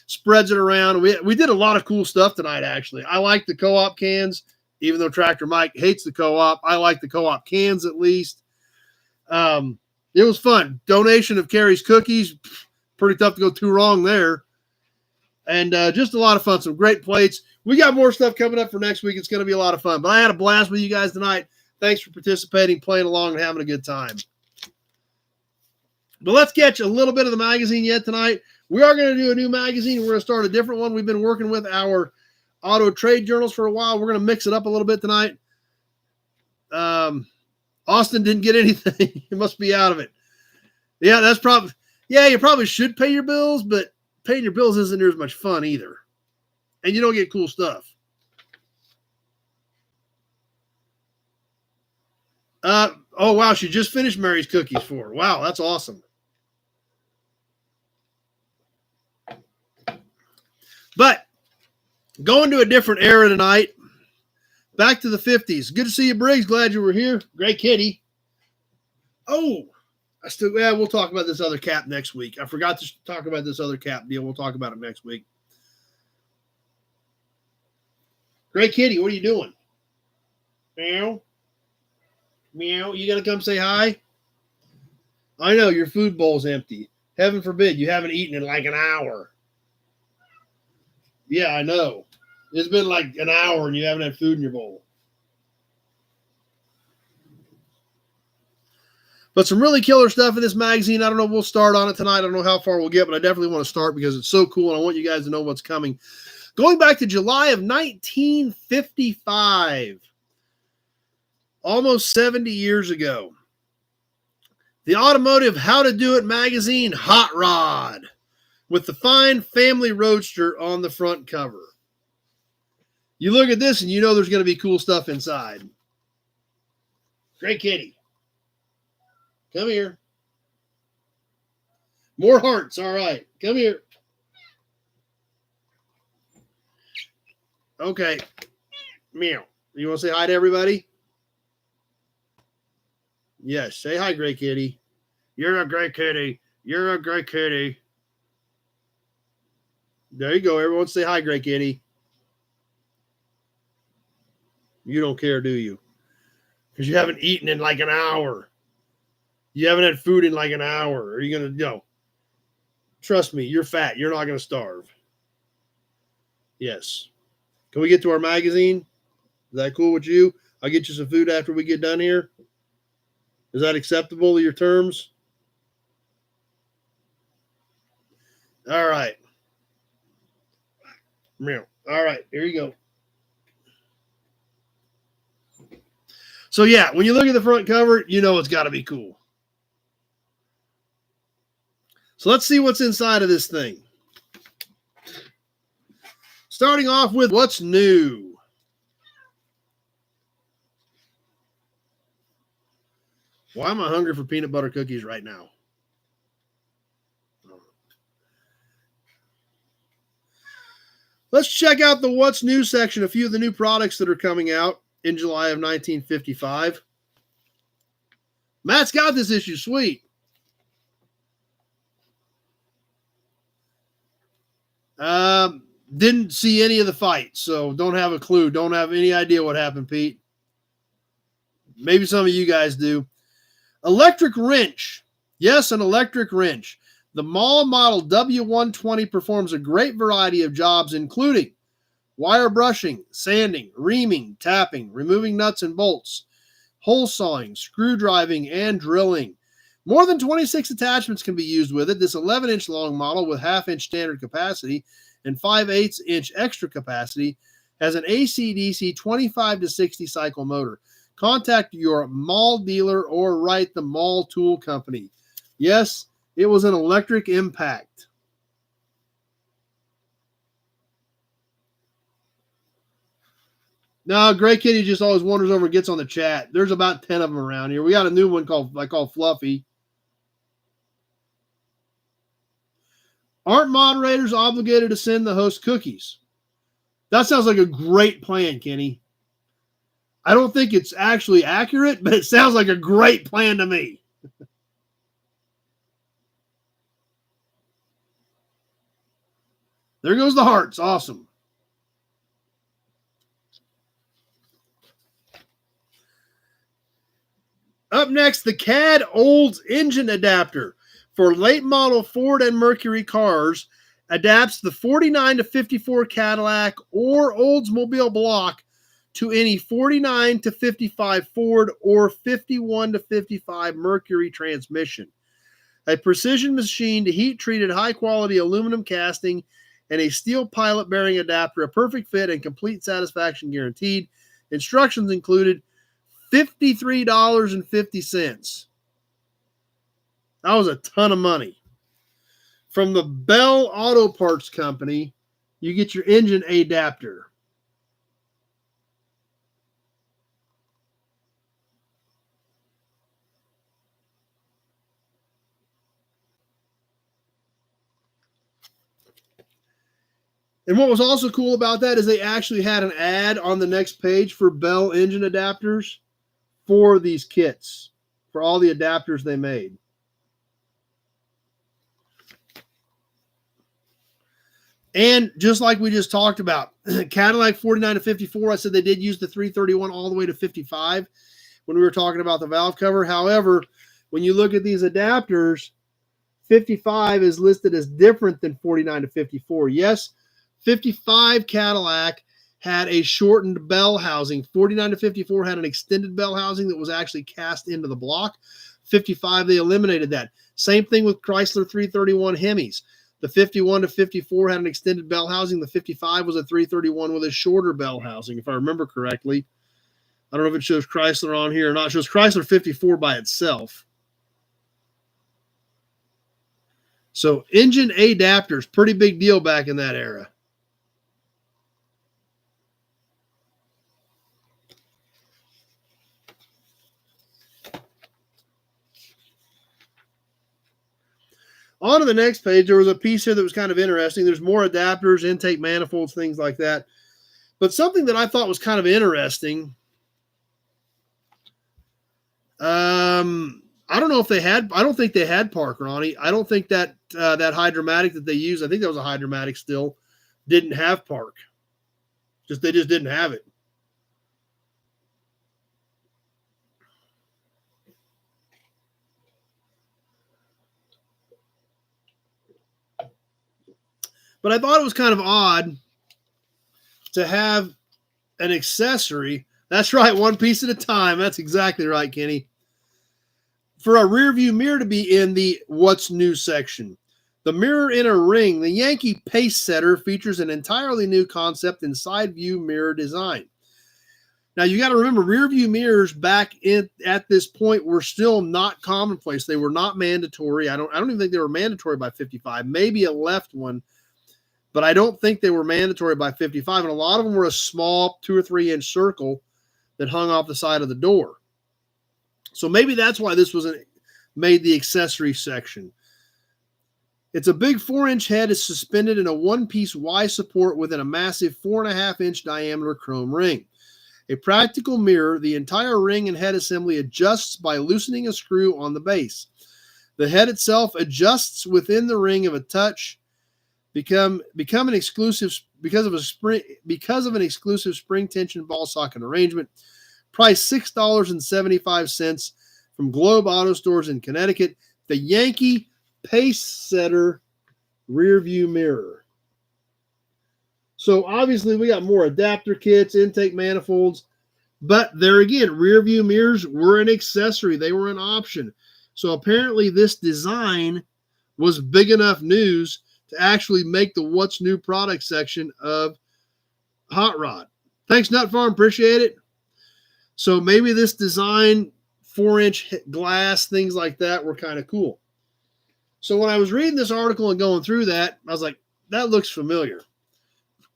Speaker 1: Spreads it around. We did a lot of cool stuff tonight, actually. I like the co-op cans, even though Tractor Mike hates the co-op. I like the co-op cans at least. It was fun. Donation of Carrie's cookies. Pretty tough to go too wrong there. And just a lot of fun. Some great plates. We got more stuff coming up for next week. It's going to be a lot of fun. But I had a blast with you guys tonight. Thanks for participating, playing along, and having a good time. But let's catch a little bit of the magazine yet tonight. We are going to do a new magazine. We're going to start a different one. We've been working with our auto trade journals for a while. We're going to mix it up a little bit tonight. Austin didn't get anything. He must be out of it. Yeah, that's probably. Yeah, you probably should pay your bills, but paying your bills isn't near as much fun either. And you don't get cool stuff. Oh, wow. She just finished Mary's cookies for her. Wow, that's awesome. But going to a different era tonight. Back to the 50s. Good to see you, Briggs. Glad you were here. Great kitty. Oh, we'll talk about this other cap next week. I forgot to talk about this other cap deal. We'll talk about it next week. Great kitty, what are you doing? Meow. Meow. You got to come say hi? I know, your food bowl's empty. Heaven forbid you haven't eaten in like an hour. Yeah, I know. It's been like an hour and you haven't had food in your bowl. But some really killer stuff in this magazine. I don't know if we'll start on it tonight. I don't know how far we'll get, but I definitely want to start because it's so cool and I want you guys to know what's coming. Going back to July of 1955, almost 70 years ago, the Automotive How to Do It magazine Hot Rod with the fine family roadster on the front cover. You look at this and you know there's going to be cool stuff inside. Great kitty. Come here. More hearts. All right. Come here. Okay. Meow. You want to say hi to everybody? Yes. Say hi, great kitty. You're a great kitty. You're a great kitty. There you go. Everyone say hi, great kitty. You don't care, do you? Because you haven't eaten in like an hour. You haven't had food in like an hour. Are you going to go? Trust me, you're fat. You're not going to starve. Yes. Can we get to our magazine? Is that cool with you? I'll get you some food after we get done here. Is that acceptable to your terms? All right. All right, here you go. So, yeah, when you look at the front cover, you know it's got to be cool. So let's see what's inside of this thing. Starting off with what's new. Why am I hungry for peanut butter cookies right now? Let's check out the what's new section, a few of the new products that are coming out in July of 1955. Matt's got this issue. Sweet. Didn't see any of the fight, so don't have a clue. Don't have any idea what happened, Pete. Maybe some of you guys do. Electric wrench. Yes, an electric wrench. The Mall Model W120 performs a great variety of jobs, including wire brushing, sanding, reaming, tapping, removing nuts and bolts, hole sawing, screw driving, and drilling. More than 26 attachments can be used with it. This 11-inch long model with half-inch standard capacity and 5/8-inch extra capacity has an AC/DC 25 to 60 cycle motor. Contact your mall dealer or write the Mall Tool Company. Yes, it was an electric impact. No, Gray Kitty just always wanders over and gets on the chat. There's about 10 of them around here. We got a new one I call Fluffy. Aren't moderators obligated to send the host cookies? That sounds like a great plan, Kenny. I don't think it's actually accurate, but it sounds like a great plan to me. There goes the hearts. Awesome. Up next, the CAD Olds engine adapter for late model Ford and Mercury cars adapts the 49 to 54 Cadillac or Oldsmobile block to any 49 to 55 Ford or 51 to 55 Mercury transmission. A precision machine to heat-treated high-quality aluminum casting and a steel pilot bearing adapter, a perfect fit and complete satisfaction guaranteed. Instructions included. $53.50. That was a ton of money. From the Bell Auto Parts Company, you get your engine adapter. And what was also cool about that is they actually had an ad on the next page for Bell engine adapters for these kits, for all the adapters they made. And just like we just talked about, Cadillac 49 to 54, I said they did use the 331 all the way to 55 when we were talking about the valve cover. However, when you look at these adapters, 55 is listed as different than 49 to 54. Yes, 55 Cadillac had a shortened bell housing. 49 to 54 had an extended bell housing that was actually cast into the block. 55, they eliminated that. Same thing with Chrysler 331 Hemis. The 51 to 54 had an extended bell housing. The 55 was a 331 with a shorter bell housing, if I remember correctly. I don't know if it shows Chrysler on here or not. It shows Chrysler 54 by itself. So engine adapters, pretty big deal back in that era. On to the next page, there was a piece here that was kind of interesting. There's more adapters, intake manifolds, things like that. But something that I thought was kind of interesting, I don't know if they had, I don't think they had Park, Ronnie. I don't think that that Hydromatic that they used, I think that was a Hydromatic still, didn't have Park. They just didn't have it. But I thought it was kind of odd to have an accessory. That's right, one piece at a time. That's exactly right, Kenny. For a rear view mirror to be in the What's New section. The mirror in a ring, the Yankee Pace Setter, features an entirely new concept in side view mirror design. Now, you got to remember, rear view mirrors back at this point were still not commonplace. They were not mandatory. I don't even think they were mandatory by 55. Maybe a left one, but I don't think they were mandatory by 55. And a lot of them were a small 2 or 3 inch circle that hung off the side of the door. So maybe that's why this wasn't made the accessory section. It's a big 4-inch head is suspended in a one-piece Y support within a massive 4.5-inch diameter chrome ring. A practical mirror, the entire ring and head assembly adjusts by loosening a screw on the base. The head itself adjusts within the ring of a touch, become an exclusive because of an exclusive spring tension ball socket arrangement. Price $6.75 from Globe Auto Stores in Connecticut. The Yankee Pace Setter rear view mirror. So obviously we got more adapter kits, intake manifolds, but there again, rear view mirrors were an accessory. They were an option. So apparently this design was big enough news to actually make the What's New product section of Hot Rod. Thanks, Nut Farm. Appreciate it. So maybe this design, 4-inch glass, things like that were kind of cool. So when I was reading this article and going through that, I was like, that looks familiar.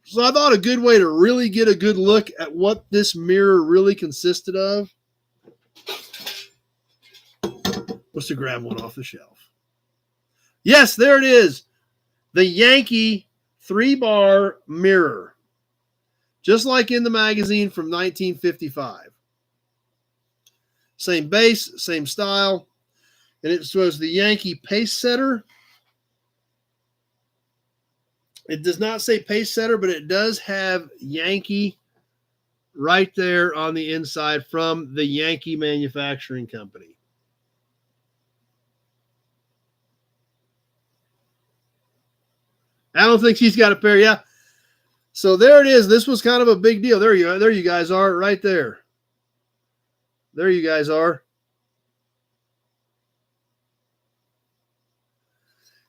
Speaker 1: So I thought a good way to really get a good look at what this mirror really consisted of was to grab one off the shelf. Yes, there it is. The Yankee 3-bar mirror. Just like in the magazine from 1955. Same base, same style. And it was the Yankee pace setter. It does not say pace setter, but it does have Yankee right there on the inside from the Yankee Manufacturing Company. Alan thinks he's got a pair. Yeah. So there it is. This was kind of a big deal. There you guys are right there. There you guys are.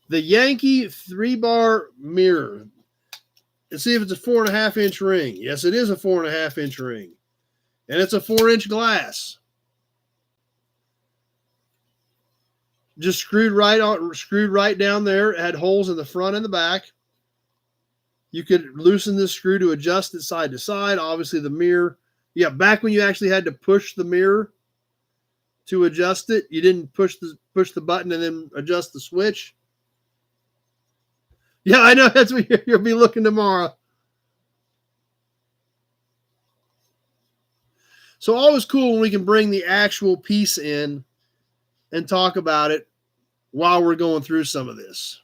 Speaker 1: The Yankee 3-bar mirror. Let's see if it's a 4.5-inch ring. Yes, it is a 4.5-inch ring. And it's a 4-inch glass. Just screwed right down there. It had holes in the front and the back. You could loosen this screw to adjust it side to side. Obviously, the mirror. Yeah, back when you actually had to push the mirror to adjust it, you didn't push the button and then adjust the switch. Yeah, I know. That's what you'll be looking tomorrow. So always cool when we can bring the actual piece in and talk about it while we're going through some of this.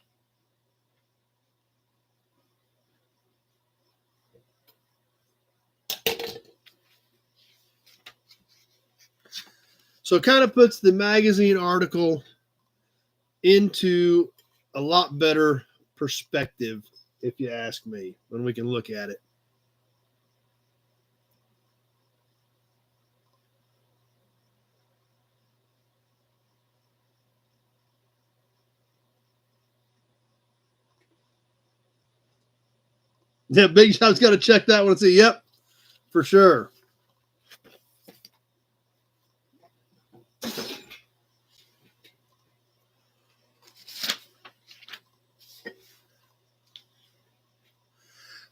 Speaker 1: So it kind of puts the magazine article into a lot better perspective, if you ask me, when we can look at it. Yeah, Big Shot's got to check that one and see. Yep, for sure.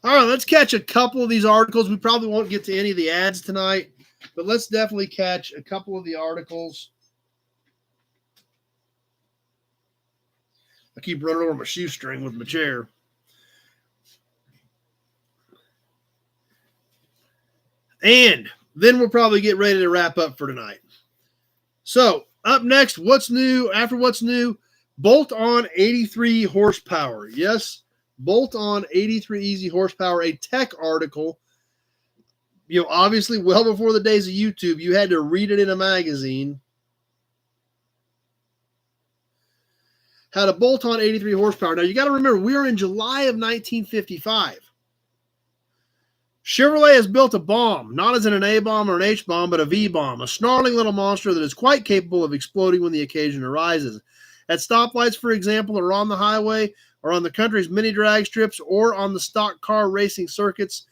Speaker 1: All right, let's catch a couple of these articles. We probably won't get to any of the ads tonight, but let's definitely catch a couple of the articles. I keep running over my shoestring with my chair. And then we'll probably get ready to wrap up for tonight. So, up next, what's new? After what's new, bolt-on 83 horsepower. Yes, bolt-on 83 easy horsepower, a tech article. You know, obviously, well before the days of YouTube, you had to read it in a magazine. Had a bolt-on 83 horsepower. Now, you got to remember, we are in July of 1955. Chevrolet has built a bomb, not as in an A-bomb or an H-bomb, but a V-bomb, a snarling little monster that is quite capable of exploding when the occasion arises. At stoplights, for example, or on the highway, or on the country's mini drag strips, or on the stock car racing circuits,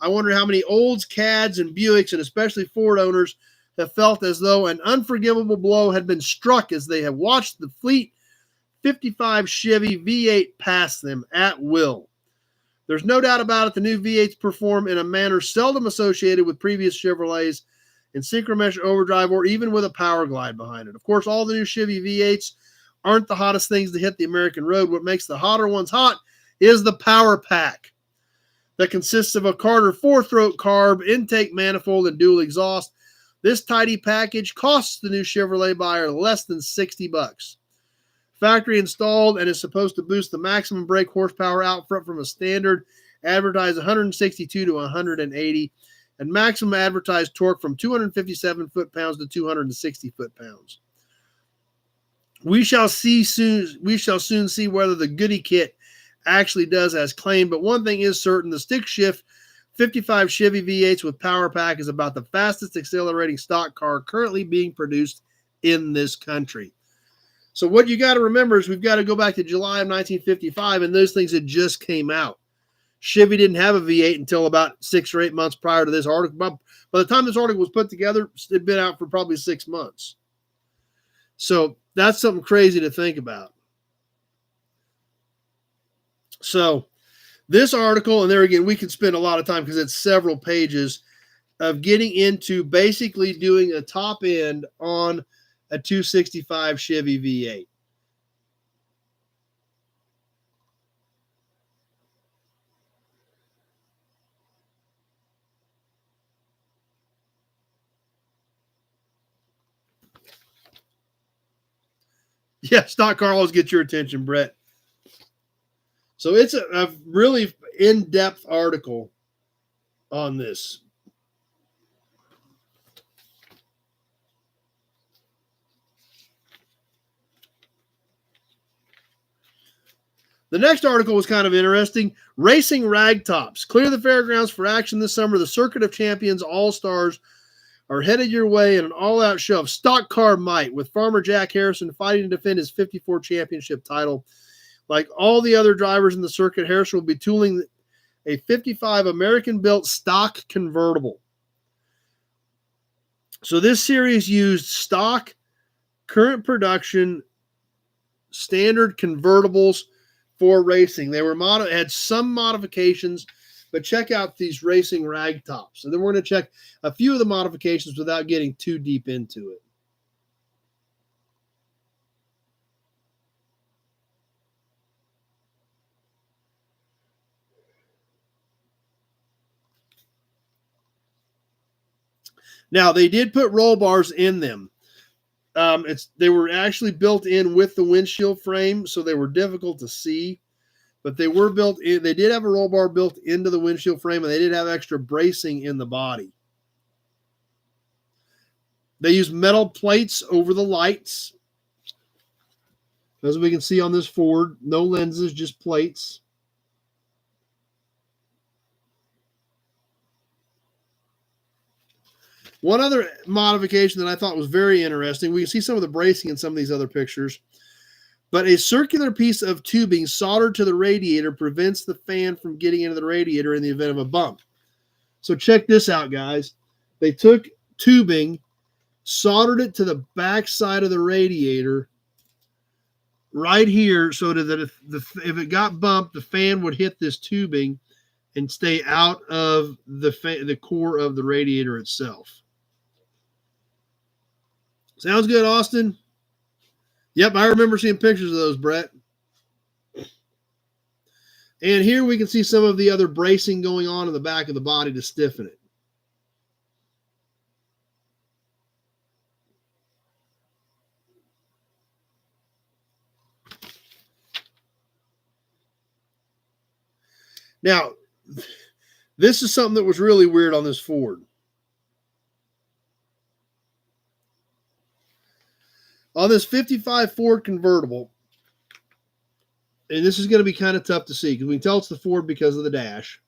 Speaker 1: I wonder how many Olds, Cads, and Buicks, and especially Ford owners, have felt as though an unforgivable blow had been struck as they have watched the fleet 55 Chevy V8 pass them at will. There's no doubt about it, the new V8s perform in a manner seldom associated with previous Chevrolets in synchromesh overdrive or even with a power glide behind it. Of course, all the new Chevy V8s aren't the hottest things to hit the American road. What makes the hotter ones hot is the power pack that consists of a Carter 4-throat carb, intake manifold, and dual exhaust. This tidy package costs the new Chevrolet buyer less than $60. Factory installed and is supposed to boost the maximum brake horsepower out front from a standard advertised 162 to 180 and maximum advertised torque from 257 foot-pounds to 260 foot-pounds. We shall soon see whether the goodie kit actually does as claimed, but one thing is certain, the stick shift 55 Chevy V8s with power pack is about the fastest accelerating stock car currently being produced in this country. So what you got to remember is we've got to go back to July of 1955, and those things had just came out. Chevy didn't have a V8 until about 6 or 8 months prior to this article. By the time this article was put together, it had been out for probably 6 months. So that's something crazy to think about. So This article, and there again, we could spend a lot of time because it's several pages of getting into basically doing a top end on a 265 Chevy V8. Yeah, stock car always gets your attention, Brett. So it's a really in-depth article on this. The next article was kind of interesting. Racing ragtops. Clear the fairgrounds for action this summer. The Circuit of Champions All-Stars are headed your way in an all-out show of stock car might, with farmer Jack Harrison fighting to defend his 54 championship title. Like all the other drivers in the circuit, Harrison will be tooling a 55 American-built stock convertible. So this series used stock, current production, standard convertibles for racing. They were had some modifications, but check out these racing ragtops. And then we're going to check a few of the modifications without getting too deep into it. Now, they did put roll bars in them. They were actually built in with the windshield frame, so they were difficult to see. But they were built in. They did have a roll bar built into the windshield frame, and they did have extra bracing in the body. They used metal plates over the lights. As we can see on this Ford, no lenses, just plates. One other modification that I thought was very interesting, we can see some of the bracing in some of these other pictures, but a circular piece of tubing soldered to the radiator prevents the fan from getting into the radiator in the event of a bump. So check this out, guys. They took tubing, soldered it to the back side of the radiator right here so that if it got bumped, the fan would hit this tubing and stay out of the core of the radiator itself. Sounds good, Austin? Yep, I remember seeing pictures of those, Brett. And here we can see some of the other bracing going on in the back of the body to stiffen it. Now, this is something that was really weird on this Ford. On this 55 Ford convertible, and this is going to be kind of tough to see because we can tell it's the Ford because of the dash.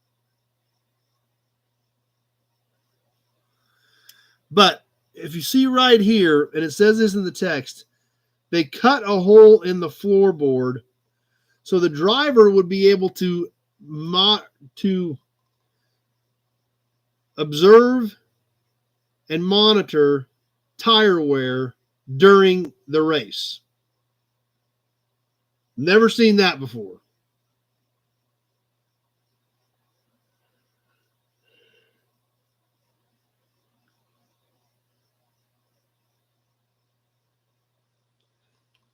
Speaker 1: But if you see right here, and it says this in the text, they cut a hole in the floorboard so the driver would be able to observe and monitor tire wear during the race. Never seen that before.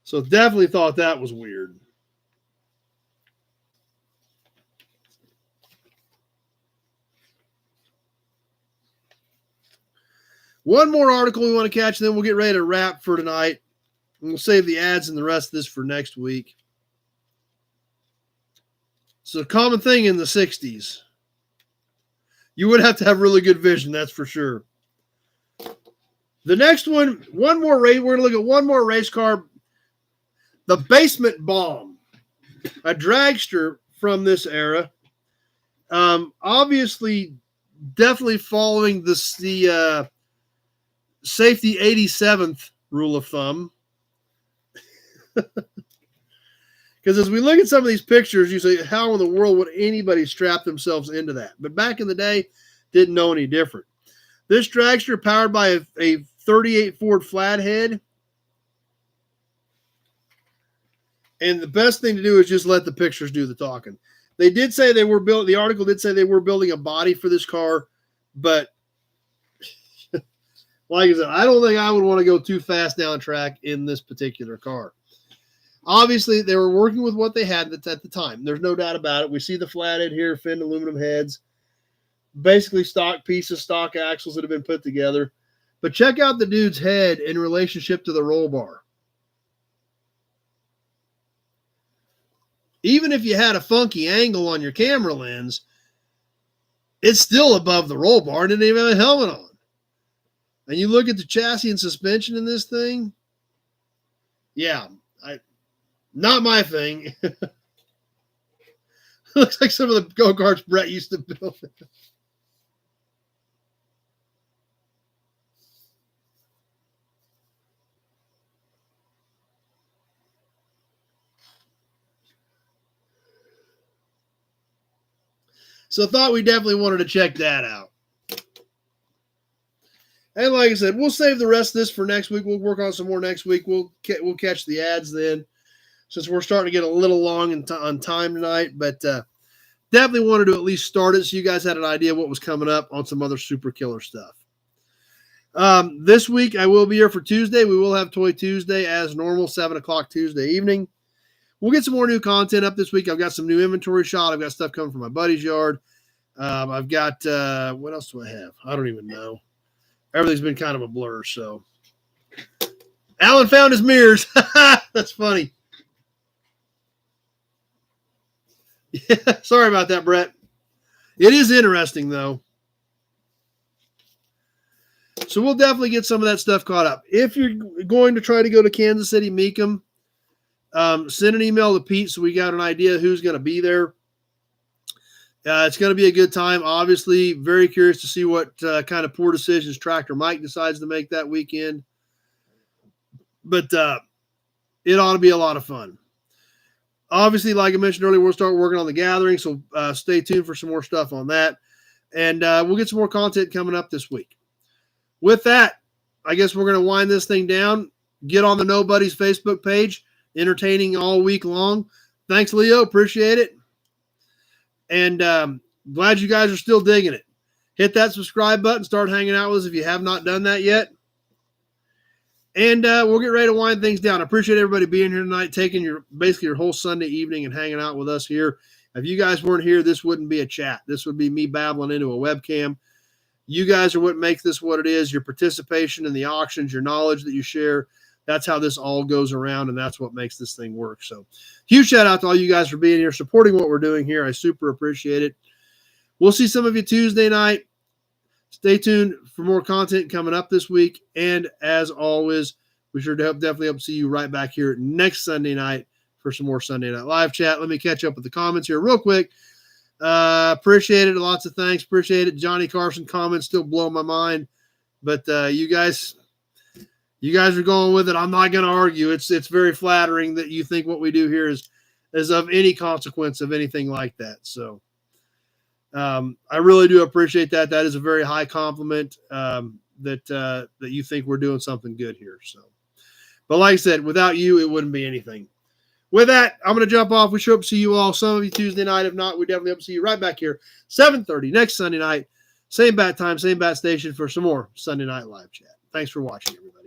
Speaker 1: So definitely thought that was weird. One more article we want to catch, and then we'll get ready to wrap for tonight. And we'll save the ads and the rest of this for next week. It's a common thing in the 60s. You would have to have really good vision, that's for sure. The next one more race. We're going to look at one more race car. The Basement Bomb, a dragster from this era. Obviously, definitely following the safety 87th rule of thumb. Because as we look at some of these pictures, you say, how in the world would anybody strap themselves into that? But back in the day, didn't know any different. This dragster powered by a 38 Ford Flathead. And the best thing to do is just let the pictures do the talking. They did say they were built. The article did say they were building a body for this car, but like I said, I don't think I would want to go too fast down the track in this particular car. Obviously, they were working with what they had at the time. There's no doubt about it. We see the flathead here, finned aluminum heads, basically stock pieces, stock axles that have been put together. But check out the dude's head in relationship to the roll bar. Even if you had a funky angle on your camera lens, it's still above the roll bar and didn't even have a helmet on. And you look at the chassis and suspension in this thing, yeah, not my thing. Looks like some of the go-karts Brett used to build. So I thought we definitely wanted to check that out. And like I said, we'll save the rest of this for next week. We'll work on some more next week. We'll catch the ads then, since we're starting to get a little long on time tonight. But definitely wanted to at least start it so you guys had an idea what was coming up on some other super killer stuff. This week, I will be here for Tuesday. We will have Toy Tuesday as normal, 7 o'clock Tuesday evening. We'll get some more new content up this week. I've got some new inventory shot. I've got stuff coming from my buddy's yard. I've got, what else do I have? I don't even know. Everything's been kind of a blur, so. Alan found his mirrors. That's funny. Yeah, sorry about that, Brett. It is interesting, though. So we'll definitely get some of that stuff caught up. If you're going to try to go to Kansas City Meekum, send an email to Pete so we got an idea who's going to be there. It's going to be a good time. Obviously, very curious to see what kind of poor decisions Tractor Mike decides to make that weekend. But it ought to be a lot of fun. Obviously, like I mentioned earlier, we'll start working on the gathering, so stay tuned for some more stuff on that. And we'll get some more content coming up this week. With that, I guess we're going to wind this thing down. Get on the Nobody's Facebook page. Entertaining all week long. Thanks, Leo. Appreciate it. And glad you guys are still digging it. Hit that subscribe button. Start hanging out with us if you have not done that yet. And we'll get ready to wind things down. I appreciate everybody being here tonight, taking basically your whole Sunday evening and hanging out with us here. If you guys weren't here, this wouldn't be a chat. This would be me babbling into a webcam. You guys are what makes this what it is. Your participation in the auctions, your knowledge that you share. That's how this all goes around, and that's what makes this thing work. So huge shout out to all you guys for being here, supporting what we're doing here. I super appreciate it. We'll see some of you Tuesday night. Stay tuned for more content coming up this week. And as always, we sure definitely hope to see you right back here next Sunday night for some more Sunday Night Live chat. Let me catch up with the comments here real quick. Appreciate it. Lots of thanks. Appreciate it. Johnny Carson comments still blow my mind. But you guys are going with it. I'm not going to argue. It's very flattering that you think what we do here is of any consequence of anything like that. So I really do appreciate that. That is a very high compliment that you think we're doing something good here. So, but like I said, without you, it wouldn't be anything. With that, I'm going to jump off. We should hope to see you all. Some of you Tuesday night. If not, we definitely hope to see you right back here, 7:30 next Sunday night. Same bat time, same bat station for some more Sunday Night Live chat. Thanks for watching, everybody.